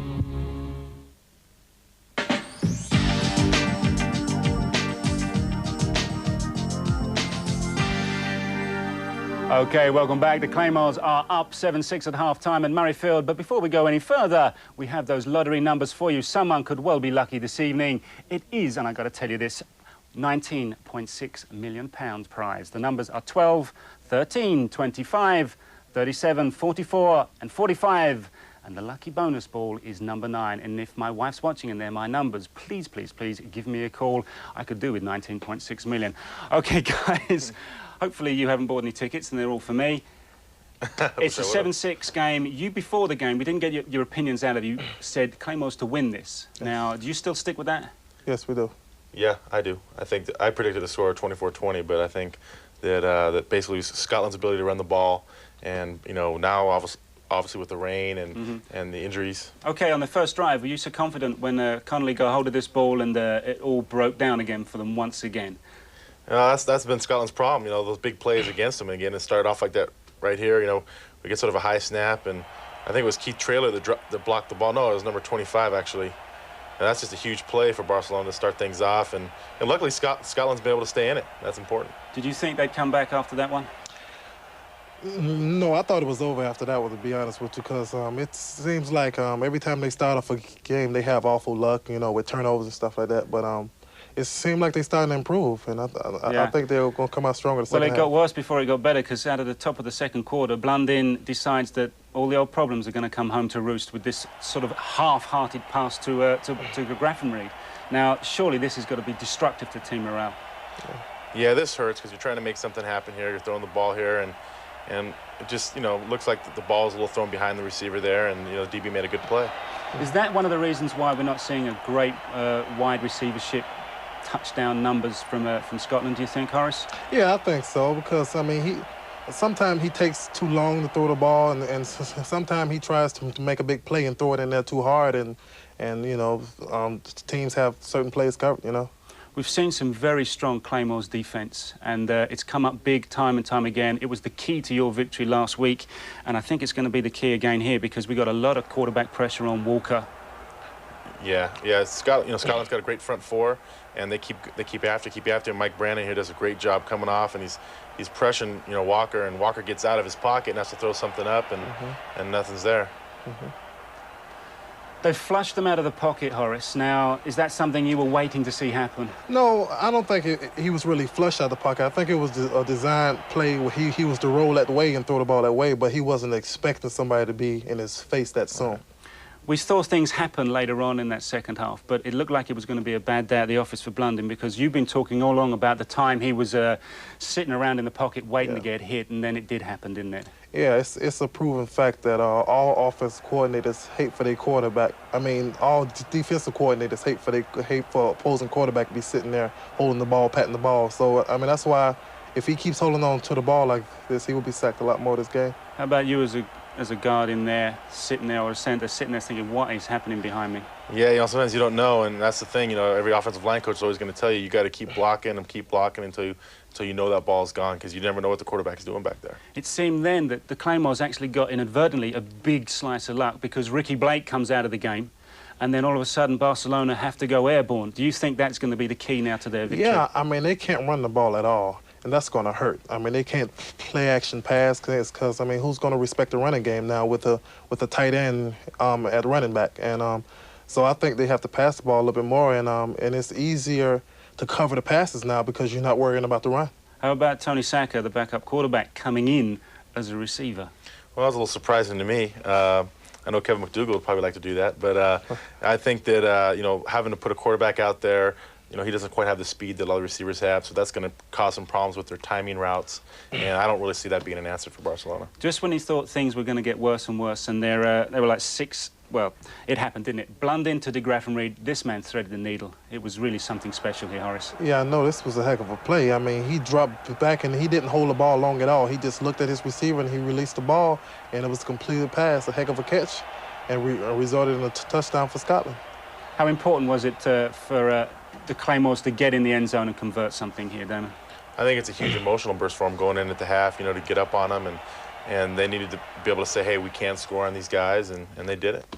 Okay, welcome back. The Claymores are up 7-6 at half-time at Murrayfield. But before we go any further, we have those lottery numbers for you. Someone could well be lucky this evening. It is, and I've got to tell you this, £19.6 million prize. The numbers are 12, 13, 25, 37, 44 and 45. And the lucky bonus ball is number 9. And if my wife's watching and they're my numbers, please, please, please give me a call. I could do with 19.6 million. Okay, guys. Hopefully you haven't bought any tickets and they're all for me. It's a 7-6 game. You, before the game, we didn't get your opinions out of you, said Claymores to win this. Yes. Now, do you still stick with that? Yes, we do. Yeah, I do. I think I predicted a score of 24-20, but I think that that basically Scotland's ability to run the ball, and you know now obviously with the rain and and the injuries. Okay, on the first drive, were you so confident when Connolly got hold of this ball and it all broke down again for them once again? That's been Scotland's problem. You know, those big plays against them. Again, it started off like that right here. You know, we get sort of a high snap, and I think it was Keith Traylor that blocked the ball. No, it was number 25 actually. And that's just a huge play for Barcelona to start things off, and luckily Scotland's been able to stay in it. That's important. Did you think they'd come back after that one? No, I thought it was over after that one, to be honest with you, because it seems like every time they start off a game, they have awful luck, you know, with turnovers and stuff like that. But it seemed like they started to improve, and I think they're going to come out stronger the second half. Well, it got worse before it got better, because out of the top of the second quarter, Blundin decides that all the old problems are going to come home to roost with this sort of half-hearted pass to Grafenried. Now, surely this has got to be destructive to team morale. Yeah, this hurts because you're trying to make something happen here. You're throwing the ball here, and it just, you know, looks like the ball's a little thrown behind the receiver there, and, you know, DB made a good play. Is that one of the reasons why we're not seeing a great wide receivership touchdown numbers from Scotland, do you think, Horace? Yeah, I think so, because, I mean, sometimes he takes too long to throw the ball, and sometimes he tries to make a big play and throw it in there too hard, and you know, teams have certain plays covered, you know. We've seen some very strong Claymores defence, and it's come up big time and time again. It was the key to your victory last week, and I think it's going to be the key again here, because we got a lot of quarterback pressure on Walker. Yeah. Scotland's got a great front four, and they keep after. Mike Brandon here does a great job coming off, and he's pressuring, you know, Walker, and Walker gets out of his pocket and has to throw something up, and nothing's there. They've flushed them out of the pocket, Horace. Now, is that something you were waiting to see happen? No, I don't think he was really flushed out of the pocket. I think it was a designed play where he was to roll that way and throw the ball that way, but he wasn't expecting somebody to be in his face that soon. We saw things happen later on in that second half, but it looked like it was going to be a bad day at the office for Blundin, because you've been talking all along about the time he was sitting around in the pocket waiting to get hit, and then it did happen, didn't it? Yeah, it's a proven fact that all offensive coordinators hate for their quarterback. I mean, all defensive coordinators hate for opposing quarterback to be sitting there holding the ball, patting the ball. So, I mean, that's why if he keeps holding on to the ball like this, he will be sacked a lot more this game. How about you as a guard in there, sitting there, or a center, sitting there thinking, what is happening behind me? Yeah, you know, sometimes you don't know, and that's the thing. You know, every offensive line coach is always going to tell you got to keep blocking until you know that ball's gone, because you never know what the quarterback is doing back there. It seemed then that the Claymores actually got inadvertently a big slice of luck, because Ricky Blake comes out of the game, and then all of a sudden Barcelona have to go airborne. Do you think that's going to be the key now to their victory? Yeah, I mean, they can't run the ball at all, and that's going to hurt. I mean, they can't play action pass because I mean, who's going to respect the running game now with a tight end at running back? And so I think they have to pass the ball a little bit more, and it's easier to cover the passes now because you're not worrying about the run. How about Tony Saka, the backup quarterback, coming in as a receiver? Well, that was a little surprising to me. I know Kevin McDougall would probably like to do that, but I think that you know, having to put a quarterback out there, you know, he doesn't quite have the speed that other receivers have, so that's going to cause some problems with their timing routes, and I don't really see that being an answer for Barcelona. Just when he thought things were going to get worse and worse, and they were like six. Well, it happened, didn't it? Blundin to de Grafenried, this man threaded the needle. It was really something special here, Horace. Yeah, I know, this was a heck of a play. I mean, he dropped back and he didn't hold the ball long at all. He just looked at his receiver and he released the ball, and it was a completed pass, a heck of a catch, and resulted in a touchdown for Scotland. How important was it for the Claymores to get in the end zone and convert something here, Damon? I think it's a huge emotional burst for them going in at the half, you know, to get up on them, and they needed to be able to say, hey, we can score on these guys, and they did it.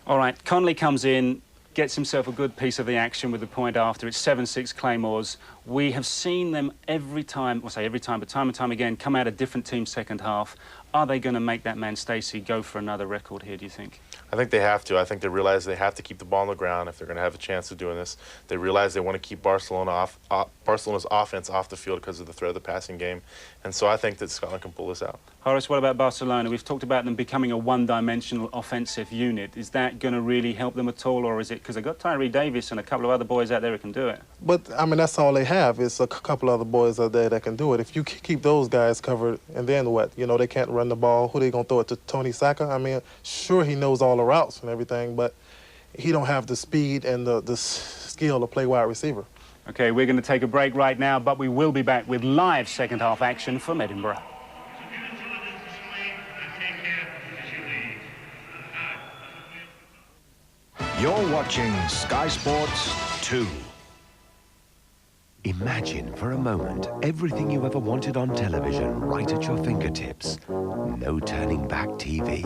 All right, Conley comes in, gets himself a good piece of the action with the point after. It's 7-6 Claymores. We have seen them every time, well, say every time, but time and time again, come out a different team second half. Are they going to make that man Stacey go for another record here, do you think? I think they have to. I think they realize they have to keep the ball on the ground if they're going to have a chance of doing this. They realize they want to keep Barcelona's offense off the field because of the threat of the passing game. And so I think that Scotland can pull this out. Horace, what about Barcelona? We've talked about them becoming a one-dimensional offensive unit. Is that going to really help them at all, or is it because they've got Tyree Davis and a couple of other boys out there who can do it? But, I mean, that's all they have is a couple other boys out there that can do it. If you keep those guys covered, and then what? You know, they can't run the ball. Who they going to throw it to? Tony Saka? I mean, sure, he knows all the routes and everything, but he don't have the speed and the skill to play wide receiver. OK, we're going to take a break right now, but we will be back with live second-half action from Edinburgh. You're watching Sky Sports 2. Imagine for a moment everything you ever wanted on television right at your fingertips. No turning back TV.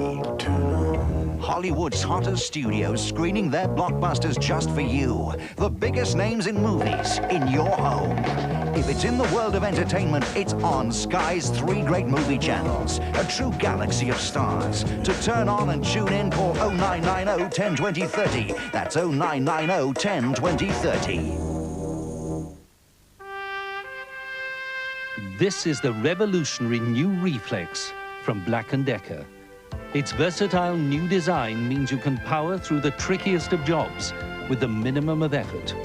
Hollywood's hottest studios screening their blockbusters just for you. The biggest names in movies in your home. If it's in the world of entertainment, it's on Sky's 3 great movie channels. A true galaxy of stars. To turn on and tune in, call 0990 10 20 30. That's 0990 10 20 30. This is the revolutionary new Reflex from Black & Decker. Its versatile new design means you can power through the trickiest of jobs with the minimum of effort.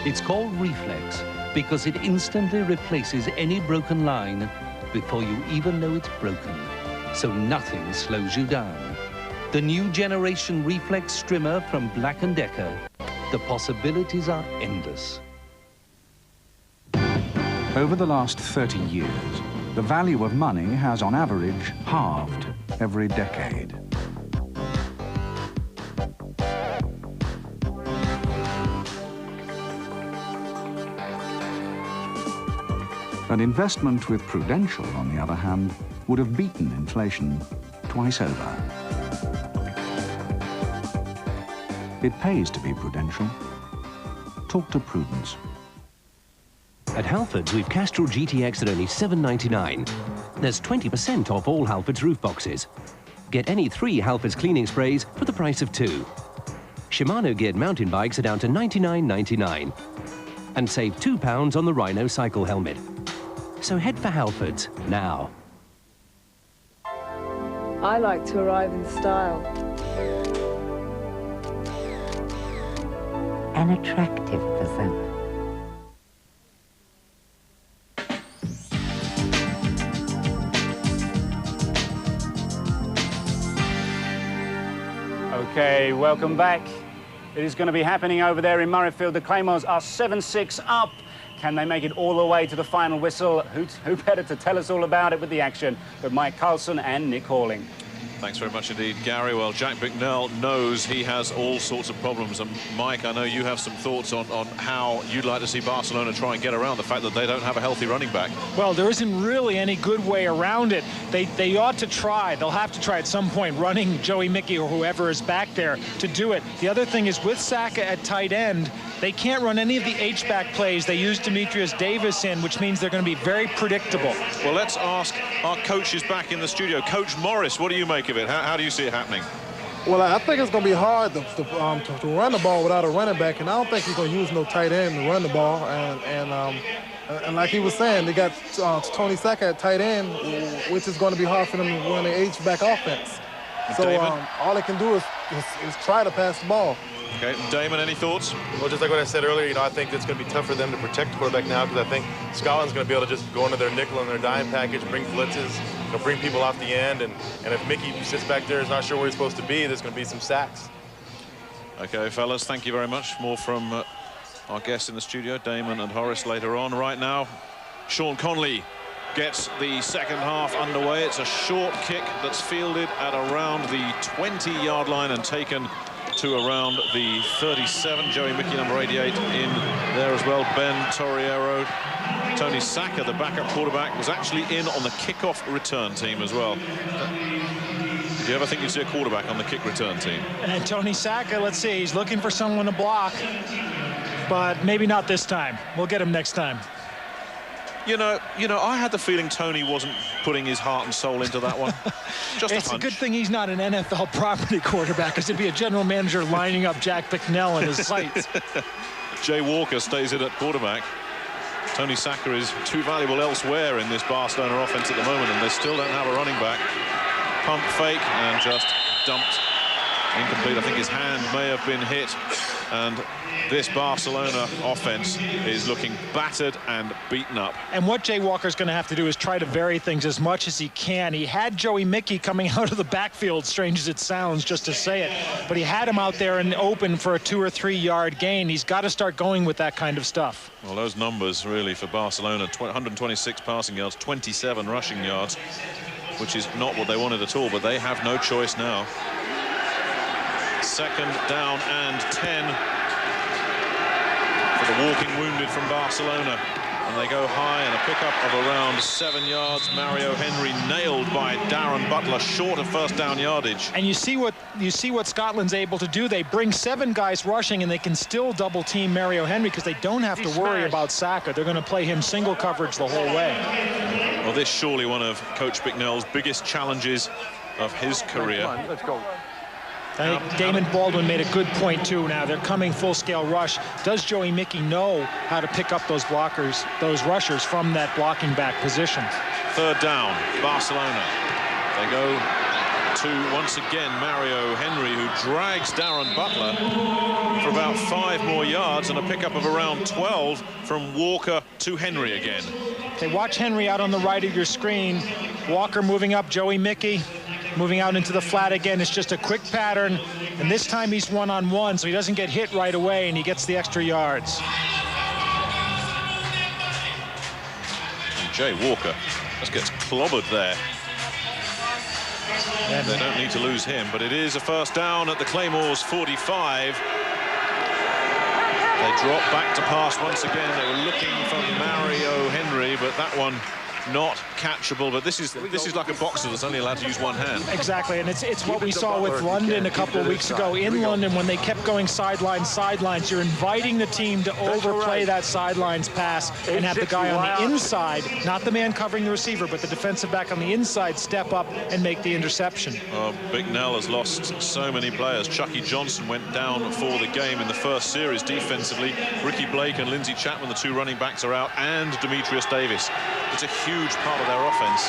It's called Reflex because it instantly replaces any broken line before you even know it's broken, so nothing slows you down. The new generation Reflex trimmer from Black & Decker. The possibilities are endless. Over the last 30 years, the value of money has, on average, halved every decade. An investment with Prudential, on the other hand, would have beaten inflation twice over. It pays to be Prudential. Talk to Prudence. At Halfords, we've Castrol GTX at only $7.99. There's 20% off all Halfords roof boxes. Get any 3 Halfords cleaning sprays for the price of 2. Shimano geared mountain bikes are down to $99.99. And save £2 on the Rhino cycle helmet. So head for Halfords now. I like to arrive in style. An attractive persona. OK, welcome back. It is going to be happening over there in Murrayfield. The Claymores are 7-6 up. Can they make it all the way to the final whistle? Who better to tell us all about it with the action but Mike Carlson and Nick Halling. Thanks very much indeed, Gary. Well, Jack Bicknell knows he has all sorts of problems. And Mike, I know you have some thoughts on how you'd like to see Barcelona try and get around the fact that they don't have a healthy running back. Well, there isn't really any good way around it. They ought to try. They'll have to try at some point running Joey Mickey or whoever is back there to do it. The other thing is with Saka at tight end, they can't run any of the H-back plays they use Demetrius Davis in, which means they're going to be very predictable. Well, let's ask our coaches back in the studio. Coach Morris, what do you make of it? How do you see it happening? Well, I think it's going to be hard to run the ball without a running back, and I don't think he's going to use no tight end to run the ball. And like he was saying, they got Tony Saka at tight end, which is going to be hard for them to run an H-back offense. So all they can do is try to pass the ball. Okay, Damon, any thoughts? Well, just like what I said earlier, you know, I think it's going to be tough for them to protect the quarterback now because I think Scotland's going to be able to just go into their nickel and their dime package, bring blitzes, you know, bring people off the end, and if Mickey sits back there is not sure where he's supposed to be, there's going to be some sacks. Okay, fellas, thank you very much. More from our guests in the studio, Damon and Horace, later on. Right now, Sean Conley gets the second half underway. It's a short kick that's fielded at around the 20-yard line and taken to around the 37. Joey Mickey, number 88, in there as well. Ben Torriero. Tony Saka, the backup quarterback, was actually in on the kickoff return team as well. Did you ever think you'd see a quarterback on the kick return team? And Tony Saka, let's see, he's looking for someone to block, but maybe not this time. We'll get him next time. You know, I had the feeling Tony wasn't putting his heart and soul into that one. Just It's a good thing he's not an NFL property quarterback, because it'd be a general manager lining up Jack Bicknell in his sights. Jay Walker stays in at quarterback. Tony Saka is too valuable elsewhere in this Barcelona offense at the moment, and they still don't have a running back. Pump fake and just dumped. Incomplete. I think his hand may have been hit, and this Barcelona offense is looking battered and beaten up. And what Jay Walker's going to have to do is try to vary things as much as he can. He had Joey Mickey coming out of the backfield, strange as it sounds just to say it, but he had him out there and open for a 2 or 3 yard gain. He's got to start going with that kind of stuff. Well, those numbers really for Barcelona, 126 passing yards, 27 rushing yards, which is not what they wanted at all, but they have no choice now. 2nd down and 10 for the walking wounded from Barcelona. And they go high, and a pickup of around 7 yards. Mario Henry nailed by Darren Butler, short of first down yardage. And you see what Scotland's able to do. They bring 7 guys rushing, and they can still double team Mario Henry because they don't have to worry about Saka. They're going to play him single coverage the whole way. Well, this surely one of Coach Bicknell's biggest challenges of his career. Come on, let's go. I think Damon Baldwin made a good point too. Now they're coming full-scale rush. Does Joey Mickey know how to pick up those blockers, those rushers from that blocking back position? 3rd down, Barcelona. They go to, once again, Mario Henry, who drags Darren Butler for about 5 more yards, and a pickup of around 12 from Walker to Henry again. Okay, watch Henry out on the right of your screen. Walker moving up, Joey Mickey moving out into the flat again. It's just a quick pattern, and this time he's one-on-one, so he doesn't get hit right away, and he gets the extra yards. And Jay Walker just gets clobbered there. And they don't need to lose him, but it is a 1st down at the Claymores 45. They drop back to pass once again. They were looking for Mario Henry, but that one not catchable. But this is like a boxer that's only allowed to use one hand. Exactly, and it's what we saw with London a couple of weeks ago in London when they kept going sidelines. You're inviting the team to overplay that sidelines pass and have the guy on the inside, not the man covering the receiver, but the defensive back on the inside step up and make the interception. Oh, Bicknell has lost so many players. Chucky Johnson went down for the game in the first series defensively. Ricky Blake and Lindsey Chapman, the 2 running backs, are out, and Demetrius Davis. It's a huge part of their offense.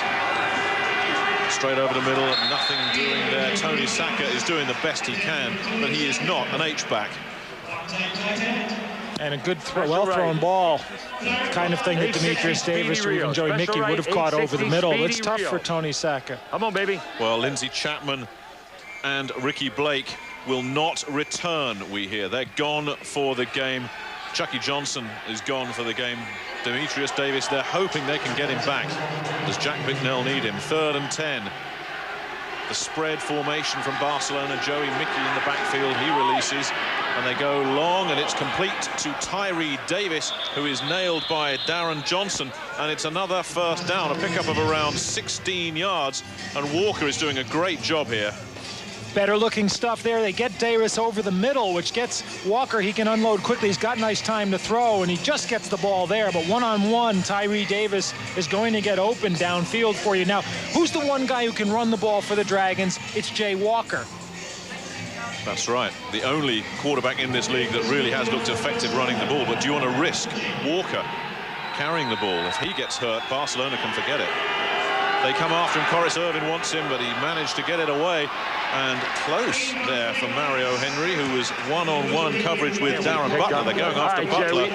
Straight over the middle, and nothing doing there. Tony Saka is doing the best he can, but he is not an H-back. And a good well-thrown ball. Kind of thing that Demetrius Davis or even Joey Mickey would have caught over the middle. It's tough for Tony Saka. Come on, baby. Well, Lindsey Chapman and Ricky Blake will not return, we hear. They're gone for the game. Chucky Johnson is gone for the game. Demetrius Davis, they're hoping they can get him back. Does Jack Bicknell need him? 3rd and 10. The spread formation from Barcelona. Joey Mickey in the backfield. He releases, and they go long, and it's complete to Tyree Davis, who is nailed by Darren Johnson, and it's another 1st down, a pickup of around 16 yards, and Walker is doing a great job here. Better looking stuff there. They get Davis over the middle, which gets Walker. He can unload quickly. He's got nice time to throw, and he just gets the ball there. But one-on-one, Tyree Davis is going to get open downfield for you. Now, who's the one guy who can run the ball for the Dragons? It's Jay Walker. That's right. The only quarterback in this league that really has looked effective running the ball. But do you want to risk Walker carrying the ball? If he gets hurt, Barcelona can forget it. They come after him. Corris Irvin wants him, but he managed to get it away. And close there for Mario Henry, who was one-on-one coverage with Darren Butler. They're going after Butler.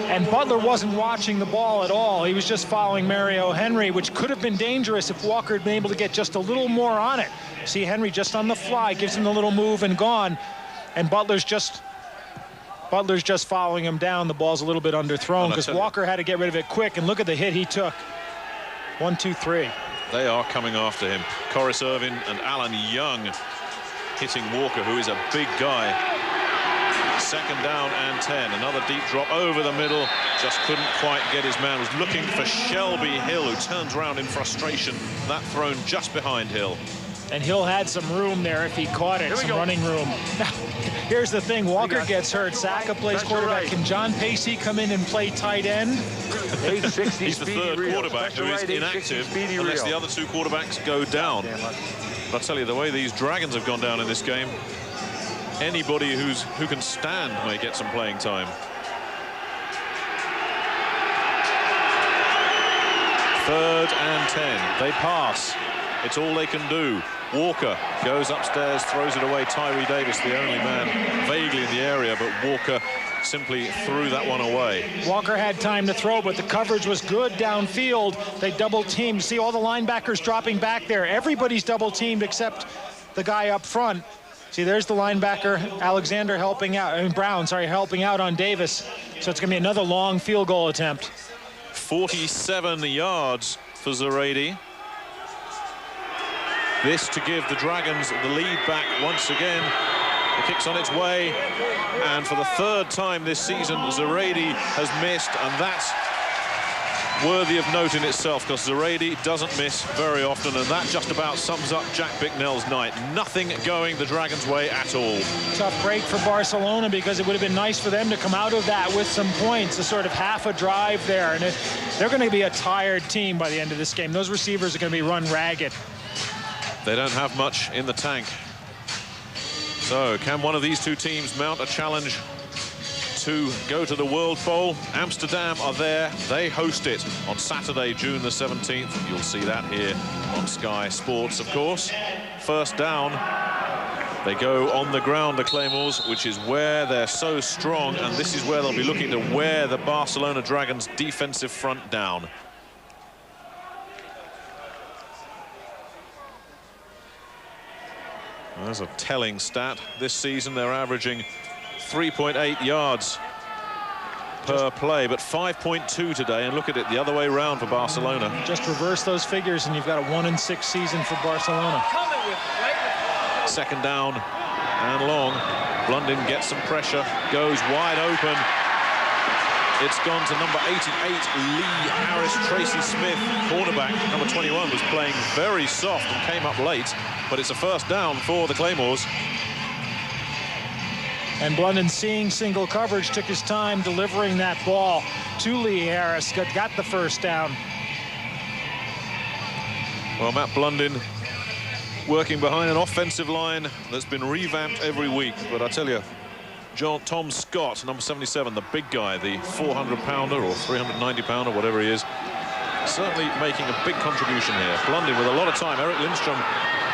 And Butler wasn't watching the ball at all. He was just following Mario Henry, which could have been dangerous if Walker had been able to get just a little more on it. See Henry just on the fly, gives him the little move and gone. And Butler's just following him down. The ball's a little bit underthrown because Walker had to get rid of it quick. And look at the hit he took. 1, 2, 3. They are coming after him. Corris Irvin and Alan Young hitting Walker, who is a big guy. Second down and 10. Another deep drop over the middle. Just couldn't quite get his man. Was looking for Shelby Hill, who turns around in frustration. That thrown just behind Hill. And Hill had some room there if he caught it, some running room. Now, here's the thing. Walker gets hurt. Saka plays quarterback. Can John Pacey come in and play tight end? He's the third quarterback who is inactive unless the other two quarterbacks go down. But I tell you, the way these Dragons have gone down in this game, anybody who can stand may get some playing time. Third and 10. They pass. It's all they can do. Walker goes upstairs, throws it away. Tyree Davis, the only man vaguely in the area, but Walker simply threw that one away. Walker had time to throw, but the coverage was good downfield. They double-teamed. See all the linebackers dropping back there. Everybody's double-teamed except the guy up front. See, there's the linebacker, Alexander helping out, Brown, sorry, helping out on Davis. So it's going to be another long field goal attempt. 47 yards for Zerady. This to give the Dragons the lead back once again. The kick's on its way, and for the third time this season, Zerady has missed, and that's worthy of note in itself, because Zerady doesn't miss very often, and that just about sums up Jack Bicknell's night. Nothing going the Dragons' way at all. Tough break for Barcelona, because it would have been nice for them to come out of that with some points, a sort of half a drive there, and they're going to be a tired team by the end of this game. Those receivers are going to be run ragged. They don't have much in the tank. So can one of these two teams mount a challenge to go to the World Bowl? Amsterdam are there. They host it on Saturday, June the 17th. You'll see that here on Sky Sports, of course. First down. They go on the ground, the Claymores, which is where they're so strong, and this is where they'll be looking to wear the Barcelona Dragons' defensive front down. There's a telling stat. This season they're averaging 3.8 yards per play, but 5.2 today, and look at it the other way around for Barcelona. Just reverse those figures and you've got a 1-6 season for Barcelona. Second down and long. Blunden gets some pressure, goes wide open. It's gone to number 88, Lee Harris. Tracy Smith, cornerback, number 21, was playing very soft and came up late, but it's a first down for the Claymores. And Blunden, seeing single coverage, took his time delivering that ball to Lee Harris, got the first down. Well, Matt Blunden working behind an offensive line that's been revamped every week, but I tell you, Tom Scott, number 77, the big guy, the 400-pounder or 390-pounder, whatever he is, certainly making a big contribution here. Blunden with a lot of time. Eric Lindstrom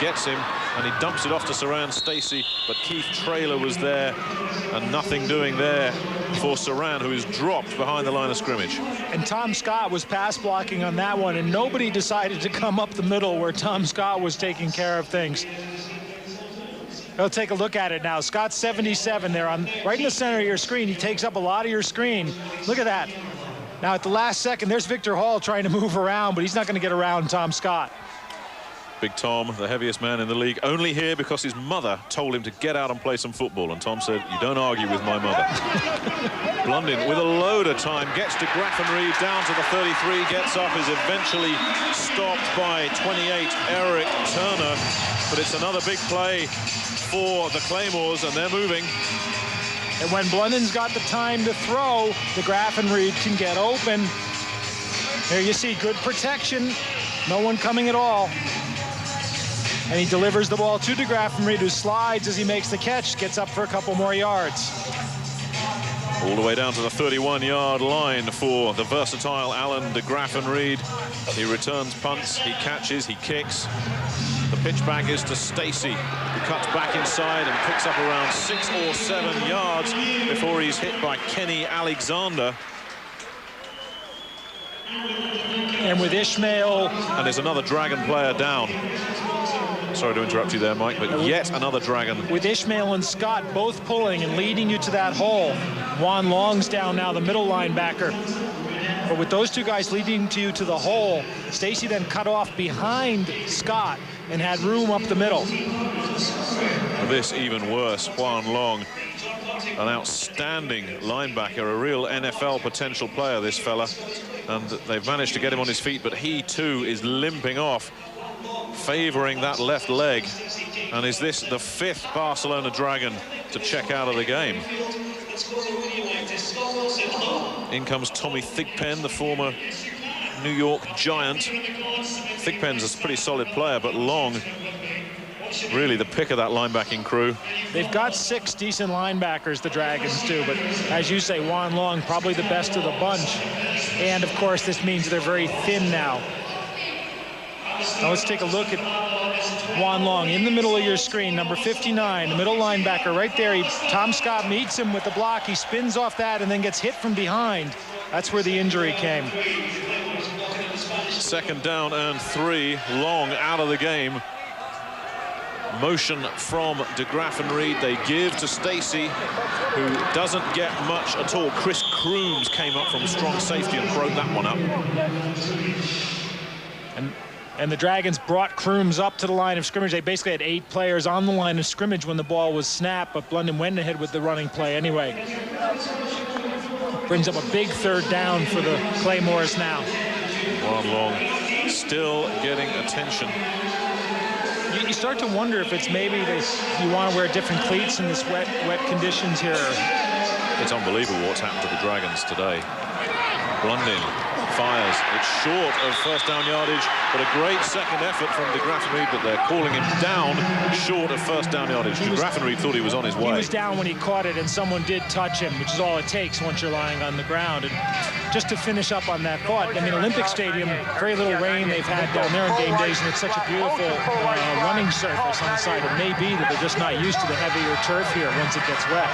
gets him, and he dumps it off to Saran Stacey, but Keith Traylor was there, and nothing doing there for Saran, who is dropped behind the line of scrimmage. And Tom Scott was pass blocking on that one, and nobody decided to come up the middle where Tom Scott was taking care of things. We'll take a look at it now. Scott's 77 there, right in the center of your screen. He takes up a lot of your screen. Look at that. Now at the last second, there's Victor Hall trying to move around, but he's not going to get around Tom Scott. Big Tom, the heaviest man in the league, only here because his mother told him to get out and play some football, and Tom said, "You don't argue with my mother." Blunden with a load of time gets to Graffenried, down to the 33, gets up, is eventually stopped by 28 Eric Turner, but it's another big play for the Claymores, and they're moving. And when Blunden's got the time to throw, the Graffenried can get open. There you see good protection, no one coming at all. And he delivers the ball to de Graffenried, who slides as he makes the catch, gets up for a couple more yards. All the way down to the 31-yard line for the versatile Alan de Graffenried. He returns punts, he catches, he kicks. The pitch back is to Stacey, who cuts back inside and picks up around 6 or 7 yards before he's hit by Kenny Alexander. And with Ishmael... And there's another Dragon player down. Sorry to interrupt you there, Mike, but yet another Dragon. With Ishmael and Scott both pulling and leading you to that hole. Juan Long's down now, the middle linebacker. But with those two guys leading to you to the hole, Stacey then cut off behind Scott and had room up the middle. This even worse. Juan Long, an outstanding linebacker, a real NFL potential player, this fella. And they've managed to get him on his feet, but he too is limping off, favoring that left leg. And is this the 5th Barcelona Dragon to check out of the game? In comes Tommy Thigpen, the former New York Giant. Thigpen's a pretty solid player, but Long, really the pick of that linebacking crew. They've got 6 decent linebackers, the Dragons do, but as you say, Juan Long, probably the best of the bunch. And of course, this means they're very thin now. Now let's take a look at Juan Long in the middle of your screen, number 59, the middle linebacker right there. Tom Scott meets him with the block. He spins off that and then gets hit from behind. That's where the injury came. 2nd down and 3. Long out of the game. Motion from DeGraff and Reed. They give to Stacey, who doesn't get much at all. Chris Crooms came up from strong safety and broke that one up. And the Dragons brought Crooms up to the line of scrimmage. They basically had 8 players on the line of scrimmage when the ball was snapped, but London went ahead with the running play anyway. Brings up a big 3rd down for the Claymores now. Juan Long still getting attention. You start to wonder if it's maybe you want to wear different cleats in this wet conditions here. It's unbelievable what's happened to the Dragons today. Blundin fires. It's short of 1st down yardage, but a great second effort from DeGraff and Reed, but they're calling him down short of 1st down yardage. DeGraff and Reed thought he was on his way. He was down when he caught it, and someone did touch him, which is all it takes once you're lying on the ground. And just to finish up on that thought, I mean, Olympic Stadium, very little rain they've had down there on game days, and it's such a beautiful running surface on the side. It may be that they're just not used to the heavier turf here once it gets wet.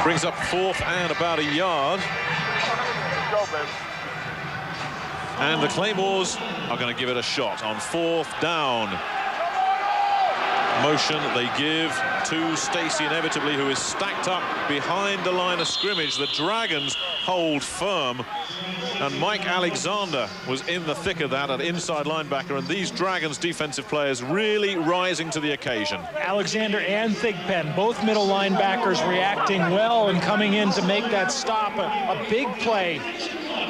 Brings up 4th and about a yard. And the Claymores are going to give it a shot on 4th down. Motion they give to Stacey inevitably, who is stacked up behind the line of scrimmage. The Dragons hold firm, and Mike Alexander was in the thick of that at inside linebacker, and these Dragons defensive players really rising to the occasion. Alexander and Thigpen, both middle linebackers, reacting well and coming in to make that stop. A big play.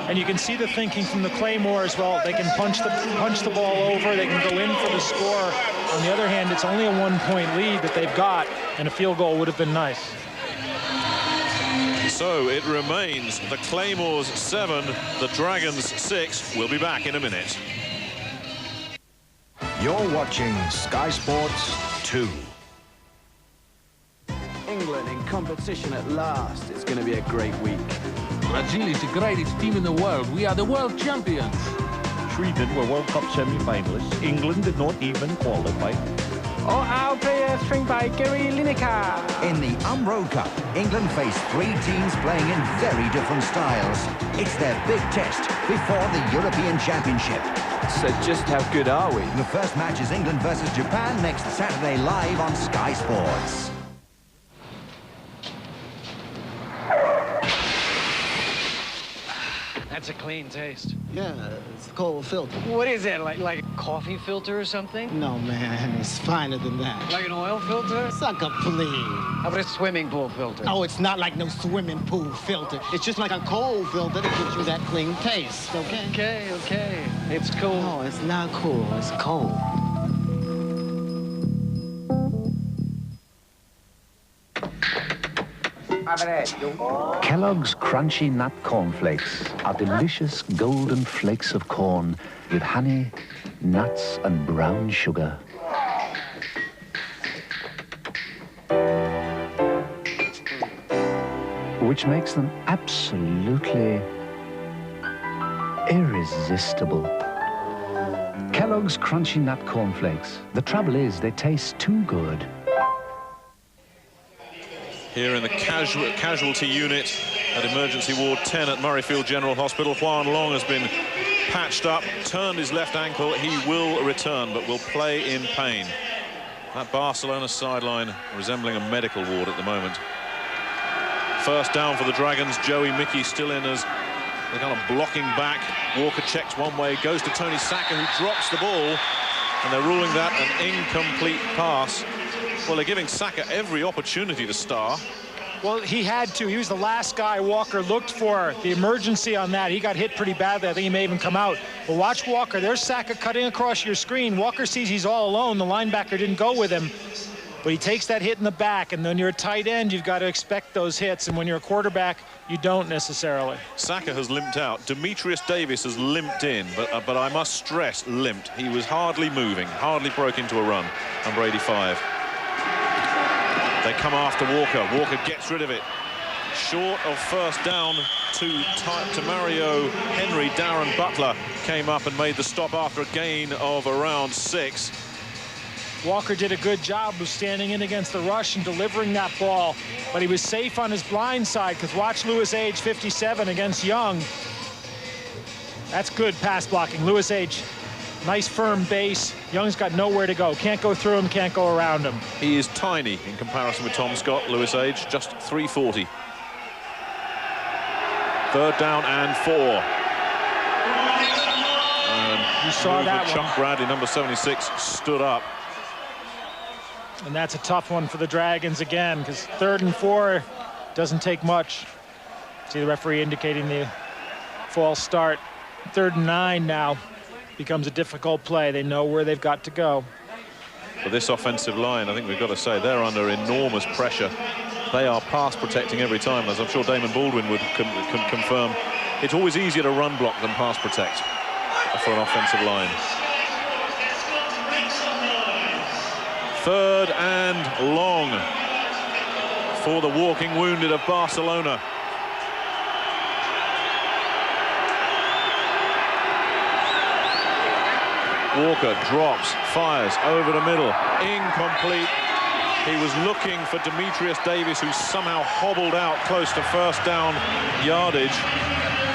And you can see the thinking from the Claymores. Well, they can punch the ball over. They can go in for the score. On the other hand, it's only a 1-point lead that they've got, and a field goal would have been nice. So it remains the Claymores 7, the Dragons 6. We'll be back in a minute. You're watching Sky Sports 2. England in competition at last. It's going to be a great week. Brazil is the greatest team in the world. We are the world champions. Sweden were World Cup semi-finalists. England did not even qualify. Our player string by Gary Lineker. In the Road Cup, England face 3 teams playing in very different styles. It's their big test before the European Championship. So just how good are we? The first match is England versus Japan next Saturday live on Sky Sports. That's a clean taste. Yeah, it's the cold filter. What is it, like a coffee filter or something? No, man, it's finer than that. Like an oil filter? Suck a plea. How about a swimming pool filter? No, it's not like no swimming pool filter. It's just like a cold filter that gives you that clean taste, okay? Okay. It's cool. No, it's not cool. It's cold. Kellogg's Crunchy Nut Cornflakes are delicious golden flakes of corn with honey, nuts, and brown sugar. Which makes them absolutely irresistible. Kellogg's Crunchy Nut Cornflakes. The trouble is, they taste too good. Here in the casualty unit at Emergency Ward 10 at Murrayfield General Hospital, Juan Long has been patched up, turned his left ankle. He will return, but will play in pain. That Barcelona sideline resembling a medical ward at the moment. 1st down for the Dragons. Joey Mickey still in as They're kind of blocking back. Walker checks one way, goes to Tony Saka, who drops the ball, and they're ruling that an incomplete pass. Well, they're giving Saka every opportunity to star. Well, he had to. He was the last guy Walker looked for. The emergency on that, he got hit pretty badly. I think he may even come out. But watch Walker. There's Saka cutting across your screen. Walker sees he's all alone. The linebacker didn't go with him. But he takes that hit in the back, and when you're a tight end, you've got to expect those hits, and when you're a quarterback, you don't necessarily. Saka has limped out. Demetrius Davis has limped in, but I must stress, limped. He was hardly moving, hardly broke into a run, number 85. They come after Walker. Walker gets rid of it. Short of first down to Mario Henry. Darren Butler came up and made the stop after a gain of around 6. Walker did a good job of standing in against the rush and delivering that ball, but he was safe on his blind side, because watch Lewis Age, 57, against Young. That's good pass blocking. Lewis Age, nice firm base. Young's got nowhere to go. Can't go through him, can't go around him. He is tiny in comparison with Tom Scott. Lewis Age, just 340. Third down and 4. And you saw that Chuck one. Bradley, number 76, stood up. And that's a tough one for the Dragons again, because 3rd and 4 doesn't take much. See the referee indicating the false start. 3rd and 9 now becomes a difficult play. They know where they've got to go. For this offensive line, I think we've got to say they're under enormous pressure. They are pass protecting every time, as I'm sure Damon Baldwin would confirm. It's always easier to run block than pass protect for an offensive line. 3rd and long for the walking wounded of Barcelona. Walker drops, fires over the middle, incomplete. He was looking for Demetrius Davis, who somehow hobbled out close to first down yardage.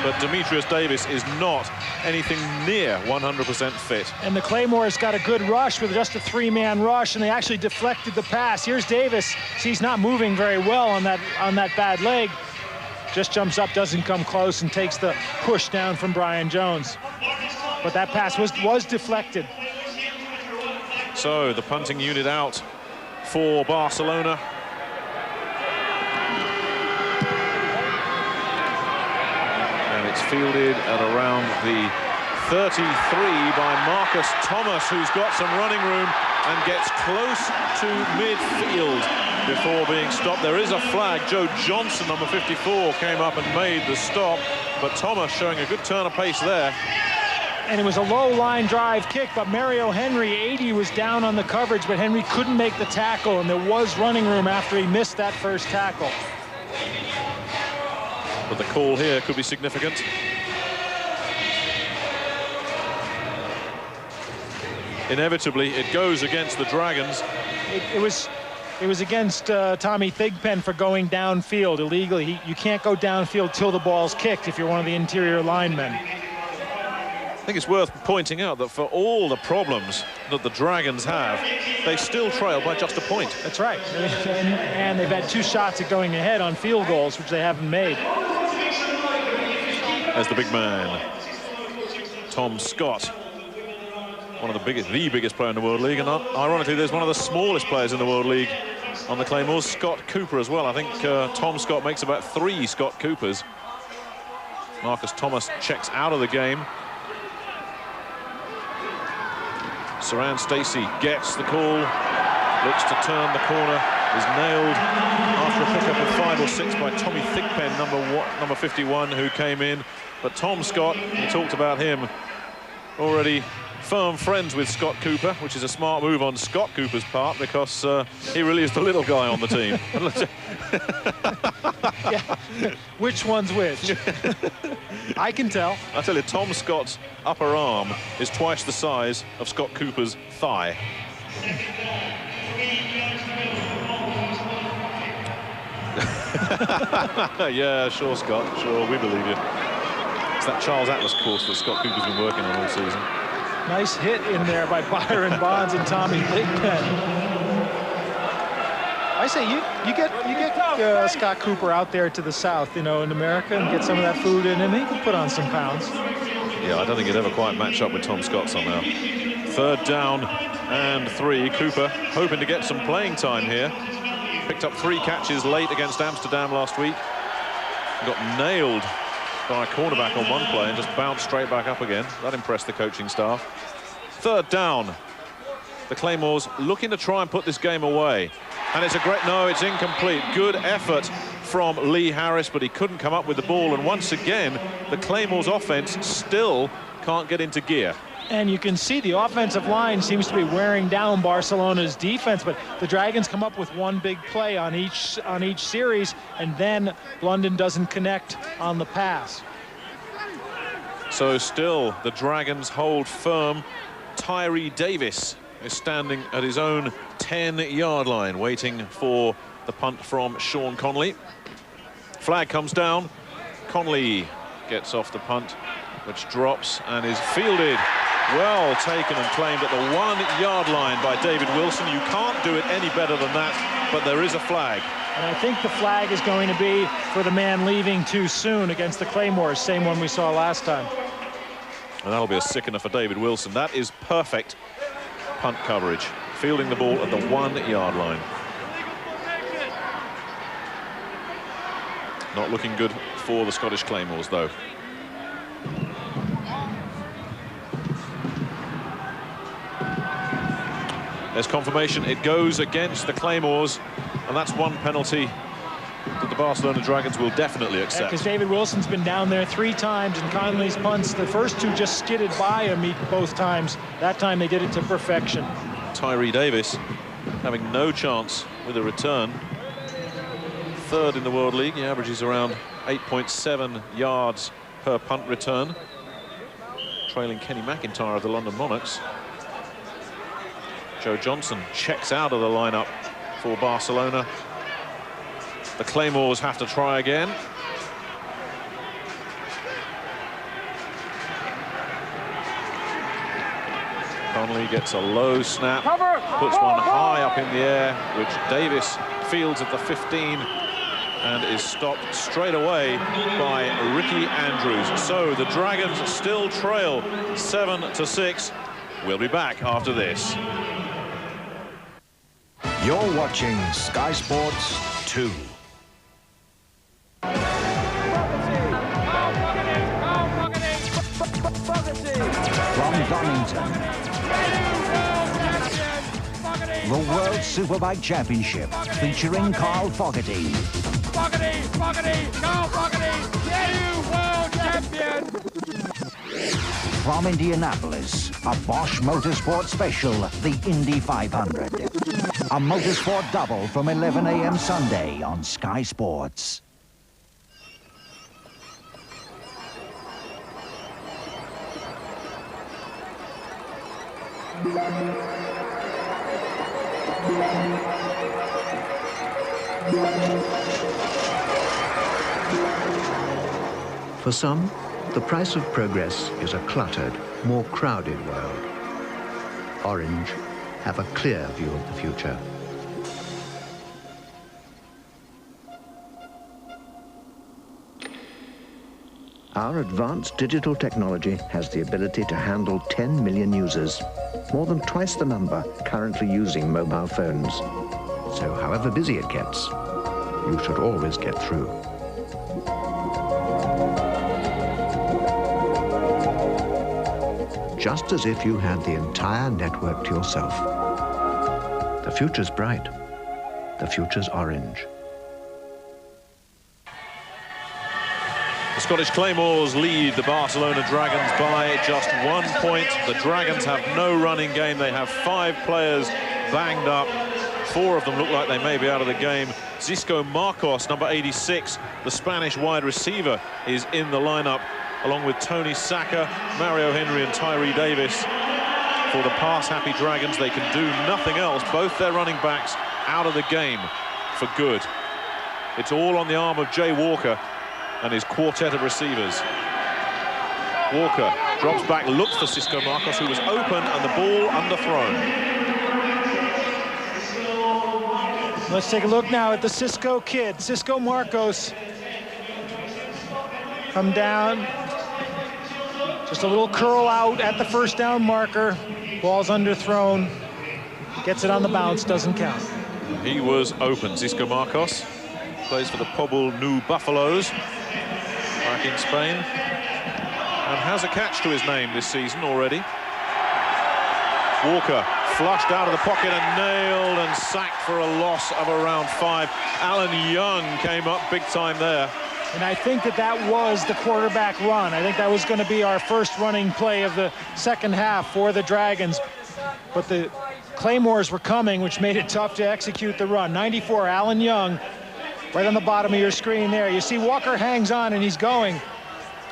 But Demetrius Davis is not anything near 100% fit. And the Claymores got a good rush with just a 3-man rush, and they actually deflected the pass. Here's Davis. He's not moving very well on that bad leg. Just jumps up, doesn't come close, and takes the push down from Brian Jones. But that pass was deflected. So the punting unit out for Barcelona. It's fielded at around the 33 by Marcus Thomas, who's got some running room and gets close to midfield before being stopped. There is a flag. Joe Johnson, number 54, came up and made the stop, but Thomas showing a good turn of pace there. And it was a low line drive kick, but Mario Henry, 80, was down on the coverage, but Henry couldn't make the tackle, and there was running room after he missed that first tackle. But the call here could be significant. Inevitably, it goes against the Dragons. It was against Tommy Thigpen for going downfield illegally. You can't go downfield till the ball's kicked if you're one of the interior linemen. I think it's worth pointing out that for all the problems that the Dragons have, they still trail by just a point. That's right. And they've had 2 shots at going ahead on field goals, which they haven't made. As the big man, Tom Scott, one of the biggest player in the World League, and ironically, there's one of the smallest players in the World League on the Claymores, Scott Cooper as well. I think Tom Scott makes about 3 Scott Coopers. Marcus Thomas checks out of the game. Saran Stacey gets the call, looks to turn the corner, is nailed after a pickup of 5 or 6 by Tommy Thigpen, number 51, who came in. But Tom Scott, we talked about him, already firm friends with Scott Cooper, which is a smart move on Scott Cooper's part, because he really is the little guy on the team. Yeah. Which one's which? I can tell. I tell you, Tom Scott's upper arm is twice the size of Scott Cooper's thigh. Yeah, sure, Scott. Sure, we believe you. It's that Charles Atlas course that Scott Cooper's been working on all season. Nice hit in there by Byron Bonds and Tommy Thigpen. I say you get Scott Cooper out there to the south, you know, in America, and get some of that food in him. He can put on some pounds. Yeah, I don't think he'd ever quite match up with Tom Scott somehow. 3rd down and 3. Cooper hoping to get some playing time here. Picked up 3 catches late against Amsterdam last week. Got nailed by a cornerback on one play and just bounced straight back up again. That impressed the coaching staff. 3rd down. The Claymores looking to try and put this game away. And it's a great... No, it's incomplete. Good effort from Lee Harris, but he couldn't come up with the ball. And once again, the Claymores offense still can't get into gear. And you can see the offensive line seems to be wearing down Barcelona's defense, but the Dragons come up with one big play on each series, and then London doesn't connect on the pass. So still, the Dragons hold firm. Tyree Davis is standing at his own 10-yard line, waiting for the punt from Sean Conley. Flag comes down. Conley gets off the punt, which drops and is fielded. Well taken and claimed at the 1-yard line by David Wilson. You can't do it any better than that, but there is a flag. And I think the flag is going to be for the man leaving too soon against the Claymores, same one we saw last time. And that'll be a sickener for David Wilson. That is perfect punt coverage, fielding the ball at the 1-yard line. Not looking good for the Scottish Claymores, though. There's confirmation. It goes against the Claymores, and that's one penalty that the Barcelona Dragons will definitely accept. Because David Wilson's been down there 3 times, and Conley's punts, the first 2 just skidded by him both times. That time they did it to perfection. Tyree Davis having no chance with a return. 3rd in the World League. He averages around 8.7 yards per punt return, trailing Kenny McIntyre of the London Monarchs. Joe Johnson checks out of the lineup for Barcelona. The Claymores have to try again. Conley gets a low snap, puts one high up in the air, which Davis fields at the 15 and is stopped straight away by Ricky Andrews. So the Dragons still trail 7-6. We'll be back after this. You're watching Sky Sports 2. From Donington, the World Superbike Championship featuring Carl Fogarty. Carl Fogarty, new world champion! From Indianapolis, a Bosch Motorsport special, the Indy 500. A Motorsport double from 11 a.m. Sunday on Sky Sports. For some, the price of progress is a cluttered, more crowded world. Orange have a clear view of the future. Our advanced digital technology has the ability to handle 10 million users, more than twice the number currently using mobile phones. So however busy it gets, you should always get through. Just as if you had the entire network to yourself. The future's bright. The future's orange. The Scottish Claymores lead the Barcelona Dragons by just 1 point. The Dragons have no running game. They have 5 players banged up. 4 of them look like they may be out of the game. Xisco Marcos, number 86, the Spanish wide receiver, is in the lineup, along with Tony Saka, Mario Henry and Tyree Davis. For the pass-happy Dragons, they can do nothing else. Both their running backs out of the game for good. It's all on the arm of Jay Walker and his quartet of receivers. Walker drops back, looks for Xisco Marcos, who was open, and the ball underthrown. Let's take a look now at the Cisco kid, Cisco Marcos. Come down. Just a little curl out at the first down marker. Ball's underthrown. Gets it on the bounce, doesn't count. He was open. Cisco Marcos plays for the Pobl Nou Buffaloes back in Spain and has a catch to his name this season already. Walker flushed out of the pocket and nailed and sacked for a loss of around 5. Alan Young came up big time there. And I think that was the quarterback run. I think that was going to be our first running play of the second half for the Dragons. But the Claymores were coming, which made it tough to execute the run. 94, Alan Young, right on the bottom of your screen there. You see Walker hangs on and he's going,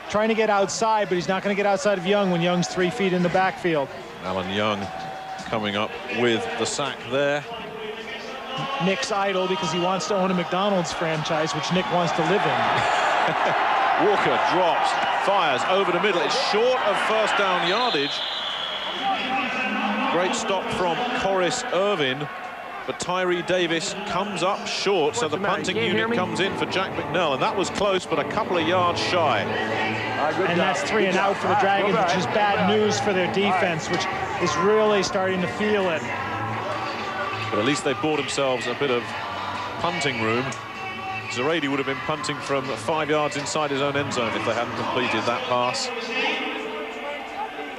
trying to get outside, but he's not going to get outside of Young when Young's 3 feet in the backfield. Alan Young coming up with the sack there. Nick's idle because he wants to own a McDonald's franchise, which Nick wants to live in. Walker drops, fires over the middle. It's short of first down yardage. Great stop from Corris Irvin, but Tyree Davis comes up short, so the punting unit comes in for Jack Bicknell, and that was close, but a couple of yards shy. And that's 3 and out for the Dragons, which is bad news for their defense, which is really starting to feel it. But at least they bought themselves a bit of punting room. Zarady would have been punting from 5 yards inside his own end zone if they hadn't completed that pass.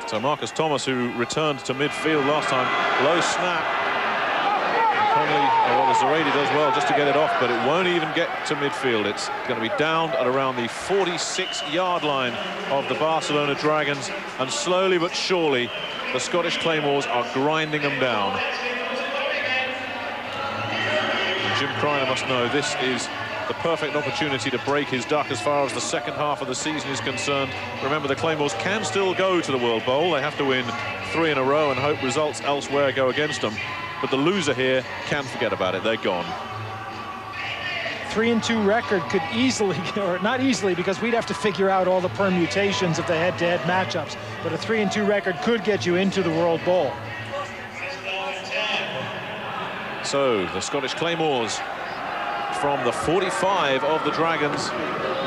So Marcus Thomas, who returned to midfield last time, low snap. Conley, Zarady does well just to get it off, but it won't even get to midfield. It's going to be down at around the 46-yard line of the Barcelona Dragons, and slowly but surely the Scottish Claymores are grinding them down. Jim Kreiner must know this is the perfect opportunity to break his duck as far as the second half of the season is concerned. Remember, the Claymores can still go to the World Bowl. They have to win 3 in a row and hope results elsewhere go against them. But the loser here can forget about it. They're gone. 3-2 record could easily, or not easily, because we'd have to figure out all the permutations of the head-to-head matchups. But a 3-2 record could get you into the World Bowl. So the Scottish Claymores from the 45 of the Dragons.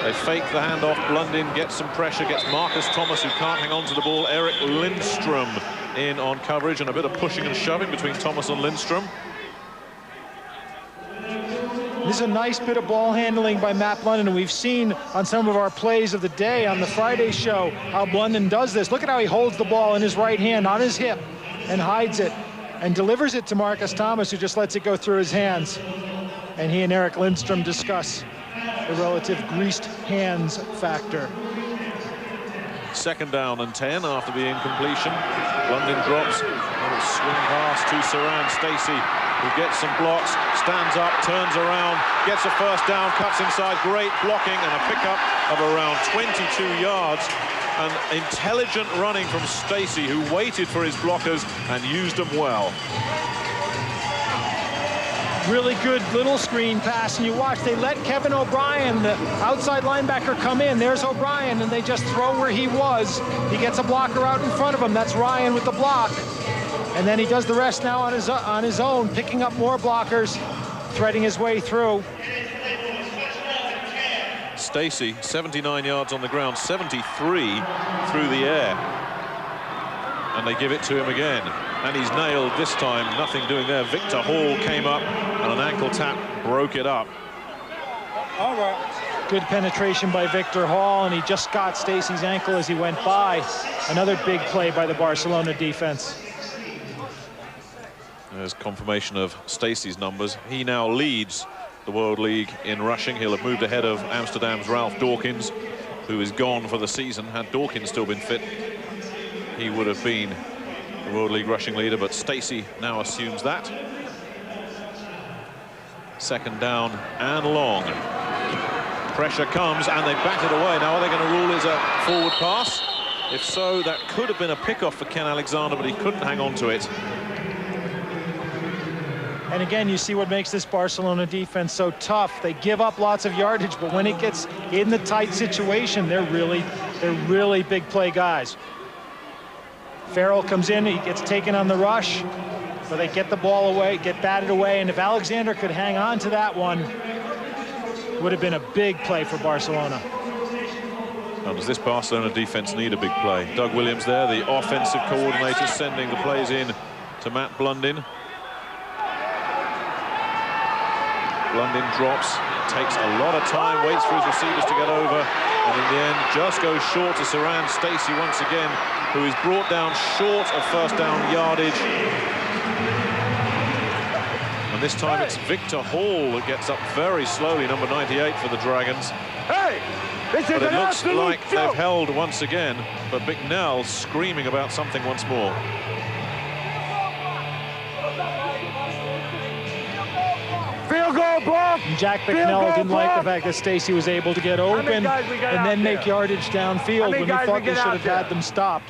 They fake the handoff. Blundin gets some pressure, gets Marcus Thomas, who can't hang on to the ball. Eric Lindstrom in on coverage, and a bit of pushing and shoving between Thomas and Lindstrom. This is a nice bit of ball handling by Matt Blundin, and we've seen on some of our plays of the day on the Friday show how Blundin does this. Look at how he holds the ball in his right hand on his hip and hides it and delivers it to Marcus Thomas, who just lets it go through his hands. And he and Eric Lindstrom discuss the relative greased hands factor. Second down and 10 after the incompletion. Blundin drops, and a swing pass to Saran Stacey, who gets some blocks, stands up, turns around, gets a first down, cuts inside. Great blocking and a pickup of around 22 yards. And intelligent running from Stacey, who waited for his blockers and used them well. Really good little screen pass, and you watch, they let Kevin O'Brien, the outside linebacker, come in. There's O'Brien, and they just throw where he was. He gets a blocker out in front of him. That's Ryan with the block. And then he does the rest now on his own, picking up more blockers, threading his way through. Stacey, 79 yards on the ground, 73 through the air. And they give it to him again. And he's nailed this time. Nothing doing there. Victor Hall came up, and an ankle tap broke it up. All right. Good penetration by Victor Hall, and he just got Stacey's ankle as he went by. Another big play by the Barcelona defense. There's confirmation of Stacey's numbers. He now leads the World League in rushing. He'll have moved ahead of Amsterdam's Ralph Dawkins, who is gone for the season. Had Dawkins still been fit, he would have been the World League rushing leader, but Stacey now assumes that. Second down and long. Pressure comes, and they bat it away. Now, are they going to rule it a forward pass? If so, that could have been a pickoff for Ken Alexander, but he couldn't hang on to it. And again, you see what makes this Barcelona defense so tough. They give up lots of yardage, but when it gets in the tight situation, they're really big play guys. Farrell comes in, he gets taken on the rush. but they get the ball away, get batted away, and if Alexander could hang on to that one, it would have been a big play for Barcelona. Now, does this Barcelona defense need a big play? Doug Williams there, the offensive coordinator, sending the plays in to Matt Blundin. Blundin drops, takes a lot of time, waits for his receivers to get over, and in the end just goes short to Saran Stacey once again, who is brought down short of first down yardage. And this time it's Victor Hall that gets up very slowly, number 98 for the Dragons. Hey, this is but it an looks absolute like joke. they've held once again, but Bicknell screaming about something once more. Field goal block. And Jack Bicknell didn't like the fact that Stacey was able to get open and then make yardage downfield when we thought they should have had them stopped.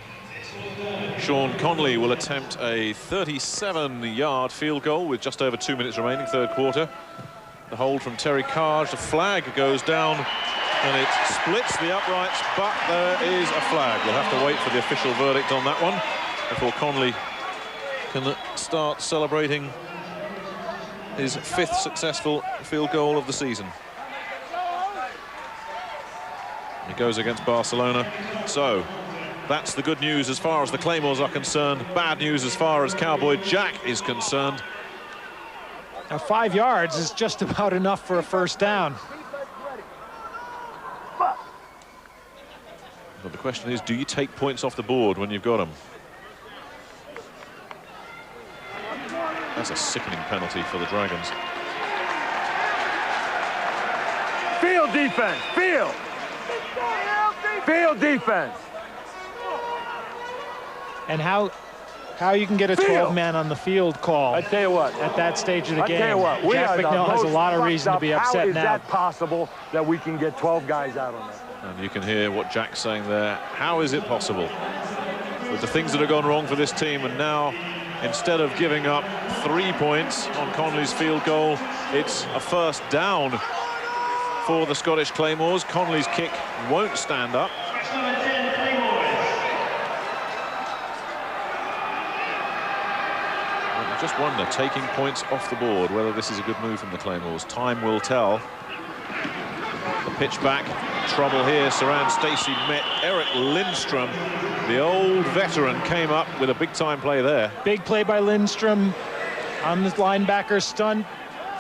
Sean Conley will attempt a 37-yard field goal with just over 2 minutes remaining, third quarter. The hold from Terry Carge, the flag goes down and it splits the uprights, but there is a flag. We'll have to wait for the official verdict on that one before Conley can start celebrating his 5th successful field goal of the season. It goes against Barcelona. So that's the good news as far as the Claymores are concerned. Bad news as far as Cowboy Jack is concerned. Now 5 yards is just about enough for a first down. But the question is, do you take points off the board when you've got them? That's a sickening penalty for the Dragons. Field defense. Field. Field defense. And how you can get a 12-man on the field call. I tell you what. At that stage of the game. I tell you what. We Jack Bicknell has a lot of reason to be upset now. How is that possible that we can get 12 guys out on that? And you can hear what Jack's saying there. How is it possible? With the things that have gone wrong for this team, and now instead of giving up 3 points on Conley's field goal, it's a first down for the Scottish Claymores. Conley's kick won't stand up. I just wonder, taking points off the board, whether this is a good move from the Claymores. Time will tell. The pitch back, trouble here. Saran Stacey met Eric Lindstrom. The old veteran came up with a big-time play there. Big play by Lindstrom on the linebacker stunt.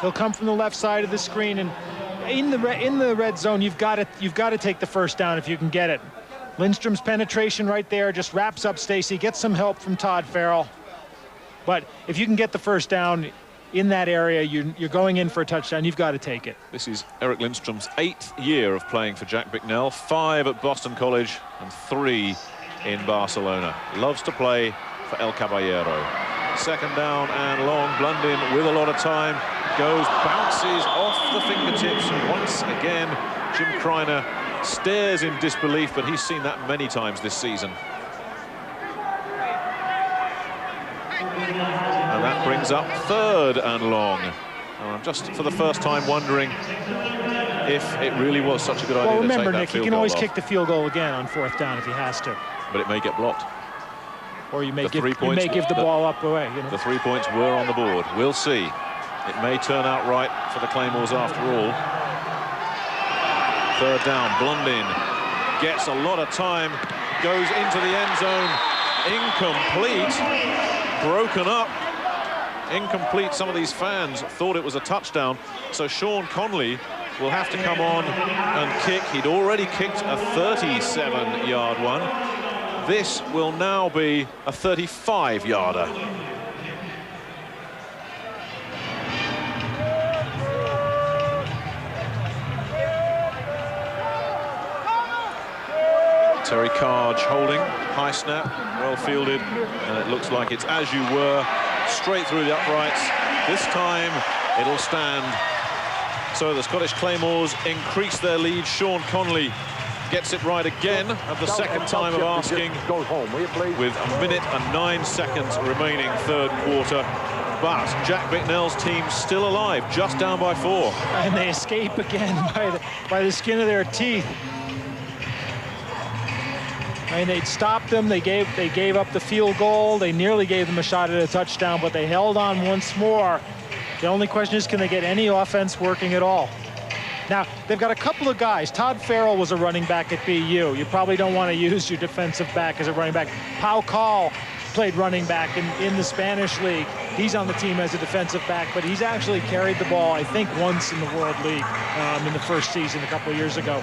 He'll come from the left side of the screen, and in the red zone, you've got to take the first down if you can get it. Lindstrom's penetration right there just wraps up Stacey. Gets some help from Todd Farrell, but if you can get the first down in that area, you're going in for a touchdown. You've got to take it. This is Eric Lindstrom's 8th year of playing for Jack Bicknell. 5 at Boston College and 3 in Barcelona. Loves to play for El Caballero. Second down and long. Blundin with a lot of time. Goes, bounces off the fingertips. Once again, Jim Kreiner stares in disbelief, but he's seen that many times this season. And that brings up 3rd and long. And I'm just for the first time wondering if it really was such a good idea well, to take remember, that Nick, field he can goal always off. kick the field goal again on 4th down if he has to. But it may get blocked. Or you may give the ball up away. You know? The 3 points were on the board. We'll see. It may turn out right for the Claymores after all. 3rd down. Blundin gets a lot of time. Goes into the end zone. Incomplete. Broken up. Incomplete. Some of these fans thought it was a touchdown. So Sean Conley will have to come on and kick. He'd already kicked a 37-yard one. This will now be a 35-yarder. Terry Carge holding, high snap, well fielded, and it looks like it's as you were, straight through the uprights. This time it'll stand. So the Scottish Claymores increase their lead. Sean Conley gets it right again at the second time of asking, with 1 minute and 9 seconds remaining, third quarter. But Jack Bicknell's team still alive, just down by 4. And they escape again by the skin of their teeth. And they'd stopped them. They gave up the field goal. They nearly gave them a shot at a touchdown, but they held on once more. The only question is, can they get any offense working at all? Now, they've got a couple of guys. Todd Farrell was a running back at BU. You probably don't want to use your defensive back as a running back. Pau Call played running back in the Spanish League. He's on the team as a defensive back, but he's actually carried the ball, I think, once in the World League in the first season a couple of years ago.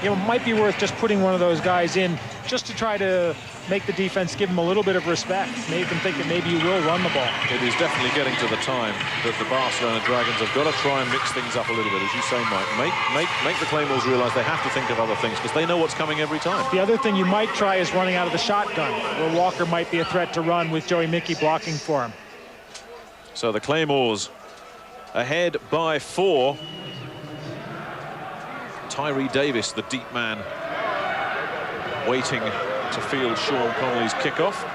You know, it might be worth just putting one of those guys in just to try to make the defense give them a little bit of respect, make them think that maybe you will run the ball. It is definitely getting to the time that the Barcelona Dragons have got to try and mix things up a little bit, as you say, Mike. Make the Claymores realize they have to think of other things because they know what's coming every time. The other thing you might try is running out of the shotgun, where Walker might be a threat to run with Joey Mickey blocking for him. So the Claymores ahead by 4. Tyree Davis, the deep man, waiting to field Sean Connolly's kickoff.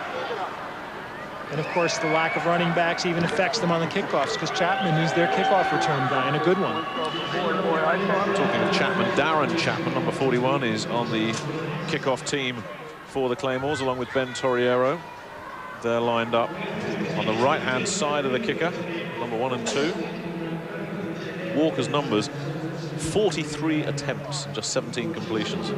And of course, the lack of running backs even affects them on the kickoffs because Chapman is their kickoff return guy, and a good one. Talking of Chapman, Darren Chapman, number 41, is on the kickoff team for the Claymores, along with Ben Torriero. They're lined up on the right-hand side of the kicker, number 1 and 2. Walker's numbers, 43 attempts and just 17 completions.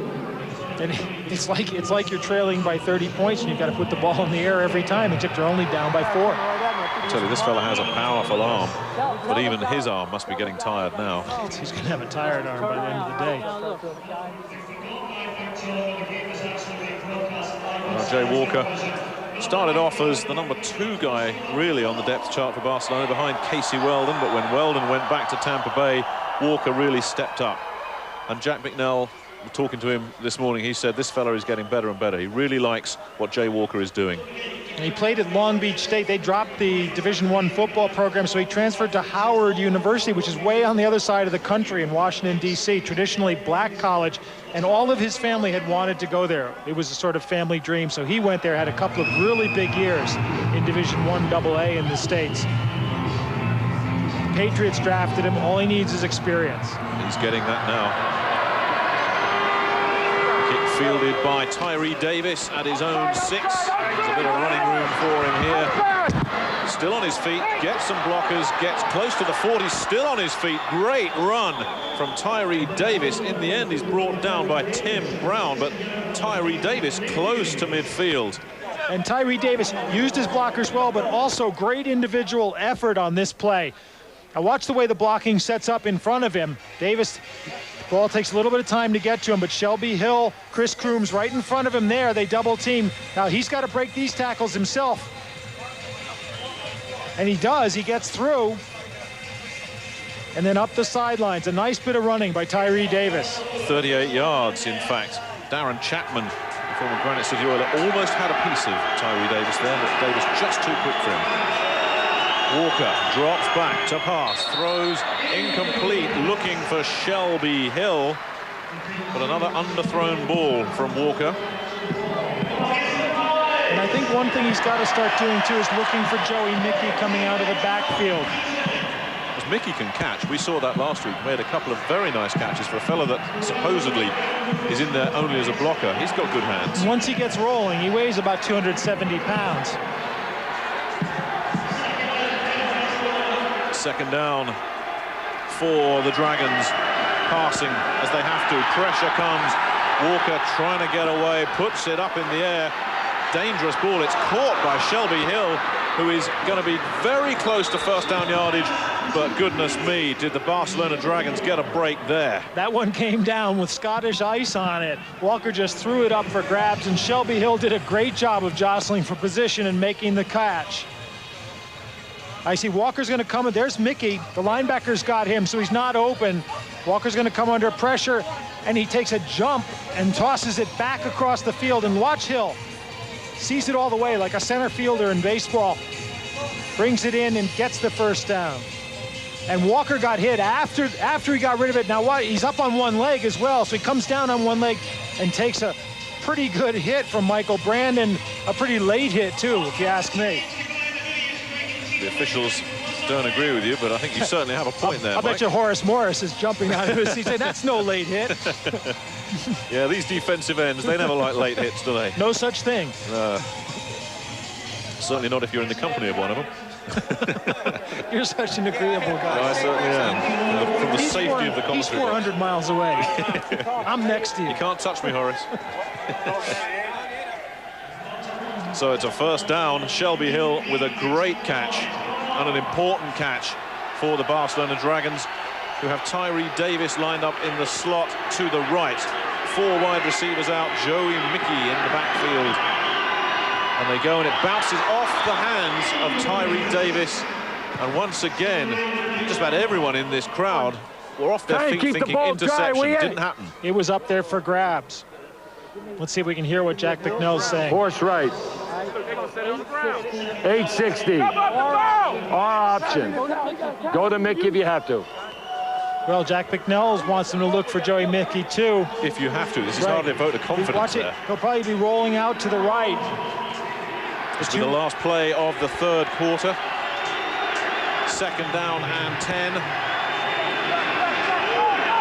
And it's like you're trailing by 30 points and you've got to put the ball in the air every time, except you're only down by 4. I tell you, this fella has a powerful arm, but even his arm must be getting tired now. He's going to have a tired arm by the end of the day. Well, Jay Walker started off as the number 2 guy, really, on the depth chart for Barcelona, behind Casey Weldon, but when Weldon went back to Tampa Bay, Walker really stepped up. And Jack Bicknell, talking to him this morning, he said this fella is getting better and better. He really likes what Jay Walker is doing. And he played at Long Beach State. They dropped the Division I football program, so he transferred to Howard University, which is way on the other side of the country in Washington, D.C., traditionally black college, and all of his family had wanted to go there. It was a sort of family dream, so he went there, had a couple of really big years in Division I AA in the States. The Patriots drafted him. All he needs is experience. He's getting that now. Fielded by Tyree Davis at his own 6. There's a bit of running room for him here. Still on his feet, gets some blockers, gets close to the 40, still on his feet. Great run from Tyree Davis. In the end, he's brought down by Tim Brown, but Tyree Davis close to midfield. And Tyree Davis used his blockers well, but also great individual effort on this play. Now watch the way the blocking sets up in front of him. Davis, ball takes a little bit of time to get to him, but Shelby Hill, Chris Crooms right in front of him there. They double team. Now he's got to break these tackles himself. And he does. He gets through. And then up the sidelines. A nice bit of running by Tyree Davis. 38 yards, in fact. Darren Chapman, the former Granite City Oiler, almost had a piece of Tyree Davis there, but Davis just too quick for him. Walker drops back to pass, throws incomplete, looking for Shelby Hill, but another underthrown ball from Walker. And I think one thing he's got to start doing too is looking for Joey Mickey coming out of the backfield. Because Mickey can catch. We saw that last week. Made a couple of very nice catches for a fellow that supposedly is in there only as a blocker. He's got good hands. Once he gets rolling, he weighs about 270 pounds. Second down for the Dragons, passing as they have to. Pressure comes. Walker trying to get away, puts it up in the air. Dangerous ball. It's caught by Shelby Hill, who is going to be very close to first down yardage. But goodness me, did the Barcelona Dragons get a break there. That one came down with Scottish ice on it. Walker just threw it up for grabs, and Shelby Hill did a great job of jostling for position and making the catch. I see Walker's going to come, and there's Mickey. The linebacker's got him, so he's not open. Walker's going to come under pressure, and he takes a jump and tosses it back across the field. And watch Hill. Sees it all the way like a center fielder in baseball. Brings it in and gets the first down. And Walker got hit after he got rid of it. Now he's up on one leg as well, so he comes down on one leg and takes a pretty good hit from Michael Brandon. A pretty late hit, too, if you ask me. The officials don't agree with you, but I think you certainly have a point there, I bet you Horace Morris is jumping out of his seat saying, that's no late hit. Yeah, these defensive ends, they never like late hits, do they? No such thing. Certainly not if you're in the company of one of them. You're such an agreeable guy. I certainly am. From the safety of the commentary. He's 400 miles away. I'm next to you. You can't touch me, Horace. So it's a first down. Shelby Hill with a great catch and an important catch for the Barcelona Dragons, who have Tyree Davis lined up in the slot to the right. 4 wide receivers out, Joey Mickey in the backfield. And they go, and it bounces off the hands of Tyree Davis. And once again, just about everyone in this crowd were off their feet thinking interception. Didn't happen. It was up there for grabs. Let's see if we can hear what Jack Bicknell's saying. Horse right. 860. Our option. Go to Mickey if you have to. Well, Jack Bicknell wants him to look for Joey Mickey, too. If you have to. This is hardly a vote of confidence. Watch it. There. He'll probably be rolling out to the right. This will be the last play of the third quarter. 2nd down and 10.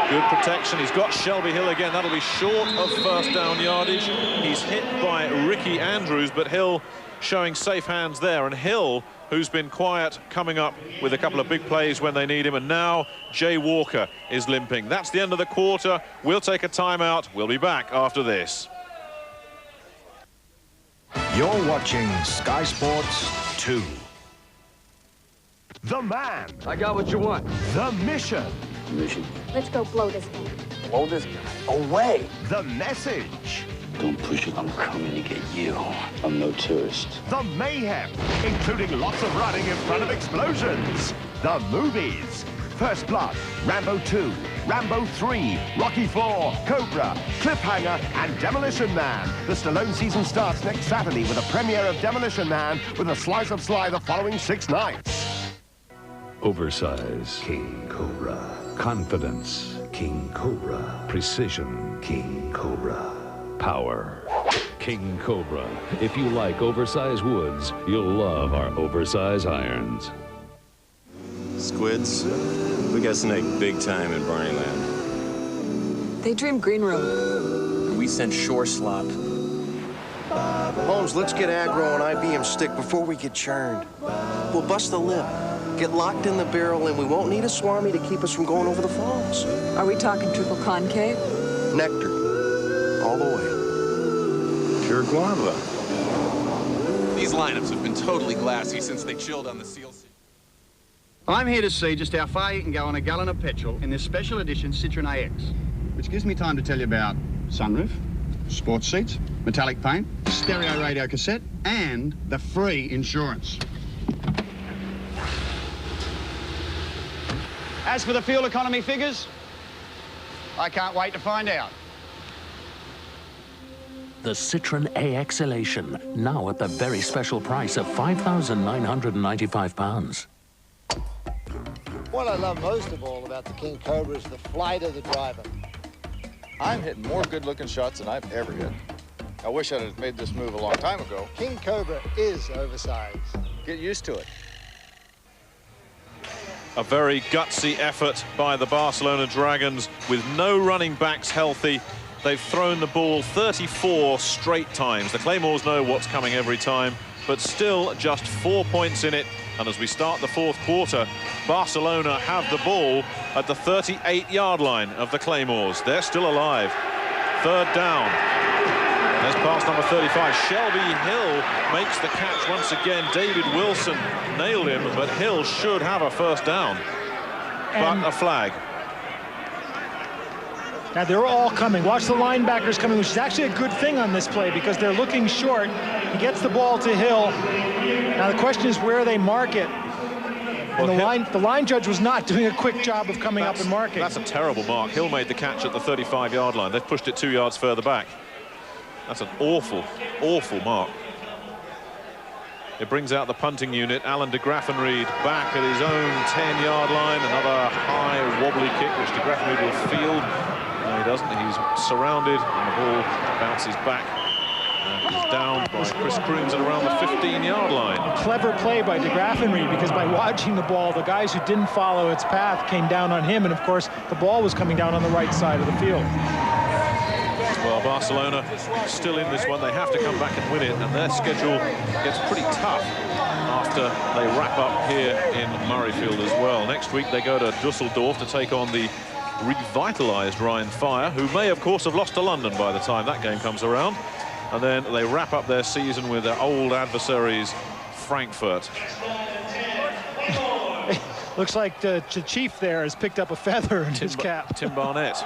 Good protection. He's got Shelby Hill again. That'll be short of first down yardage. He's hit by Ricky Andrews, but Hill showing safe hands there. And Hill, who's been quiet, coming up with a couple of big plays when they need him. And now Jay Walker is limping. That's the end of the quarter. We'll take a timeout. We'll be back after this. You're watching Sky Sports 2. The man. I got what you want. The mission. Mission. Let's go blow this guy. Blow this guy away. The message. Don't push it. I'm coming to get you. I'm no tourist. The mayhem, including lots of running in front of explosions. The movies. First Blood, Rambo 2, Rambo 3, Rocky 4, Cobra, Cliffhanger, and Demolition Man. The Stallone season starts next Saturday with a premiere of Demolition Man with a slice of Sly the following 6 nights. Oversize, King Cobra. Confidence, King Cobra. Precision, King Cobra. Power, King Cobra. If you like oversized woods, you'll love our oversized irons. Squids, we got snake big time in Barneyland. They dream green room. We sent shore slop. Holmes, let's get aggro on IBM stick before we get churned. We'll bust the lip, get locked in the barrel, and we won't need a swarmy to keep us from going over the falls. Are we talking triple concave? Nectar. All the way. Pure guava. These lineups have been totally glassy since they chilled on the seal seat. I'm here to see just how far you can go on a gallon of petrol in this special edition Citroen AX, which gives me time to tell you about sunroof, sports seats, metallic paint, stereo radio cassette, and the free insurance. As for the fuel economy figures, I can't wait to find out. The Citroen AX Elation, now at the very special price of £5,995. What I love most of all about the King Cobra is the flight of the driver. I'm hitting more good-looking shots than I've ever hit. I wish I'd have made this move a long time ago. King Cobra is oversized. Get used to it. A very gutsy effort by the Barcelona Dragons with no running backs healthy. They've thrown the ball 34 straight times. The Claymores know what's coming every time, but still just 4 points in it. And as we start the fourth quarter, Barcelona have the ball at the 38-yard line of the Claymores. They're still alive. 3rd down. There's pass number 35. Shelby Hill makes the catch once again. David Wilson nailed him, but Hill should have a first down. But a flag. Now they're all coming. Watch the linebackers coming, which is actually a good thing on this play because they're looking short. He gets the ball to Hill. Now the question is where they mark it. And the line judge was not doing a quick job of coming up and marking. That's a terrible mark. Hill made the catch at the 35-yard line. They've pushed it 2 yards further back. That's an awful, awful mark. It brings out the punting unit. Alan de Graffenried back at his own 10-yard line. Another high wobbly kick, which de Graffenried will field. No, he doesn't. He's surrounded, and the ball bounces back. And he's down by Chris Crooms at around the 15-yard line. A clever play by de Graffenried, because by watching the ball, the guys who didn't follow its path came down on him, and of course, the ball was coming down on the right side of the field. Well, Barcelona still in this one. They have to come back and win it, and their schedule gets pretty tough after they wrap up here in Murrayfield as well. Next week they go to Dusseldorf to take on the revitalised Rhine Fire, who may, of course, have lost to London by the time that game comes around. And then they wrap up their season with their old adversaries, Frankfurt. Looks like the chief there has picked up a feather in his cap. Tim Barnett.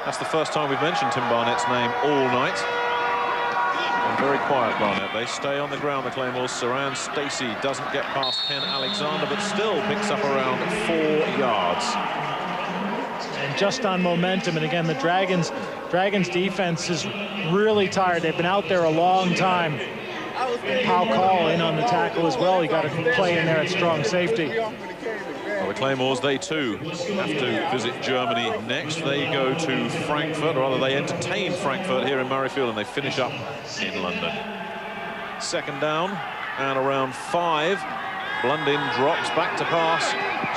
That's the first time we've mentioned Tim Barnett's name all night. And very quiet, Barnett. They stay on the ground, the Claymores. Saran Stacey doesn't get past Ken Alexander, but still picks up around 4 yards. And just on momentum, and again, the Dragons defense is really tired. They've been out there a long time. Pau Call in on the tackle as well. He got a play in there at strong safety. Well, the Claymores, they too have to visit Germany next. They go to Frankfurt, or rather they entertain Frankfurt here in Murrayfield, and they finish up in London. Second down and around 5. Blundin drops back to pass,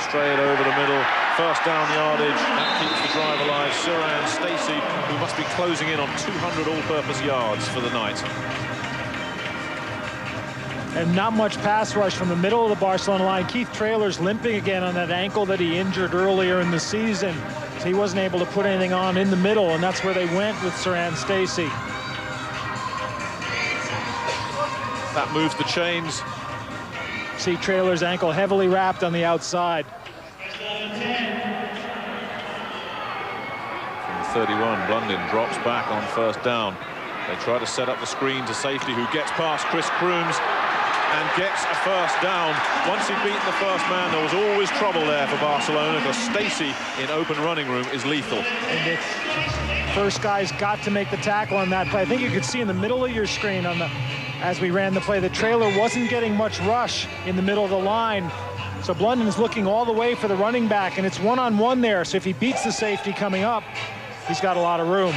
straight over the middle. First down yardage, that keeps the drive alive. Saran Stacey, who must be closing in on 200 all-purpose yards for the night. And not much pass rush from the middle of the Barcelona line. Keith Traylor's limping again on that ankle that he injured earlier in the season. So he wasn't able to put anything on in the middle, and that's where they went with Saran Stacey. That moves the chains. See Traylor's ankle heavily wrapped on the outside. From the 31, Blundin drops back on first down. They try to set up the screen to safety, who gets past Chris Crooms and gets a first down. Once he'd beaten the first man, there was always trouble there for Barcelona, because Stacey in open running room is lethal. And the first guy's got to make the tackle on that play. I think you could see in the middle of your screen as we ran the play, the Traylor wasn't getting much rush in the middle of the line. So Blundin's looking all the way for the running back, and it's one-on-one there. So if he beats the safety coming up, he's got a lot of room.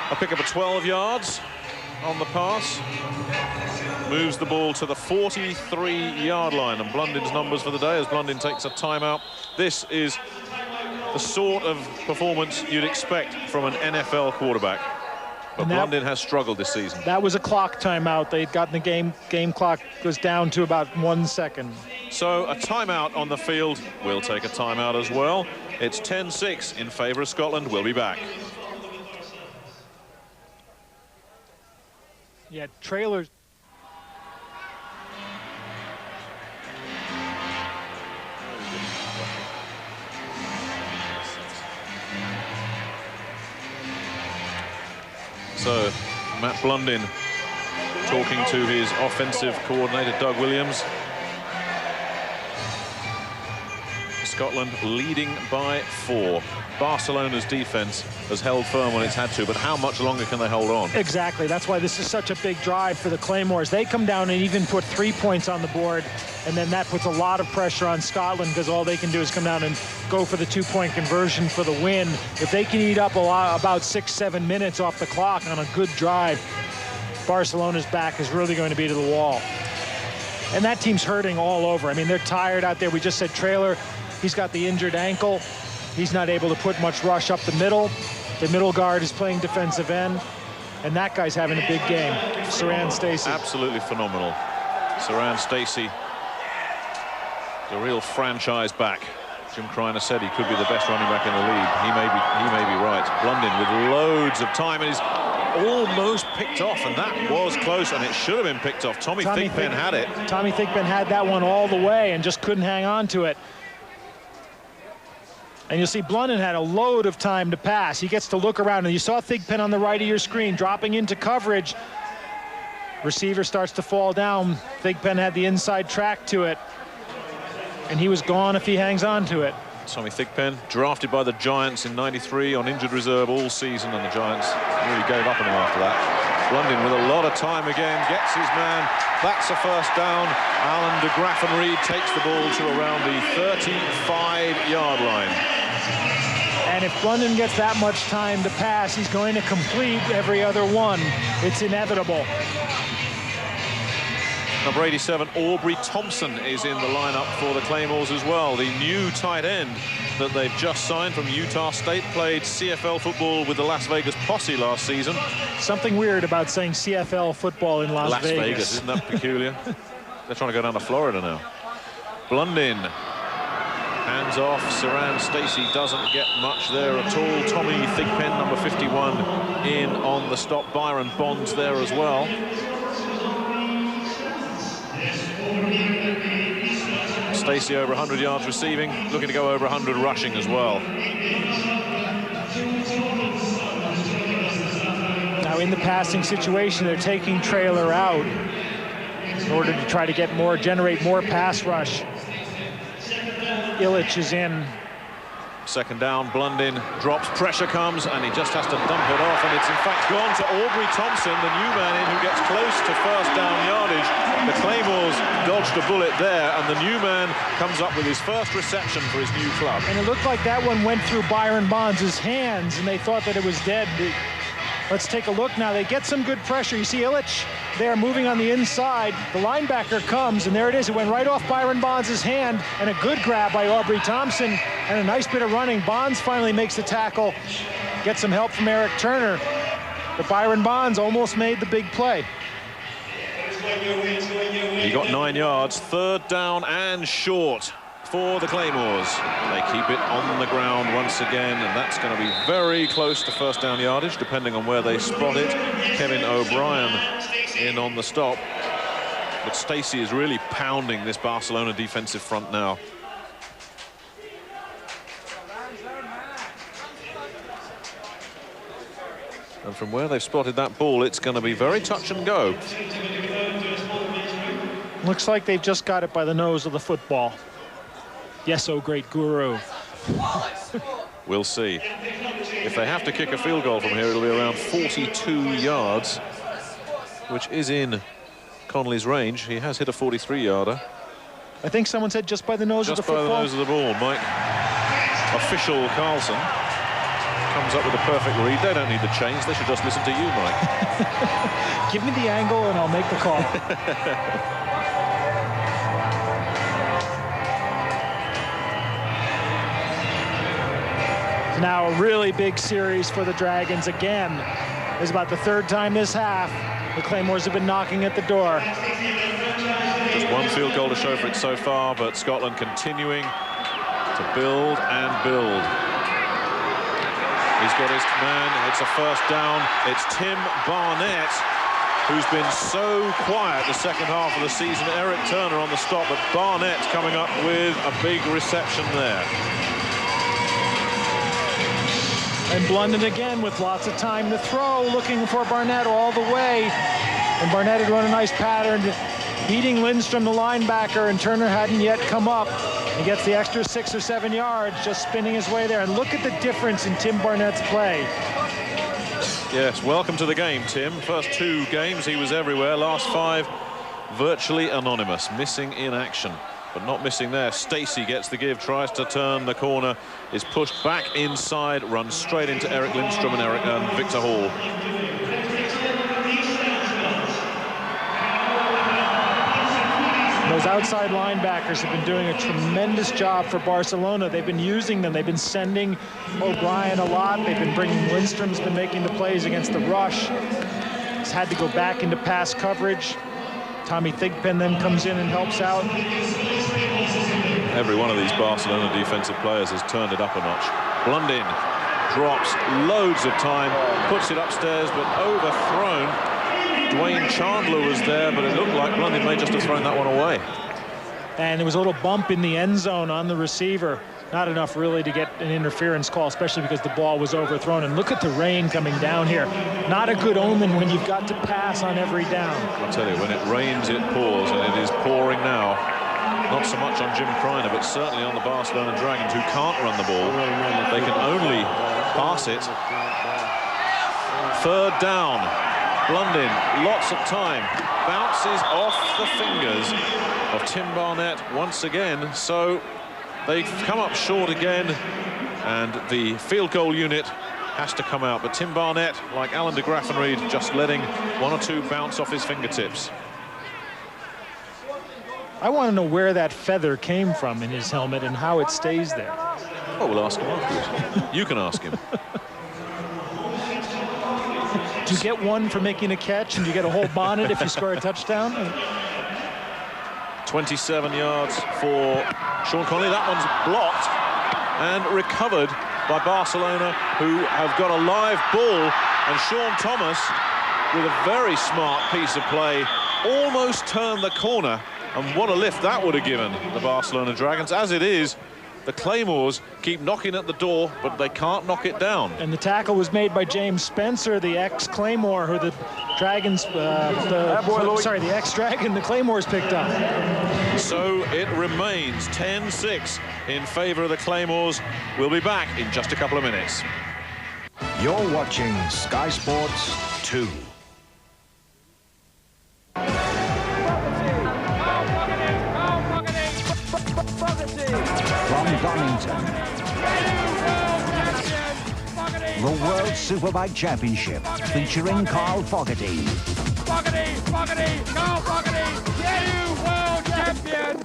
A pick up of 12 yards on the pass. Moves the ball to the 43-yard line, and Blundin's numbers for the day as Blundin takes a timeout. This is the sort of performance you'd expect from an NFL quarterback. But Blundin has struggled this season. That was a clock timeout. They'd gotten the game clock was down to about 1 second. So a timeout on the field. We'll take a timeout as well. It's 10-6 in favor of Scotland. We'll be back. Yeah, Traylor. So Matt Blundin talking to his offensive coordinator, Doug Williams. Scotland leading by 4. Barcelona's defense has held firm when it's had to, but how much longer can they hold on? Exactly. That's why this is such a big drive for the Claymores. They come down and even put 3 points on the board, and then that puts a lot of pressure on Scotland, because all they can do is come down and go for the 2-point conversion for the win. If they can eat up about 6-7 minutes off the clock on a good drive, Barcelona's back is really going to be to the wall. And that team's hurting all over. I mean, they're tired out there. We just said Traylor, he's got the injured ankle. He's not able to put much rush up the middle. The middle guard is playing defensive end, and that guy's having a big game. Saran Stacey. Absolutely phenomenal. Saran Stacey, the real franchise back. Jim Kreiner said he could be the best running back in the league. He may be right. Blundin with loads of time, and he's almost picked off, and that was close, and it should have been picked off. Tommy Thigpen had it. Tommy Thigpen had that one all the way and just couldn't hang on to it. And you'll see Blundin had a load of time to pass. He gets to look around, and you saw Thigpen on the right of your screen dropping into coverage. Receiver starts to fall down. Thigpen had the inside track to it, and he was gone if he hangs on to it. Tommy Thigpen, drafted by the Giants in '93 on injured reserve all season, and the Giants really gave up on him after that. Blundin with a lot of time again, gets his man. That's a first down. Alan de Graffenried takes the ball to around the 35-yard line. And if Blundin gets that much time to pass, he's going to complete every other one. It's inevitable. Number 87, Aubrey Thompson, is in the lineup for the Claymores as well. The new tight end that they've just signed from Utah State, played CFL football with the Las Vegas Posse last season. Something weird about saying CFL football in Las Vegas. Isn't that peculiar? They're trying to go down to Florida now. Blundin. Hands off. Saran Stacey doesn't get much there at all. Tommy Thigpen, number 51, in on the stop. Byron Bonds there as well. Stacey over 100 yards receiving, looking to go over 100 rushing as well. Now in the passing situation, they're taking Trailer out in order to try to get more, generate more pass rush. Illich is in. Second down, Blundin drops, pressure comes, and he just has to dump it off, and it's in fact gone to Aubrey Thompson, the new man in, who gets close to first down yardage. The Claymores dodged a bullet there, and the new man comes up with his first reception for his new club. And it looked like that one went through Byron Bonds' hands, and they thought that it was dead. Let's take a look now. They get some good pressure. You see Illich there moving on the inside. The linebacker comes, and there it is. It went right off Byron Bonds' hand, and a good grab by Aubrey Thompson, and a nice bit of running. Bonds finally makes the tackle, gets some help from Eric Turner, but Byron Bonds almost made the big play. He got 9 yards, third down and short for the Claymores. They keep it on the ground once again, and that's going to be very close to first down yardage, depending on where they spot it. Kevin O'Brien in on the stop. But Stacey is really pounding this Barcelona defensive front now. And from where they've spotted that ball, it's going to be very touch and go. Looks like they've just got it by the nose of the football. Yes, oh great guru. We'll see. If they have to kick a field goal from here, it'll be around 42 yards, which is in Connolly's range. He has hit a 43-yarder. I think someone said just by the nose of the football. Just by the nose of the ball, Mike. Official Carlson comes up with a perfect read. They don't need the chains. They should just listen to you, Mike. Give me the angle and I'll make the call. Now a really big series for the Dragons again. It's about the third time this half the Claymores have been knocking at the door. Just one field goal to show for it so far, but Scotland continuing to build and build. He's got his man. It's a first down. It's Tim Barnett, who's been so quiet the second half of the season. Eric Turner on the stop, but Barnett coming up with a big reception there. And Blundin again with lots of time to throw, looking for Barnett all the way. And Barnett had run a nice pattern, beating Lindstrom, the linebacker, and Turner hadn't yet come up. He gets the extra 6 or 7 yards, just spinning his way there. And look at the difference in Tim Barnett's play. Yes, welcome to the game, Tim. First 2 games, he was everywhere. Last 5, virtually anonymous, missing in action. But not missing there. Stacey gets the give, tries to turn the corner, is pushed back inside, runs straight into Eric Lindstrom and Victor Hall. Those outside linebackers have been doing a tremendous job for Barcelona. They've been using them. They've been sending O'Brien a lot. They've been bringing Lindstrom's been making the plays against the rush. He's had to go back into pass coverage. Tommy Thigpen then comes in and helps out. Every one of these Barcelona defensive players has turned it up a notch. Blundin drops loads of time, puts it upstairs, but overthrown. Dwayne Chandler was there, but it looked like Blundin may just have thrown that one away. And there was a little bump in the end zone on the receiver. Not enough really to get an interference call, especially because the ball was overthrown. And look at the rain coming down here. Not a good omen when you've got to pass on every down. I'll tell you, when it rains, it pours, and it is pouring now. Not so much on Jim Kreiner, but certainly on the Barcelona Dragons, who can't run the ball. They can only pass it. Third down. Blundin, lots of time. Bounces off the fingers of Tim Barnett once again. So they've come up short again, and the field goal unit has to come out. But Tim Barnett, like Alan de Graffenried, just letting 1 or 2 bounce off his fingertips. I want to know where that feather came from in his helmet and how it stays there. Oh, we'll ask him afterwards. You can ask him. Do you get one for making a catch, and do you get a whole bonnet if you score a touchdown? 27 yards for Sean Connolly. That one's blocked and recovered by Barcelona, who have got a live ball. And Sean Thomas, with a very smart piece of play, almost turned the corner. And what a lift that would have given the Barcelona Dragons. As it is, the Claymores keep knocking at the door, but they can't knock it down. And the tackle was made by James Spencer, the ex-Claymore, who the Dragons, the ex-Dragon, the Claymores picked up. So it remains 10-6 in favor of the Claymores. We'll be back in just a couple of minutes. You're watching Sky Sports 2. From Donington, the World Superbike Championship featuring Carl Fogarty. Carl Fogarty, you world champion!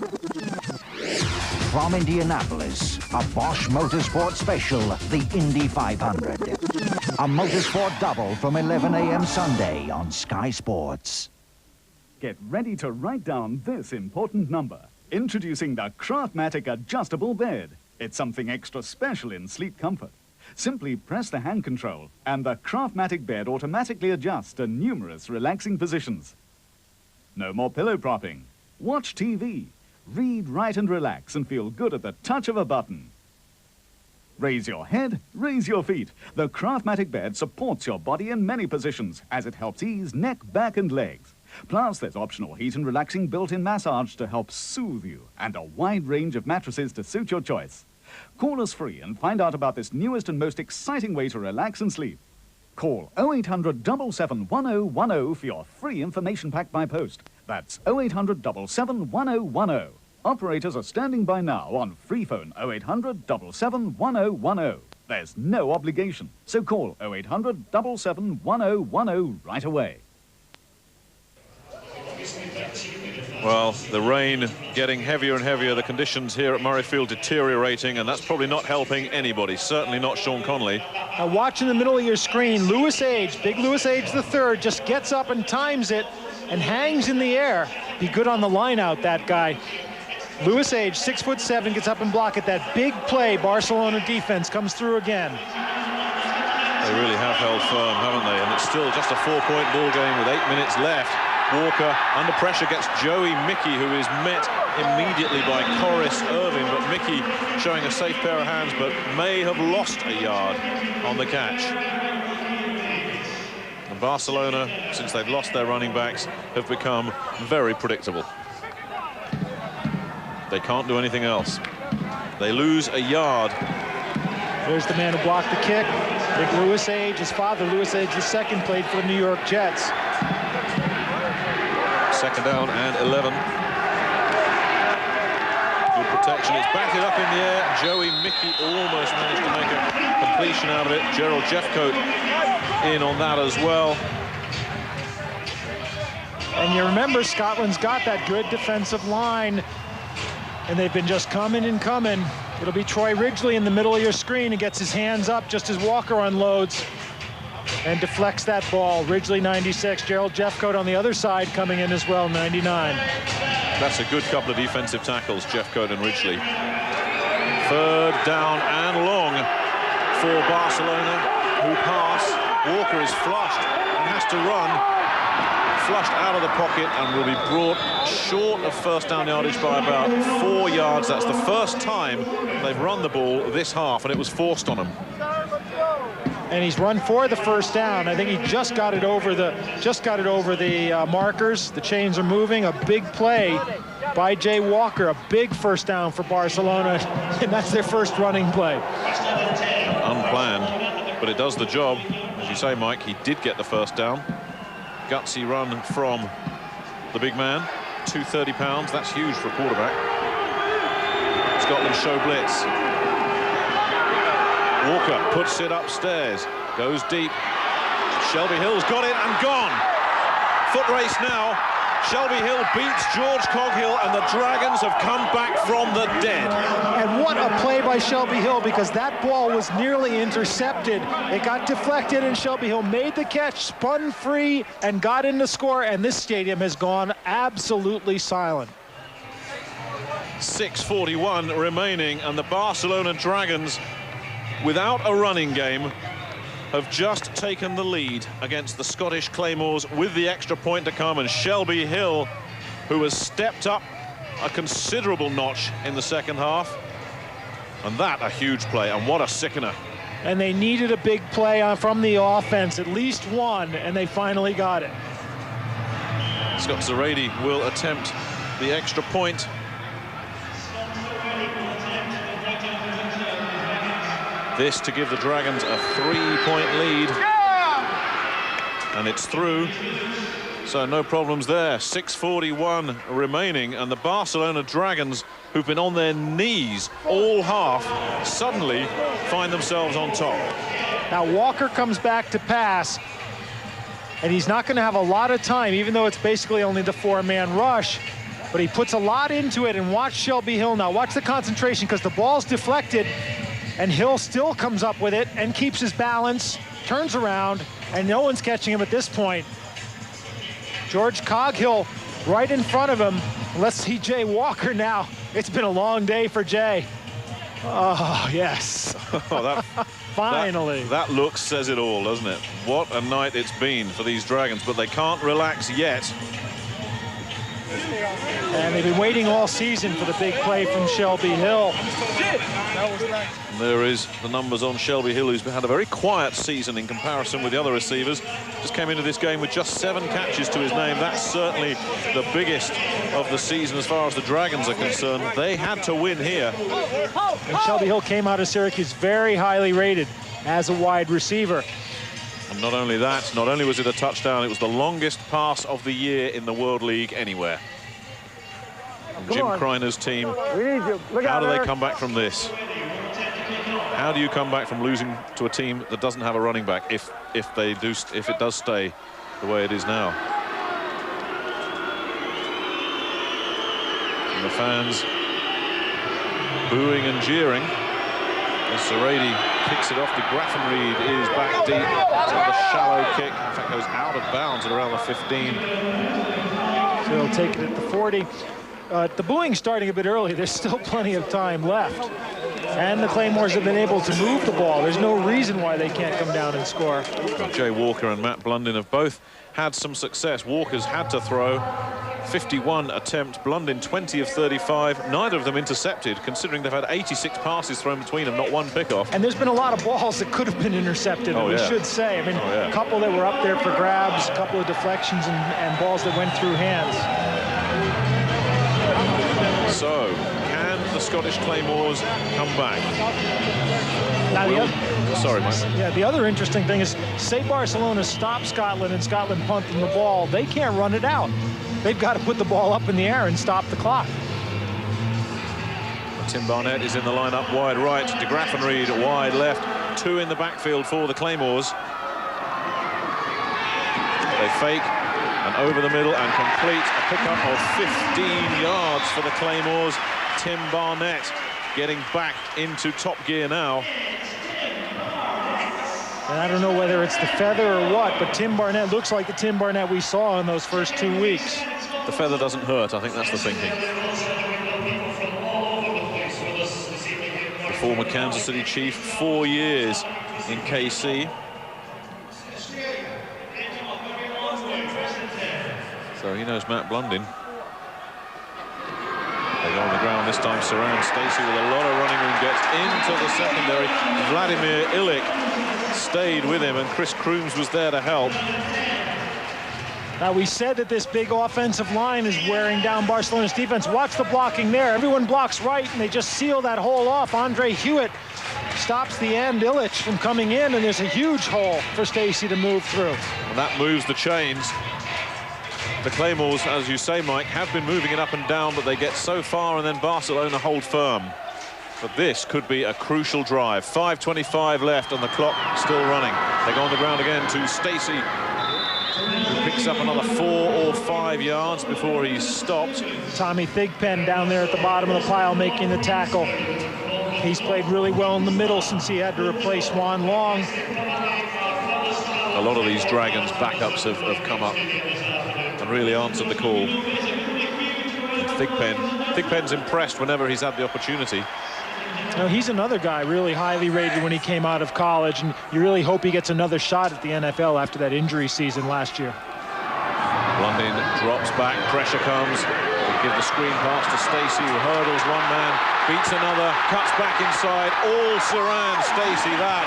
From Indianapolis, a Bosch Motorsport special, the Indy 500. A Motorsport double from 11 a.m. Sunday on Sky Sports. Get ready to write down this important number. Introducing the Craftmatic adjustable bed. It's something extra special in sleep comfort. Simply press the hand control and the Craftmatic bed automatically adjusts to numerous relaxing positions. No more pillow propping. Watch TV. Read, write and relax and feel good at the touch of a button. Raise your head, raise your feet. The Craftmatic bed supports your body in many positions as it helps ease neck, back and legs. Plus, there's optional heat and relaxing built-in massage to help soothe you and a wide range of mattresses to suit your choice. Call us free and find out about this newest and most exciting way to relax and sleep. Call 0800 77 1010 for your free information pack by post. That's 0800 77 1010. Operators are standing by now on free phone 0800 77 1010. There's no obligation, so call 0800 77 1010 right away. Well, the rain getting heavier and heavier, the conditions here at Murrayfield deteriorating, and that's probably not helping anybody, certainly not Sean Connolly. Watch in the middle of your screen, Lewis Age, big Lewis Age III, just gets up and times it and hangs in the air. Be good on the line out, that guy. Lewis Age, 6'7", gets up and block it. That big play, Barcelona defense comes through again. They really have held firm, haven't they? And it's still just a 4-point ball game with 8 minutes left. Walker under pressure gets Joey Mickey, who is met immediately by Corris Irving, but Mickey showing a safe pair of hands, but may have lost a yard on the catch. And Barcelona, since they've lost their running backs, have become very predictable. They can't do anything else. They lose a yard. There's the man who blocked the kick. Big Lewis Age. His father, Lewis Age II, played for the New York Jets. Second down and 11. Good protection. It's batted up in the air. Joey Mickey almost managed to make a completion out of it. Gerald Jeffcoat in on that as well. And you remember Scotland's got that good defensive line, and they've been just coming and coming. It'll be Troy Ridgely in the middle of your screen and gets his hands up just as Walker unloads and deflects that ball. Ridgely 96, Gerald Jeffcoat on the other side coming in as well, 99. That's a good couple of defensive tackles, Jeffcoat and Ridgely. Third down and long for Barcelona, who pass. Walker is flushed and has to run. Flushed out of the pocket and will be brought short of first down yardage by about 4 yards. That's the first time they've run the ball this half, and it was forced on him. And he's run for the first down. I think he just got it over the markers. The chains are moving. A big play by Jay Walker. A big first down for Barcelona, and that's their first running play. Unplanned, but it does the job. As you say, Mike, he did get the first down. Gutsy run from the big man, 230 pounds. That's huge for a quarterback. Scotland show blitz. Walker puts it upstairs, goes deep. Shelby Hill's got it and gone. Foot race now. Shelby Hill beats George Coghill, and the Dragons have come back from the dead. And what a play by Shelby Hill, because that ball was nearly intercepted. It got deflected, and Shelby Hill made the catch, spun free, and got in the score, and this stadium has gone absolutely silent. 6:41 remaining, and the Barcelona Dragons, without a running game, have just taken the lead against the Scottish Claymores with the extra point to come. And Shelby Hill, who has stepped up a considerable notch in the second half, and that a huge play, and what a sickener. And they needed a big play from the offense, at least one, and they finally got it. Scott Zarady will attempt the extra point. This to give the Dragons a 3-point lead. And it's through. So no problems there. 6:41 remaining, and the Barcelona Dragons, who've been on their knees all half, suddenly find themselves on top. Now Walker comes back to pass, and he's not going to have a lot of time, even though it's basically only the 4-man rush. But he puts a lot into it, and watch Shelby Hill now. Watch the concentration, because the ball's deflected, and Hill still comes up with it and keeps his balance, turns around, and no one's catching him at this point. George Coghill right in front of him. Let's see Jay Walker now. It's been a long day for Jay. Oh, yes. Oh, finally. That look says it all, doesn't it? What a night it's been for these Dragons, but they can't relax yet. And they've been waiting all season for the big play from Shelby Hill. There is the numbers on Shelby Hill, who's had a very quiet season in comparison with the other receivers. Just came into this game with just 7 catches to his name. That's certainly the biggest of the season as far as the Dragons are concerned. They had to win here. And Shelby Hill came out of Syracuse very highly rated as a wide receiver. And not only that, not only was it a touchdown, it was the longest pass of the year in the World League anywhere. And Jim Kreiner's team, how do they come back from this? How do you come back from losing to a team that doesn't have a running back if it does stay the way it is now? And the fans booing and jeering as Zarady kicks it off to Graffenried, is back deep. It's another shallow kick. In fact, goes out of bounds at around the 15. So he'll take it at the 40. The booing's starting a bit early. There's still plenty of time left. And the Claymores have been able to move the ball. There's no reason why they can't come down and score. Jay Walker and Matt Blundin have both had some success. Walker's had to throw 51 attempts, Blundin 20 of 35, neither of them intercepted, considering they've had 86 passes thrown between them, not one pickoff. And there's been a lot of balls that could have been intercepted, we should say. I mean, a couple that were up there for grabs, a couple of deflections, and balls that went through hands. So, can the Scottish Claymores come back? Now, sorry, Mike. Yeah, the other interesting thing is, say Barcelona stops Scotland and Scotland punt them the ball, they can't run it out. They've got to put the ball up in the air and stop the clock. Tim Barnett is in the lineup, wide right. De Graffenried wide left. 2 in the backfield for the Claymores. They fake and over the middle and complete a pickup of 15 yards for the Claymores. Tim Barnett getting back into top gear now. And I don't know whether it's the feather or what, but Tim Barnett looks like the Tim Barnett we saw in those first 2 weeks. The feather doesn't hurt, I think that's the thinking. The former Kansas City Chief, 4 years in KC. So he knows Matt Blundin. They go on the ground this time, surround Stacey with a lot of running room, gets into the secondary. Vladimir Illick stayed with him, and Chris Crooms was there to help. Now, we said that this big offensive line is wearing down Barcelona's defense. Watch the blocking there. Everyone blocks right, and they just seal that hole off. Andre Hewitt stops the end, Illich, from coming in, and there's a huge hole for Stacey to move through. And that moves the chains. The Claymores, as you say, Mike, have been moving it up and down, but they get so far, and then Barcelona hold firm. But this could be a crucial drive. 5:25 left, and the clock still running. They go on the ground again to Stacey, who picks picks up another 4 or 5 yards before he's stopped. Tommy Thigpen down there at the bottom of the pile making the tackle. He's played really well in the middle since he had to replace Juan Long. A lot of these Dragons backups have come up and really answered the call. Thigpen's impressed whenever he's had the opportunity. No, he's another guy really highly rated when he came out of college, and you really hope he gets another shot at the NFL after that injury season last year. Blundin drops back, pressure comes. They give the screen pass to Stacey, who hurdles one man, beats another, cuts back inside. All surround Stacey. That.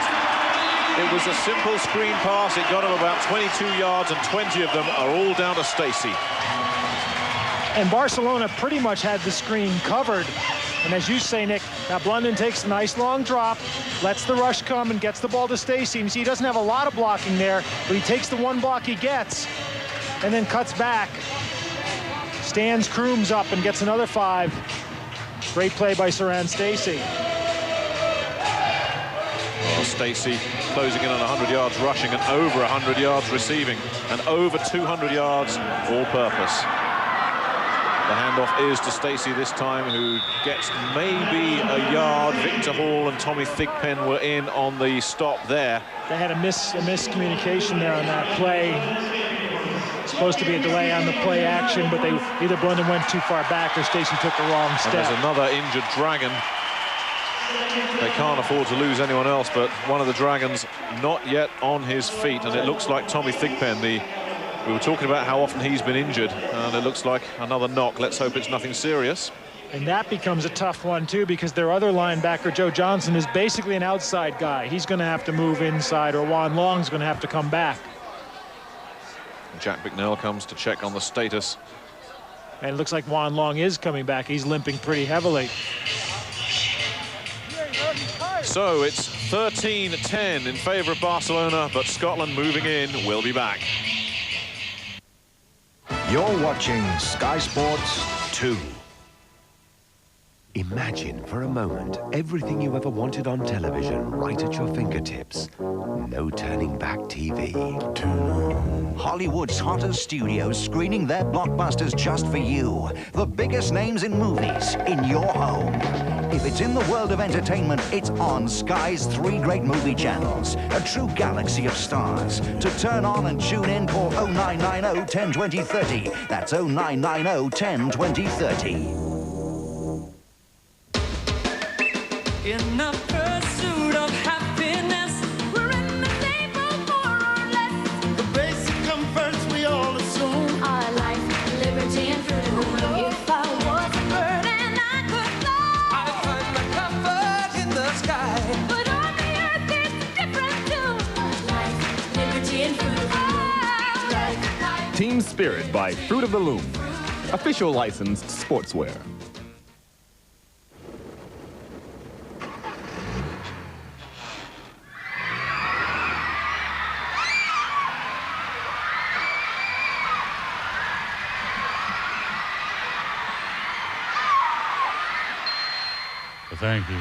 It was a simple screen pass. It got him about 22 yards, and 20 of them are all down to Stacey. And Barcelona pretty much had the screen covered. And as you say, Nick, now Blundin takes a nice long drop, lets the rush come and gets the ball to Stacey. And see, he doesn't have a lot of blocking there, but he takes the one block he gets and then cuts back. Stands Crooms up and gets another 5. Great play by Saran Stacey. Oh, Stacey closing in on 100 yards rushing and over 100 yards receiving and over 200 yards all-purpose. The handoff is to Stacey this time, who gets maybe a yard. Victor Hall and Tommy Thigpen were in on the stop there. They had a miscommunication there on that play. Supposed to be a delay on the play action, but either Blundin went too far back or Stacey took the wrong step. And there's another injured Dragon. They can't afford to lose anyone else, but one of the Dragons not yet on his feet, and it looks like Tommy Thigpen, we were talking about how often he's been injured, and it looks like another knock. Let's hope it's nothing serious. And that becomes a tough one, too, because their other linebacker, Joe Johnson, is basically an outside guy. He's going to have to move inside, or Juan Long's going to have to come back. Jack Bicknell comes to check on the status. And it looks like Juan Long is coming back. He's limping pretty heavily. So it's 13-10 in favor of Barcelona, but Scotland moving in. We'll be back. You're watching Sky Sports 2. Imagine for a moment everything you ever wanted on television right at your fingertips. No turning back TV. Hollywood's hottest studios screening their blockbusters just for you. The biggest names in movies in your home. If it's in the world of entertainment, it's on Sky's 3 great movie channels. A true galaxy of stars. To turn on and tune in, call 0990 10 20 30. That's 0990 10 20 30. In the pursuit of happiness, we're in the name of more or less. The basic comforts we all assume are life, liberty, and freedom. If I was a bird and I could fly, I'd find my comfort in the sky. But on the earth it's different too. Life, liberty, and freedom. Team Spirit by Fruit of the Loom. Official licensed sportswear. Thank you.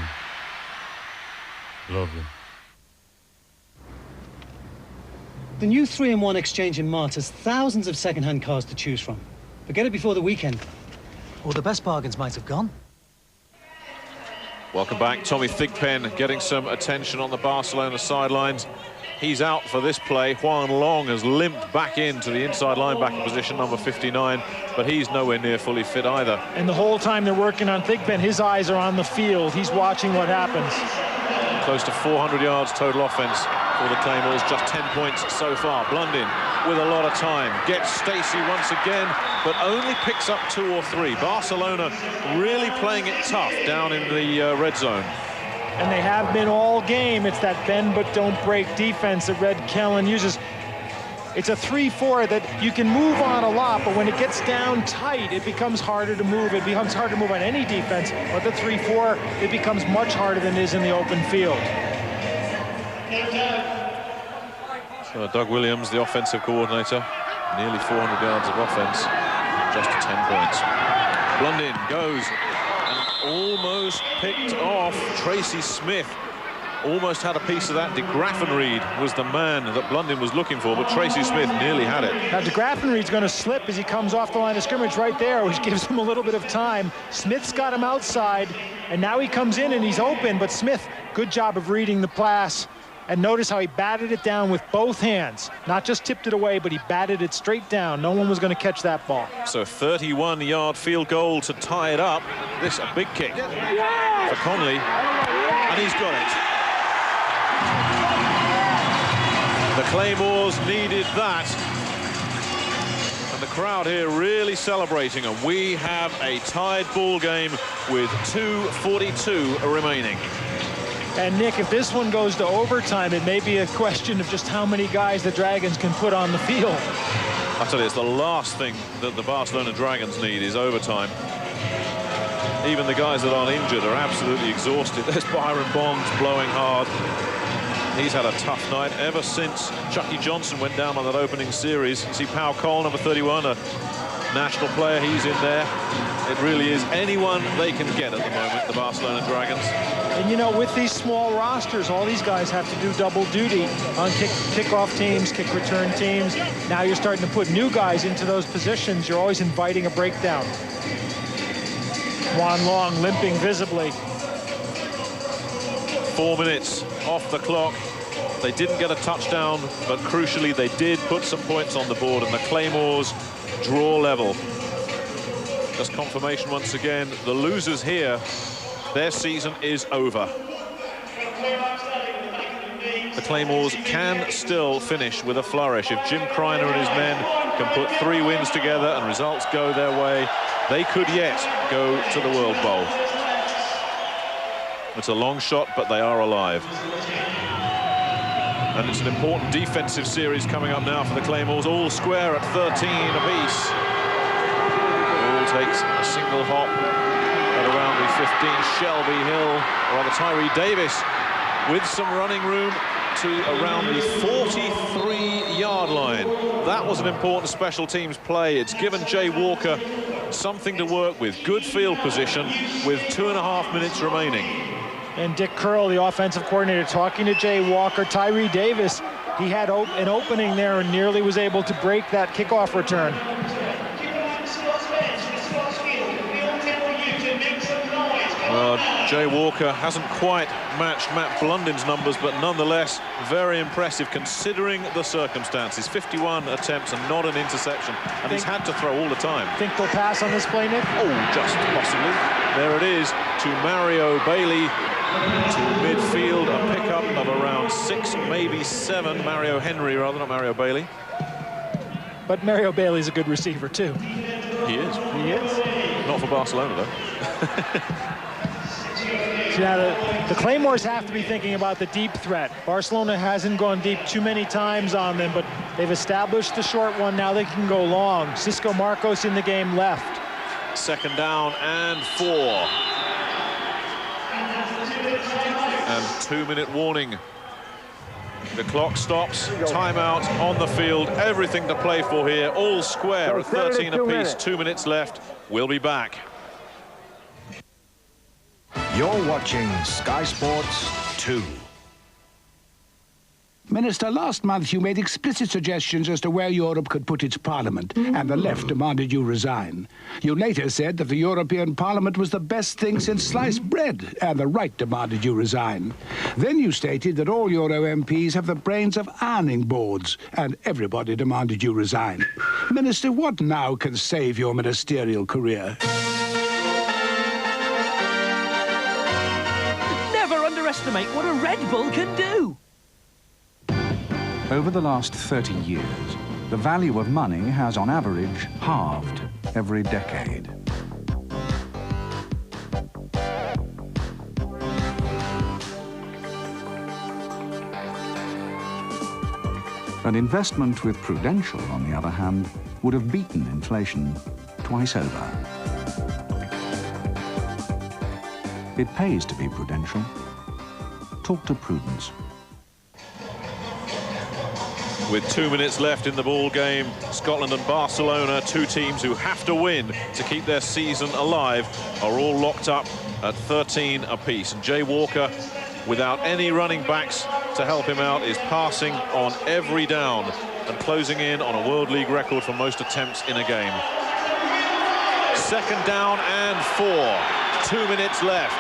Lovely. The new 3-in-1 exchange in Marts has thousands of second-hand cars to choose from. But get it before the weekend, or the best bargains might have gone. Welcome back. Tommy Thigpen getting some attention on the Barcelona sidelines. He's out for this play. Juan Long has limped back into the inside linebacker position, number 59, but he's nowhere near fully fit either. And the whole time they're working on Thigpen, his eyes are on the field. He's watching what happens. Close to 400 yards total offense for the Claymores, just 10 points so far. Blundin with a lot of time, gets Stacey once again, but only picks up 2 or 3. Barcelona really playing it tough down in the red zone. And they have been all game. It's that bend but don't break defense that Red Kellen uses. It's a 3-4 that you can move on a lot, but when it gets down tight, it becomes harder to move. It becomes hard to move on any defense, but the 3-4, it becomes much harder than it is in the open field. So Doug Williams, the offensive coordinator, nearly 400 yards of offense, just 10 points. Blundin goes and almost picked off Tracy Smith. almost had a piece of that. De Graffenried was the man that Blunden was looking for, but Tracy Smith nearly had it. Now, De Graffenried's going to slip as he comes off the line of scrimmage right there, which gives him a little bit of time. Smith's got him outside, and now he comes in and he's open, but Smith, good job of reading the pass. And notice how he batted it down with both hands. Not just tipped it away, but he batted it straight down. No one was going to catch that ball. So 31-yard field goal to tie it up. This a big kick for Conley, and he's got it. The Claymores needed that. And the crowd here really celebrating, and we have a tied ball game with 2:42 remaining. And Nick, if this one goes to overtime, it may be a question of just how many guys the Dragons can put on the field. I tell you, it's the last thing that the Barcelona Dragons need is overtime. Even the guys that aren't injured are absolutely exhausted. There's Byron Bonds blowing hard. He's had a tough night ever since Chucky Johnson went down on that opening series. You see Pau Cole, number 31, a national player, he's in there. It really is anyone they can get at the moment, the Barcelona Dragons. And you know, with these small rosters, all these guys have to do double duty on kickoff teams, kick return teams. Now you're starting to put new guys into those positions. You're always inviting a breakdown. Juan Long limping visibly. 4 minutes off the clock. They didn't get a touchdown, but crucially they did put some points on the board, and the Claymores draw level. Just confirmation once again, the losers here, their season is over. The Claymores can still finish with a flourish. If Jim Kreiner and his men can put 3 wins together and results go their way, they could yet go to the World Bowl. It's a long shot, but they are alive. And it's an important defensive series coming up now for the Claymores, all square at 13 apiece. All takes a single hop at around the 15. Shelby Hill, or rather Tyree Davis, with some running room to around the 43-yard line. That was an important special teams play. It's given Jay Walker something to work with. Good field position with 2.5 minutes remaining. And Dick Curl, the offensive coordinator, talking to Jay Walker. Tyree Davis, he had an opening there and nearly was able to break that kickoff return. Well, Jay Walker hasn't quite matched Matt Blunden's numbers, but nonetheless very impressive considering the circumstances. 51 attempts and not an interception, and he's had to throw all the time. Think they'll pass on this play, Nick? Oh, just possibly. There it is to Mario Bailey to midfield, a pickup of around 6, maybe 7. Mario Henry, rather, not Mario Bailey. But Mario Bailey's a good receiver too. He is. He is. Not for Barcelona though. So now the Claymores have to be thinking about the deep threat. Barcelona hasn't gone deep too many times on them, but they've established the short one. Now they can go long. Cisco Marcos in the game left. 2nd down and 4. And 2-minute warning. The clock stops, timeout on the field, everything to play for here, all square at 13 apiece, 2 minutes left. We'll be back. You're watching Sky Sports 2. Minister, last month you made explicit suggestions as to where Europe could put its parliament, and the left demanded you resign. You later said that the European Parliament was the best thing since sliced bread, and the right demanded you resign. Then you stated that all Euro MPs have the brains of ironing boards, and everybody demanded you resign. Minister, what now can save your ministerial career? Never underestimate what a Red Bull can do. Over the last 30 years, the value of money has, on average, halved every decade. An investment with Prudential, on the other hand, would have beaten inflation twice over. It pays to be prudential. Talk to Prudence. With 2 minutes left in the ball game, Scotland and Barcelona, 2 teams who have to win to keep their season alive, are all locked up at 13 apiece. And Jay Walker without any running backs to help him out, is passing on every down and closing in on a World League record for most attempts in a game. 2nd down and 4. 2 minutes left.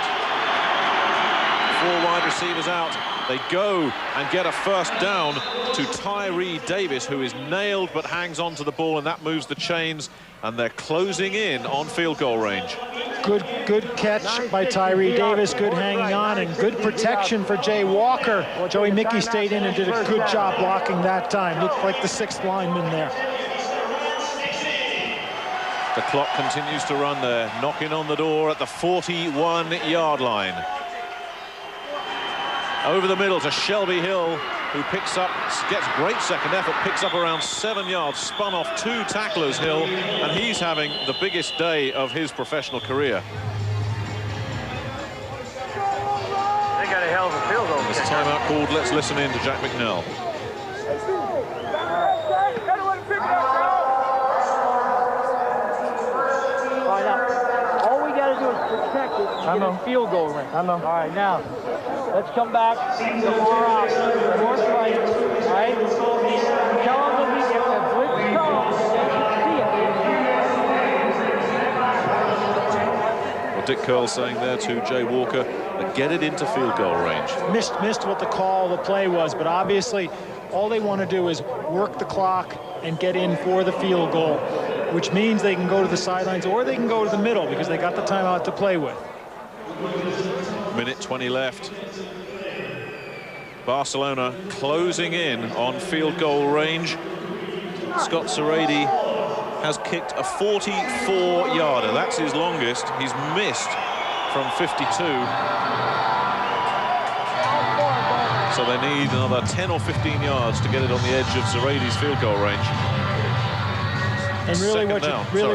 4 wide receivers out. They go and get a 1st down to Tyree Davis, who is nailed but hangs on to the ball, and that moves the chains, and they're closing in on field goal range. Good catch by Tyree Davis, good hanging on, and good protection for Jay Walker. Joey Mickey stayed in and did a good job blocking that time. Looked like the 6th lineman there. The clock continues to run there, knocking on the door at the 41-yard line. Over the middle to Shelby Hill, who gets great second effort, picks up around 7 yards, spun off 2 tacklers, Hill, and he's having the biggest day of his professional career. They got a hell of a field goal. There's a timeout called. Let's listen in to Jack Bicknell. All we got to do is protect it and get a field goal range. I know. All right, now. Let's come back to the far out. North right, all right? Tell them that we get the blitz comes, they can see it. Well, Dick Curl saying there to Jay Walker, get it into field goal range. Missed what the call of the play was, but obviously all they want to do is work the clock and get in for the field goal, which means they can go to the sidelines or they can go to the middle because they got the timeout to play with. Minute 20 left. Barcelona closing in on field goal range. Scott Serrady has kicked a 44-yarder. That's his longest. He's missed from 52. So they need another 10 or 15 yards to get it on the edge of Zerady's field goal range. And really,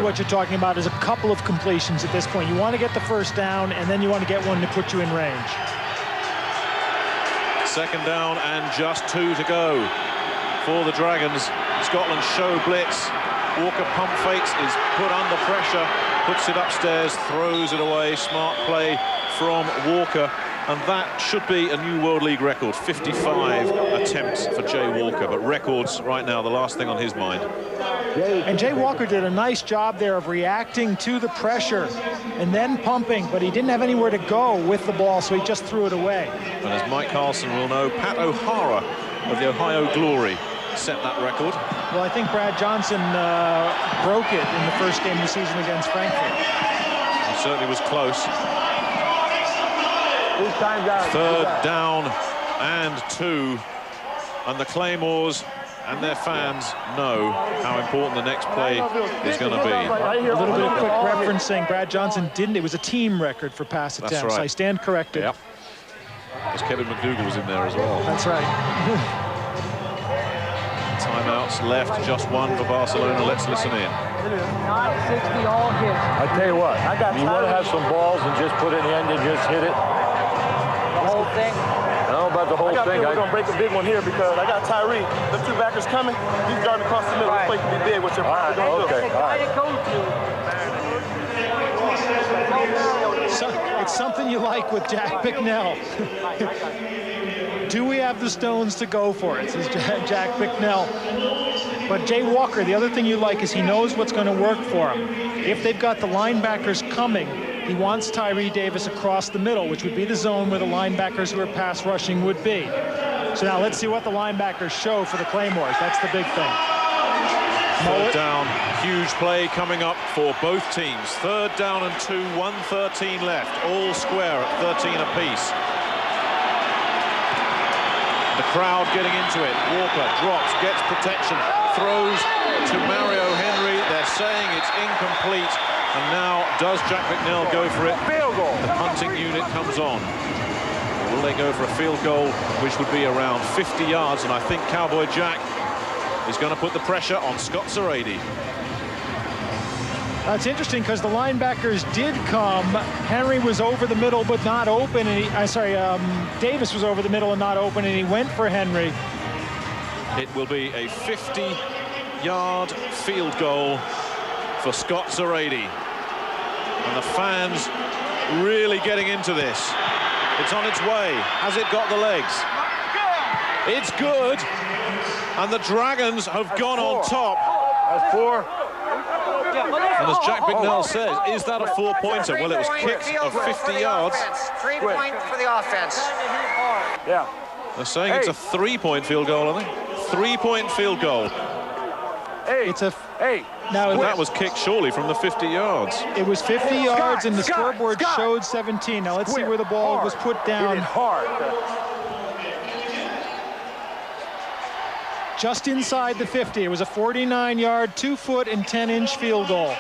what you're talking about is a couple of completions at this point. You want to get the 1st down, and then you want to get one to put you in range. 2nd down and just 2 to go for the Dragons. Scotland show blitz. Walker pump fakes, is put under pressure, puts it upstairs, throws it away. Smart play from Walker. And that should be a new World League record, 55 attempts for Jay Walker. But records right now, the last thing on his mind. And Jay Walker did a nice job there of reacting to the pressure and then pumping, but he didn't have anywhere to go with the ball, so he just threw it away. And as Mike Carlson will know, Pat O'Hara of the Ohio Glory set that record. Well, I think Brad Johnson broke it in the 1st game of the season against Frankfurt. He certainly was close. 3rd down and 2. And the Claymores and their fans know how important the next play is going to be. A little bit of quick referencing. Brad Johnson didn't. It was a team record for pass attempts. That's right. I stand corrected. Yep. Because Kevin McDougall was in there as well. That's right. Timeouts left, just 1 for Barcelona. Let's listen in. 960 all hits. I tell you what, you want to have some balls and just put it in the end and just hit it. The whole thing? I don't know about the whole thing. We're going to break a big one here because I got Tyree. The 2 backers coming. He's driving across the middle. This play can be big. What's your probably going to do? All right. It's something you like with Jack Bicknell. Do we have the stones to go for it, says Jack Bicknell. But Jay Walker, the other thing you like is he knows what's going to work for him. If they've got the linebackers coming, he wants Tyree Davis across the middle, which would be the zone where the linebackers who are pass rushing would be. So now let's see what the linebackers show for the Claymores. That's the big thing. 3rd down, huge play coming up for both teams. 3rd down and 2, 1:13 left, all square at 13 apiece. The crowd getting into it. Walker drops, gets protection, throws to Mario Henry. They're saying it's incomplete. And now, does Jack Bicknell go for it? Field goal. The punting unit comes on. Will they go for a field goal, which would be around 50 yards? And I think Cowboy Jack is going to put the pressure on Scott Serrady. That's interesting because the linebackers did come. Henry was over the middle but not open. And Davis was over the middle and not open, and he went for Henry. It will be a 50-yard field goal for Scott Serrady. And the fans really getting into this. It's on its way. Has it got the legs? It's good. And the Dragons have gone on top. That's 4. And as Jack Bicknell says, is that a 4-pointer? Well, it was kicked of 50 yards. 3-point for the offense. Yeah. They're saying it's a 3-point field goal, I think. 3-point field goal. It's a... Now, that was kicked surely from the 50 yards. It was 50 yards, and the scoreboard showed 17. Now, let's see where the ball was put down. Just inside the 50. It was a 49-yard, 2-foot and 10-inch field goal.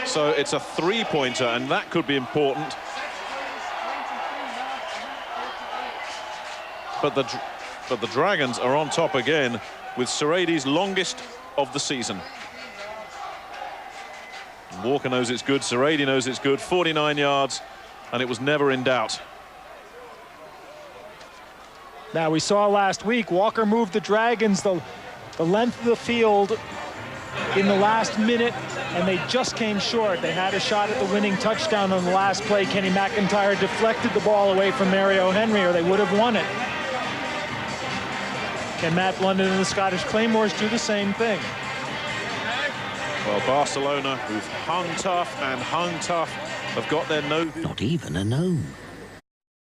So it's a 3-pointer, and that could be important. But the Dragons are on top again with Serradi's longest of the season. Walker knows it's good, Serradi knows it's good, 49 yards, and it was never in doubt. Now, we saw last week, Walker moved the Dragons the length of the field in the last minute, and they just came short. They had a shot at the winning touchdown on the last play. Kenny McIntyre deflected the ball away from Mario Henry, or they would have won it. Can Matt London and the Scottish Claymores do the same thing? Well, Barcelona, who've hung tough, have got their nose. Not even a no.